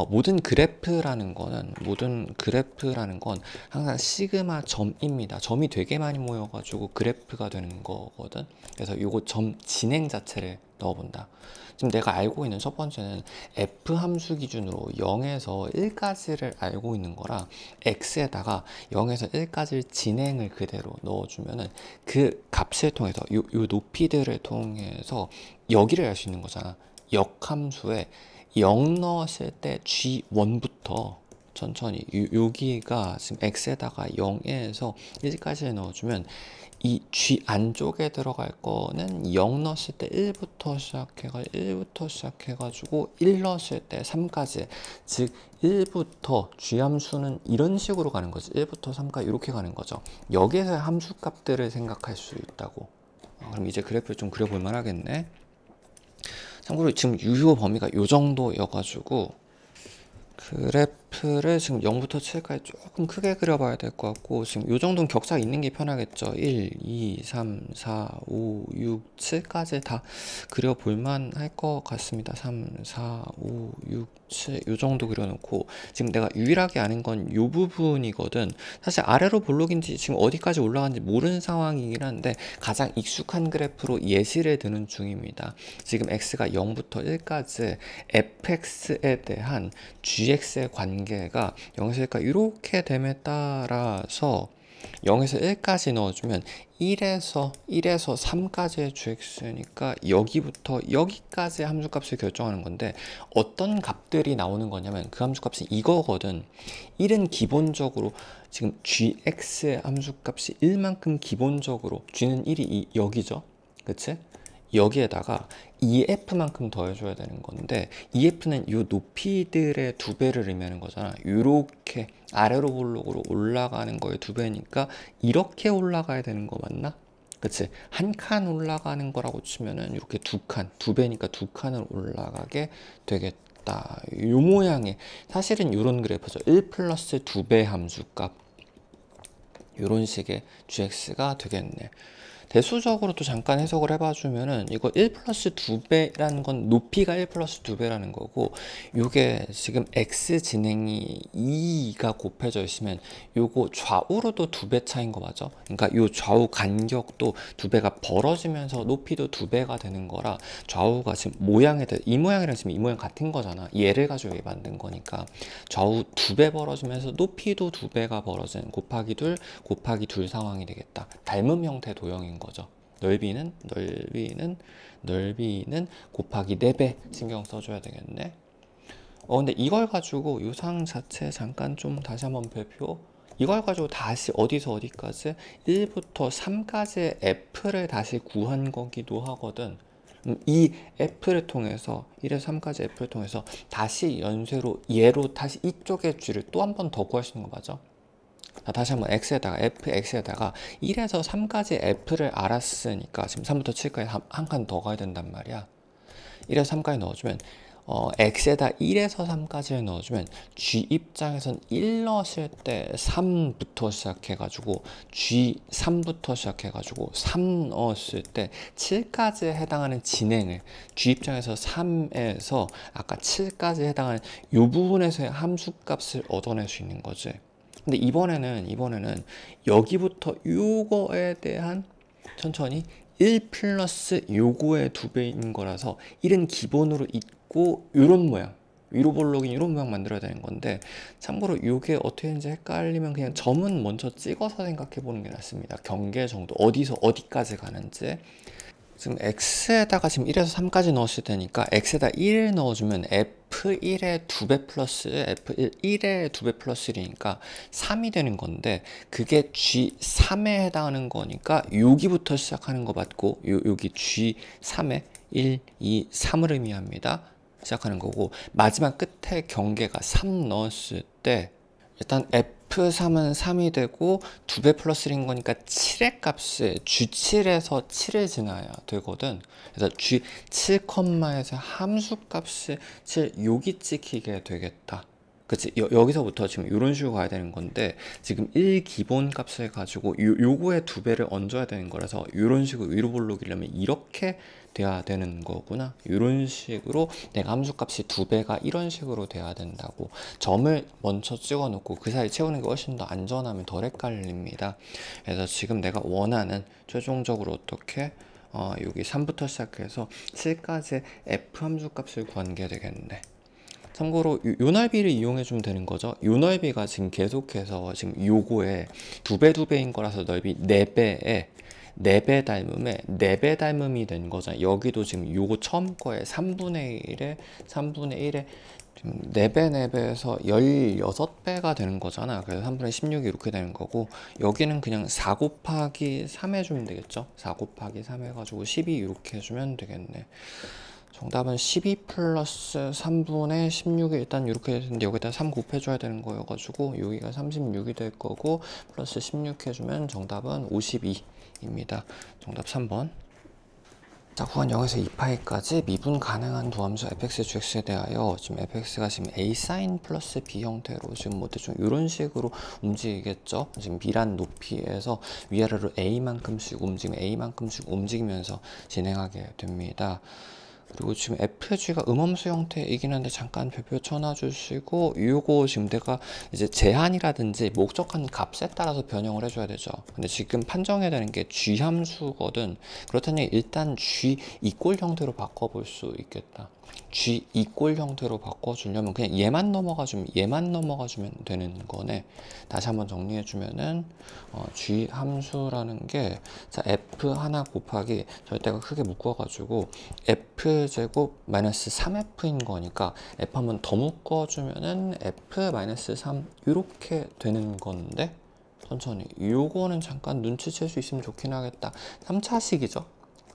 모든 그래프라는 건 항상 시그마 점입니다. 점이 되게 많이 모여가지고 그래프가 되는 거거든. 그래서 요거 점 진행 자체를 넣어본다. 지금 내가 알고 있는 첫 번째는 f 함수 기준으로 0에서 1까지를 알고 있는 거라, x에다가 0에서 1까지 진행을 그대로 넣어주면은 그 값을 통해서 요 높이들을 통해서 여기를 알 수 있는 거잖아. 역함수에 0 넣었을 때 G1부터 천천히 여기가 지금 x에다가 0에서 1까지 넣어주면 이 g 안쪽에 들어갈 거는 0 넣었을 때 1부터 시작해가지고 1 넣었을 때 3까지, 즉 1부터 g 함수는 이런 식으로 가는 거지. 1부터 3까지 이렇게 가는 거죠. 여기에서 함수 값들을 생각할 수 있다고. 그럼 이제 그래프를 좀 그려볼 만하겠네. 참고로 지금 유효 범위가 요 정도여가지고 그래프를 지금 0부터 7까지 조금 크게 그려봐야 될 것 같고, 지금 요 정도는 격차 있는 게 편하겠죠. 1, 2, 3, 4, 5, 6, 7까지 다 그려볼만 할 것 같습니다. 3, 4, 5, 6, 7, 요 정도 그려놓고, 지금 내가 유일하게 아는 건 요 부분이거든. 사실 아래로 볼록인지 지금 어디까지 올라간지 모르는 상황이긴 한데, 가장 익숙한 그래프로 예시를 드는 중입니다. 지금 x가 0부터 1까지 fx에 대한 gx의 관계가 0에서 1까지 이렇게 됨에 따라서 0에서 1까지 넣어주면 1에서 3까지의 gx니까 여기부터 여기까지 함수값을 결정하는 건데, 어떤 값들이 나오는 거냐면 그 함수값이 이거거든. 1은 기본적으로 지금 gx의 함수값이 1만큼 기본적으로 g는 1이 여기죠. 그치? 여기에다가 EF만큼 더해줘야 되는 건데, EF는 이 높이들의 2배를 의미하는 거잖아. 이렇게 아래로 볼록으로 올라가는 거의 2배니까 이렇게 올라가야 되는 거 맞나? 그치? 한 칸 올라가는 거라고 치면은 이렇게 2칸, 2배니까 2칸을 올라가게 되겠다. 이 모양의, 사실은 이런 그래프죠. 1 플러스 2배 함수값, 이런 식의 gx가 되겠네. 대수적으로 또 잠깐 해석을 해봐주면은, 이거 1 플러스 2배라는 건 높이가 1 플러스 2배라는 거고, 요게 지금 x 진행이 2가 곱해져 있으면 요거 좌우로도 2배 차인 거 맞죠? 그러니까 요 좌우 간격도 2배가 벌어지면서 높이도 2배가 되는 거라, 좌우가 지금 이 모양이랑 지금 이 모양 같은 거잖아. 얘를 가지고 만든 거니까 좌우 2배 벌어지면서 높이도 2배가 벌어지는 곱하기 2 상황이 되겠다. 닮은 형태 도형인 거죠. 넓이는 곱하기 4배 신경 써줘야 되겠네. 근데 이걸 가지고 이 상 자체 잠깐 좀 다시 한번 별표. 이걸 가지고 다시 어디서 어디까지 1부터 3까지의 f를 다시 구한 거기도 하거든. 이 f를 통해서 1에서 3까지 f를 통해서 다시 연쇄로 얘로 다시 이쪽의 g를 또 한 번 더 구할 수 있는 거 맞아? 다시 한번 fx에다가 1에서 3까지 f를 알았으니까 지금 3부터 7까지 한 칸 더 가야 된단 말이야. 1에서 3까지 넣어주면 x에다 1에서 3까지를 넣어주면 g 입장에선 1 넣었을 때 3부터 시작해가지고 g 3부터 시작해가지고 3 넣었을 때 7까지에 해당하는 진행을 g 입장에서 3에서 아까 7까지 해당하는 이 부분에서의 함수값을 얻어낼 수 있는 거지. 근데 이번에는 여기부터 요거에 대한 천천히 1 플러스 요거의 2배인 거라서 1은 기본으로 있고 요런 모양, 위로 볼록인 이런 모양 만들어야 되는 건데, 참고로 요게 어떻게 되는지 헷갈리면 그냥 점은 먼저 찍어서 생각해 보는 게 낫습니다. 경계 정도, 어디서 어디까지 가는지. 지금 x에다가 지금 1에서 3까지 넣었을 테니까 x에다 1을 넣어주면 f1의 2배 플러스 f1의 2배 플러스 1이니까 3이 되는 건데, 그게 g3에 해당하는 거니까 여기부터 시작하는 거 맞고, 여기 g3에 1, 2, 3을 의미합니다. 시작하는 거고, 마지막 끝에 경계가 3 넣었을 때 일단 F3은 3이 되고 2배 플러스 1인 거니까 7의 값을 G7에서 7을 지나야 되거든. 그래서 G7,에서 함수 값이 7 여기 찍히게 되겠다. 그치? 여기서부터 지금 이런 식으로 가야 되는 건데, 지금 1 기본 값을 가지고 요거의 2배를 얹어야 되는 거라서 이런 식으로 위로 볼록이려면 이렇게 돼야 되는 거구나. 이런 식으로 내가 함수값이 2배가 이런 식으로 돼야 된다고. 점을 먼저 찍어 놓고 그 사이 채우는 게 훨씬 더 안전하면 덜 헷갈립니다. 그래서 지금 내가 원하는 최종적으로 어떻게 여기 3부터 시작해서 7까지 f 함수값을 구하는 게 되겠네. 참고로 요 넓이를 이용해 주면 되는 거죠. 요 넓이가 지금 계속해서 지금 요거에 2배인 거라서 넓이 4배에 4배 닮음이 된 거잖아요. 여기도 지금 요거 처음 거에 3분의 1에 지금 4배, 4배에서 16배가 되는 거잖아. 그래서 3분의 16이 이렇게 되는 거고, 여기는 그냥 4 곱하기 3 해주면 되겠죠? 4 곱하기 3 해가지고 12 이렇게 해주면 되겠네. 정답은 12 플러스 3분의 16이 일단 이렇게 되는데, 여기다 3 곱해줘야 되는 거여가지고 여기가 36이 될 거고, 플러스 16 해주면 정답은 52입니다. 정답 3번. 자, 구간 0에서 2파이까지 미분 가능한 두 함수 fx, gx에 대하여 지금 fx가 지금 a sin 플러스 b 형태로 지금 뭐 대충 이런 식으로 움직이겠죠. 지금 b란 높이에서 위아래로 a만큼씩 움직이면서 진행하게 됩니다. 그리고 지금 fg가 음함수 형태이긴 한데 잠깐 별표 쳐놔주시고, 요거 지금 내가 이제 제한이라든지 목적한 값에 따라서 변형을 해줘야 되죠. 근데 지금 판정해야 되는 게 g 함수거든. 그렇다면 일단 g 이꼴 형태로 바꿔볼 수 있겠다. g 이꼴 형태로 바꿔주려면 그냥 얘만 넘어가주면 되는 거네. 다시 한번 정리해주면은 g 함수라는 게, 자, f 하나 곱하기 절대가 크게 묶어가지고 f 제곱 마이너스 3f인 거니까 f 한번 더 묶어주면은 f 마이너스 3 이렇게 되는 건데, 천천히 요거는 잠깐 눈치챌 수 있으면 좋긴 하겠다. 3차식이죠.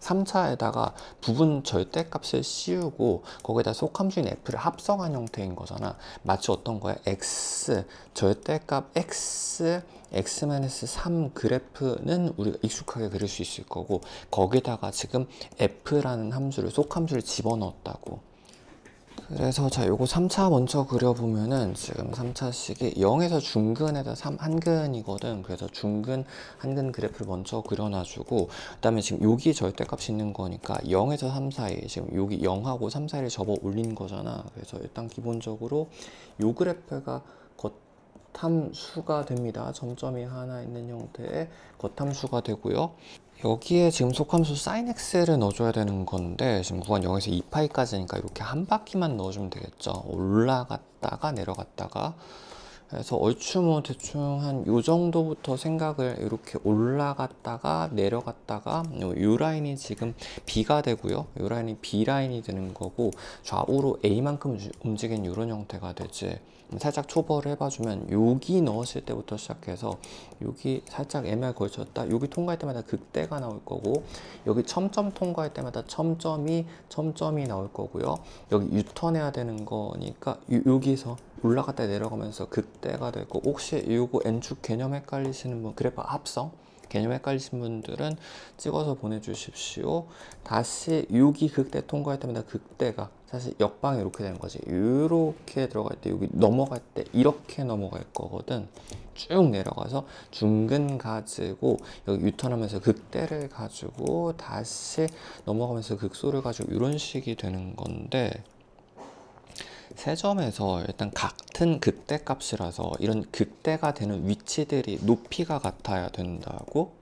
3차에다가 부분 절대값을 씌우고 거기다 속함수인 f를 합성한 형태인 거잖아. 마치 어떤 거야? x 절대값 x-3 그래프는 우리가 익숙하게 그릴 수 있을 거고, 거기다가 지금 f라는 함수를 속함수를 집어넣었다고. 그래서 자, 요거 3차 먼저 그려보면은 지금 3차식이 0에서 중근에다 3 한근이거든. 그래서 중근, 한근 그래프를 먼저 그려놔주고, 그 다음에 지금 여기 절대값이 있는 거니까 0에서 3 사이, 지금 여기 0하고 3 사이를 접어 올린 거잖아. 그래서 일단 기본적으로 요 그래프가 겉함수가 됩니다. 점점이 하나 있는 형태의 겉함수가 되고요. 여기에 지금 속함수 sin x를 넣어줘야 되는 건데, 지금 구간 0에서 2파이까지니까 이렇게 한 바퀴만 넣어주면 되겠죠. 올라갔다가 내려갔다가. 그래서 얼추 뭐 대충 한 요 정도부터 생각을, 이렇게 올라갔다가 내려갔다가 요 라인이 지금 B가 되고요. 요 라인이 B 라인이 되는 거고, 좌우로 A만큼 움직인 이런 형태가 되지. 살짝 초벌을 해봐주면 여기 넣었을 때부터 시작해서 여기 살짝 애매하게 걸쳤다, 여기 통과할 때마다 극대가 나올 거고, 여기 첨점 통과할 때마다 첨점이 나올 거고요. 여기 유턴해야 되는 거니까 여기서 올라갔다 내려가면서 극대가 되고, 혹시 요거 N축 개념 헷갈리시는 분, 그래프 합성 개념 헷갈리신 분들은 찍어서 보내주십시오. 다시 여기 극대 통과할 때마다 극대가 사실 역방이 이렇게 되는 거지. 이렇게 들어갈 때, 여기 넘어갈 때 이렇게 넘어갈 거거든. 쭉 내려가서 중근 가지고 여기 유턴하면서 극대를 가지고 다시 넘어가면서 극소를 가지고 이런 식이 되는 건데, 세 점에서 일단 같은 극대 값이라서 이런 극대가 되는 위치들이 높이가 같아야 된다고.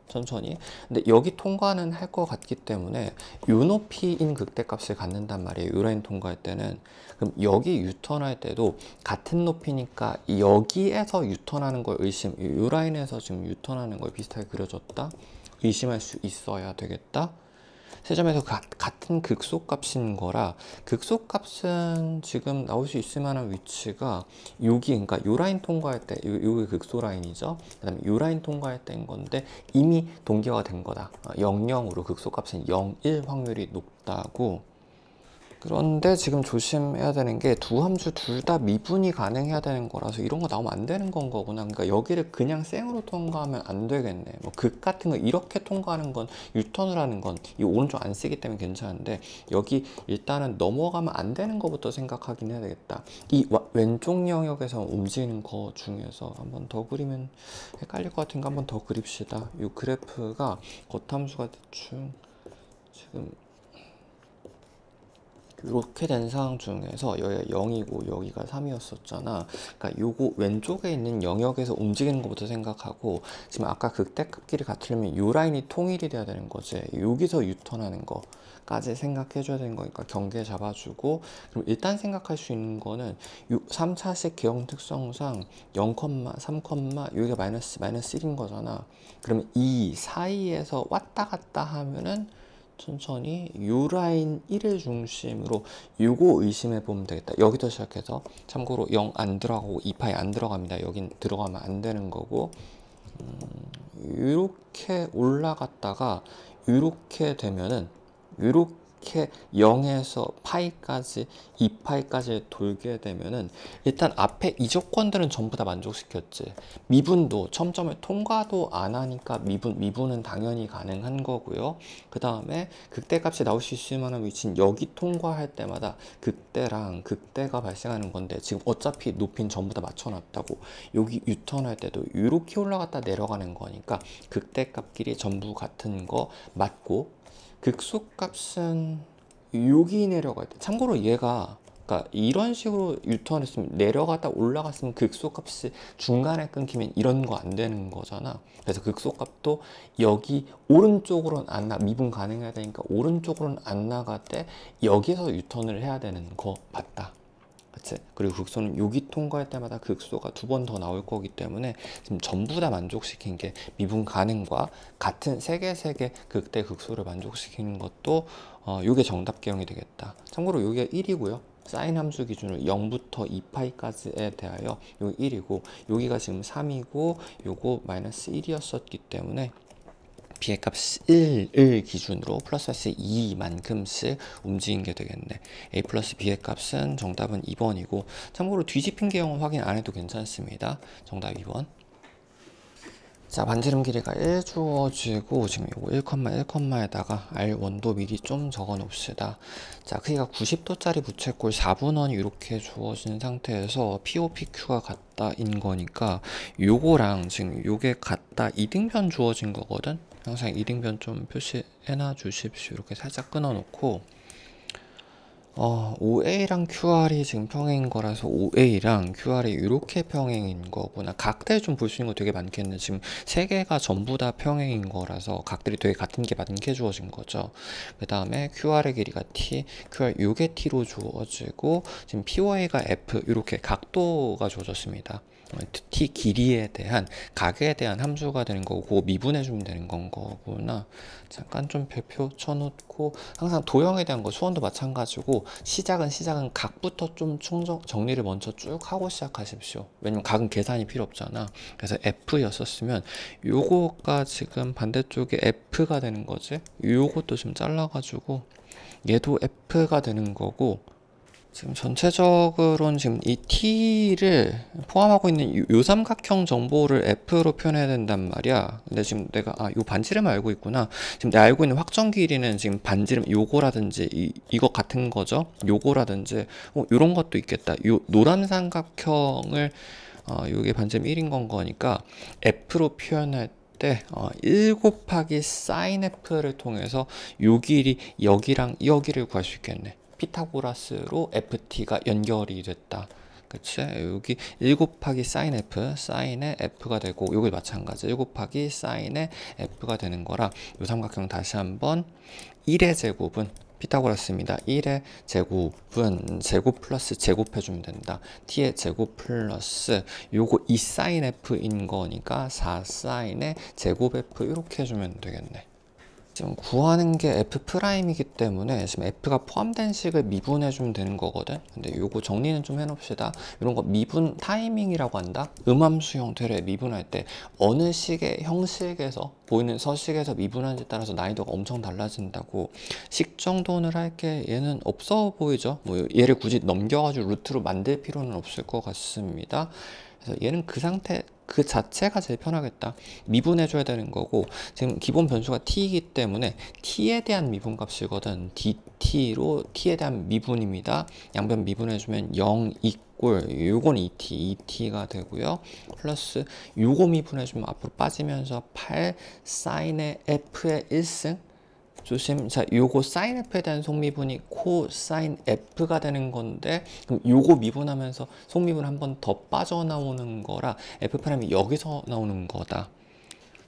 천천히. 근데 여기 통과는 할 것 같기 때문에 요 높이인 극대 값을 갖는단 말이에요. 요 라인 통과할 때는. 그럼 여기 유턴할 때도 같은 높이니까 여기에서 유턴하는 걸 요 라인에서 지금 유턴하는 걸 비슷하게 그려졌다, 의심할 수 있어야 되겠다. 세 점에서 같은 극소값인 거라, 극소값은 지금 나올 수 있을 만한 위치가 여기, 그러니까 요 라인 통과할 때, 요게 극소 라인이죠. 그 다음에 요 라인 통과할 때인 건데 이미 동기화가 된 거다. 00으로 극소값은 0, 1 확률이 높다고. 그런데 지금 조심해야 되는 게 두 함수 둘 다 미분이 가능해야 되는 거라서 이런 거 나오면 안 되는 건 거구나. 그러니까 여기를 그냥 생으로 통과하면 안 되겠네. 뭐 극 같은 거 이렇게 통과하는 건, 유턴을 하는 건 이 오른쪽 안 쓰기 때문에 괜찮은데, 여기 일단은 넘어가면 안 되는 거부터 생각하긴 해야 되겠다. 이 왼쪽 영역에서 움직이는 거 중에서 한 번 더 그리면 헷갈릴 것 같으니까 한 번 더 그립시다. 이 그래프가 겉함수가 대충 지금 이렇게 된 상황 중에서 여기가 0이고 여기가 3이었었잖아. 그러니까 요거 왼쪽에 있는 영역에서 움직이는 것부터 생각하고, 지금 아까 극대값끼리 같으려면 요 라인이 통일이 돼야 되는 거지. 여기서 유턴하는 거까지 생각해 줘야 되는 거니까 경계 잡아주고, 그럼 일단 생각할 수 있는 거는 요 3차식 기형 특성상 0, 3, 여기가 마이너스 1인 거잖아. 그러면 이 사이에서 왔다 갔다 하면은 천천히 요 라인 1을 중심으로 요거 의심해 보면 되겠다. 여기부터 시작해서 참고로 0 안 들어가고 2파이 안 들어갑니다. 여긴 들어가면 안 되는 거고 이렇게 올라갔다가 이렇게 되면은 이렇게 0에서 파이까지 2파이까지 돌게 되면은 일단 앞에 이 조건들은 전부 다 만족시켰지. 미분도 첨점을 통과도 안 하니까 미분은 당연히 가능한 거고요. 그 다음에 극대값이 나올 수 있을 만한 위치는 여기 통과할 때마다 극대랑 극대가 발생하는 건데 지금 어차피 높이는 전부 다 맞춰놨다고. 여기 유턴할 때도 이렇게 올라갔다 내려가는 거니까 극대값끼리 전부 같은 거 맞고, 극소값은 여기 내려갈 때 참고로 얘가 그러니까 이런 식으로 유턴했으면 내려갔다 올라갔으면 극소값이 중간에 끊기면 이런 거 안 되는 거잖아. 그래서 극소값도 여기 오른쪽으로는 안 나, 미분 가능해야 되니까 오른쪽으로는 안 나갈 때 여기서 유턴을 해야 되는 거 맞다. 그치? 그리고 극소는 여기 통과할 때마다 극소가 2번 더 나올 거기 때문에 지금 전부 다 만족시킨 게 미분 가능과 같은 세 개 극대 극소를 만족시키는 것도 요게 정답 개형이 되겠다. 참고로 요게 1이고요. 사인 함수 기준으로 0부터 2파이까지에 대하여 요 1이고 여기가 지금 3이고 요거 마이너스 1이었었기 때문에 b의 값 1을 기준으로 플러스 마이너스 2만큼씩 움직인 게 되겠네. a 플러스 b의 값은 정답은 2번이고 참고로 뒤집힌 개형은 확인 안 해도 괜찮습니다. 정답 2번. 자, 반지름 길이가 1 주어지고 지금 요거 1,1,에다가 R1도 미리 좀 적어 놓읍시다. 자, 크기가 90도짜리 부채꼴 4분원이 이렇게 주어진 상태에서 POPQ가 같다인 거니까 요거랑 지금 요게 같다 이등변 주어진 거거든. 항상 이등변 좀 표시해놔 주십시오. 이렇게 살짝 끊어 놓고 OA랑 QR이 지금 평행인 거라서 OA랑 QR이 이렇게 평행인 거구나. 각들 좀 볼 수 있는 거 되게 많겠네. 지금 세 개가 전부 다 평행인 거라서 각들이 되게 같은 게 많게 주어진 거죠. 그 다음에 QR의 길이가 T, QR 요게 T로 주어지고 지금 POA가 F 이렇게 각도가 주어졌습니다. T 길이에 대한 각에 대한 함수가 되는 거고 그거 미분해 주면 되는 건 거구나. 잠깐 좀 별표 쳐놓고 항상 도형에 대한 거 수원도 마찬가지고 시작은 각부터 좀 정리를 먼저 쭉 하고 시작하십시오. 왜냐면 각은 계산이 필요 없잖아. 그래서 F였었으면 요거가 지금 반대쪽에 F가 되는 거지. 요것도 좀 잘라가지고 얘도 F가 되는 거고 지금 전체적으로는 지금 이 T를 포함하고 있는 요 삼각형 정보를 F로 표현해야 된단 말이야. 근데 지금 내가 요 반지름 알고 있구나. 지금 내가 알고 있는 확정 길이는 지금 반지름 요거라든지 이거 같은 거죠. 요거라든지 요런 것도 있겠다. 요 노란 삼각형을 요게 반지름 1인 거니까 F로 표현할 때 1 곱하기 sin F를 통해서 요 길이 여기랑 여기를 구할 수 있겠네. 피타고라스로 FT가 연결이 됐다. 그치? 여기 1 곱하기 sin F, sin의 F가 되고 여기 마찬가지 1 곱하기 sin의 F가 되는 거라 요 삼각형 다시 한번 1의 제곱은 피타고라스입니다. 1의 제곱은 제곱 플러스 제곱해주면 된다. t의 제곱 플러스 요거 2 sin F인 거니까 4 sin의 제곱 F 이렇게 해주면 되겠네. 지금 구하는 게 F'이기 때문에 지금 F가 포함된 식을 미분해주면 되는 거거든. 근데 요거 정리는 좀 해놓읍시다. 이런 거 미분 타이밍이라고 한다. 음함수 형태를 미분할 때 어느 식의 형식에서 보이는 서식에서 미분하는지에 따라서 난이도가 엄청 달라진다고. 식 정도는 할게 얘는 없어 보이죠. 뭐 얘를 굳이 넘겨가지고 루트로 만들 필요는 없을 것 같습니다. 그래서 얘는 그 상태 그 자체가 제일 편하겠다. 미분해줘야 되는 거고 지금 기본 변수가 t이기 때문에 t에 대한 미분값이거든. dt로 t에 대한 미분입니다. 양변 미분해주면 0 이꼴 요건 2t가 되고요. 플러스 요거 미분해주면 앞으로 빠지면서 8 sin의 f의 1승 조심. 자, 요거 sin f에 대한 속미분이 코사인 f가 되는 건데 그럼 요거 미분하면서 속미분 한 번 더 빠져나오는 거라 f''이 여기서 나오는 거다.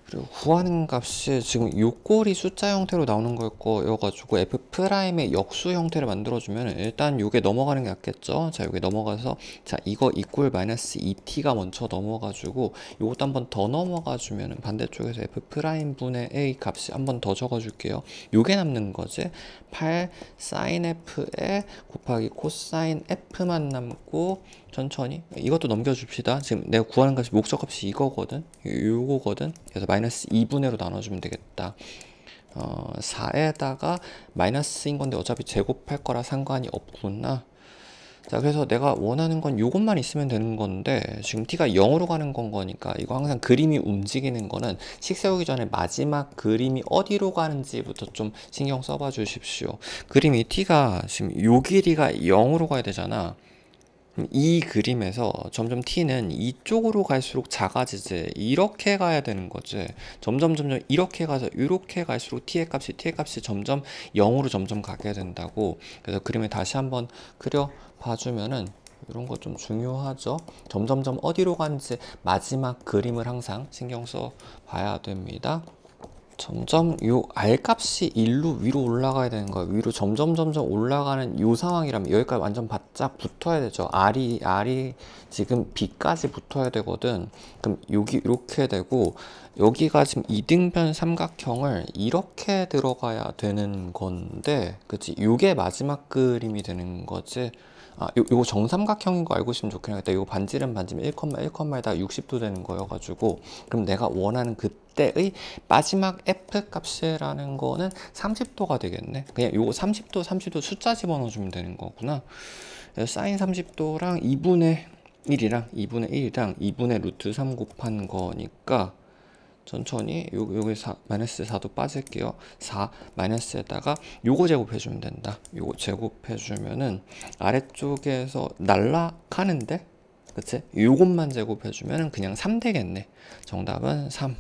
그리고 구하는 값이 지금 요 꼴이 숫자 형태로 나오는 걸 거여가지고 F'의 역수 형태를 만들어주면 일단 요게 넘어가는 게 낫겠죠. 자, 요게 넘어가서, 자, 이거 이꼴 마이너스 2t가 먼저 넘어가지고 요것도 한 번 더 넘어가주면 반대쪽에서 F'분의 A 값이 한 번 더 적어줄게요. 요게 남는 거지. 8 sin F에 곱하기 코사인 F만 남고, 천천히 이것도 넘겨줍시다. 지금 내가 구하는 값이 목적값이 이거거든, 요거거든. 그래서 마이너스 2분의로 나눠주면 되겠다. 4에다가 마이너스인 건데 어차피 제곱할 거라 상관이 없구나. 자, 그래서 내가 원하는 건 요것만 있으면 되는 건데, 지금 t가 0으로 가는 건 거니까 이거 항상 그림이 움직이는 거는 식 세우기 전에 마지막 그림이 어디로 가는지부터 좀 신경 써봐 주십시오. 그림이 t가 지금 요 길이가 0으로 가야 되잖아. 이 그림에서 점점 t는 이쪽으로 갈수록 작아지지, 이렇게 가야 되는 거지. 점점 이렇게 가서 이렇게 갈수록 t의 값이 점점 0으로 점점 가게 된다고. 그래서 그림을 다시 한번 그려 봐주면은 이런 거 좀 중요하죠. 점점점 어디로 가는지 마지막 그림을 항상 신경 써 봐야 됩니다. 점점 요 R값이 1로 위로 올라가야 되는 거예요. 위로 점점 올라가는 요 상황이라면 여기까지 완전 바짝 붙어야 되죠. R이 지금 B까지 붙어야 되거든. 그럼 여기 이렇게 되고, 여기가 지금 이등변 삼각형을 이렇게 들어가야 되는 건데, 그치? 요게 마지막 그림이 되는 거지. 요거 정삼각형인 거 알고 있으면 좋겠다. 요거 반지름 1,1,1에다 60도 되는 거여가지고, 그럼 내가 원하는 그때의 마지막 F 값이라는 거는 30도가 되겠네. 그냥 요거 30도 숫자 집어넣어주면 되는 거구나. 사인 30도랑 2분의 2분의 루트 3 곱한 거니까, 천천히 여기 마이너스 4도 빠질게요. 4 마이너스에다가 요거 제곱해주면 된다. 요거 제곱해주면은 아래쪽에서 날라가는데, 그치? 요것만 제곱해주면은 그냥 3 되겠네. 정답은 3.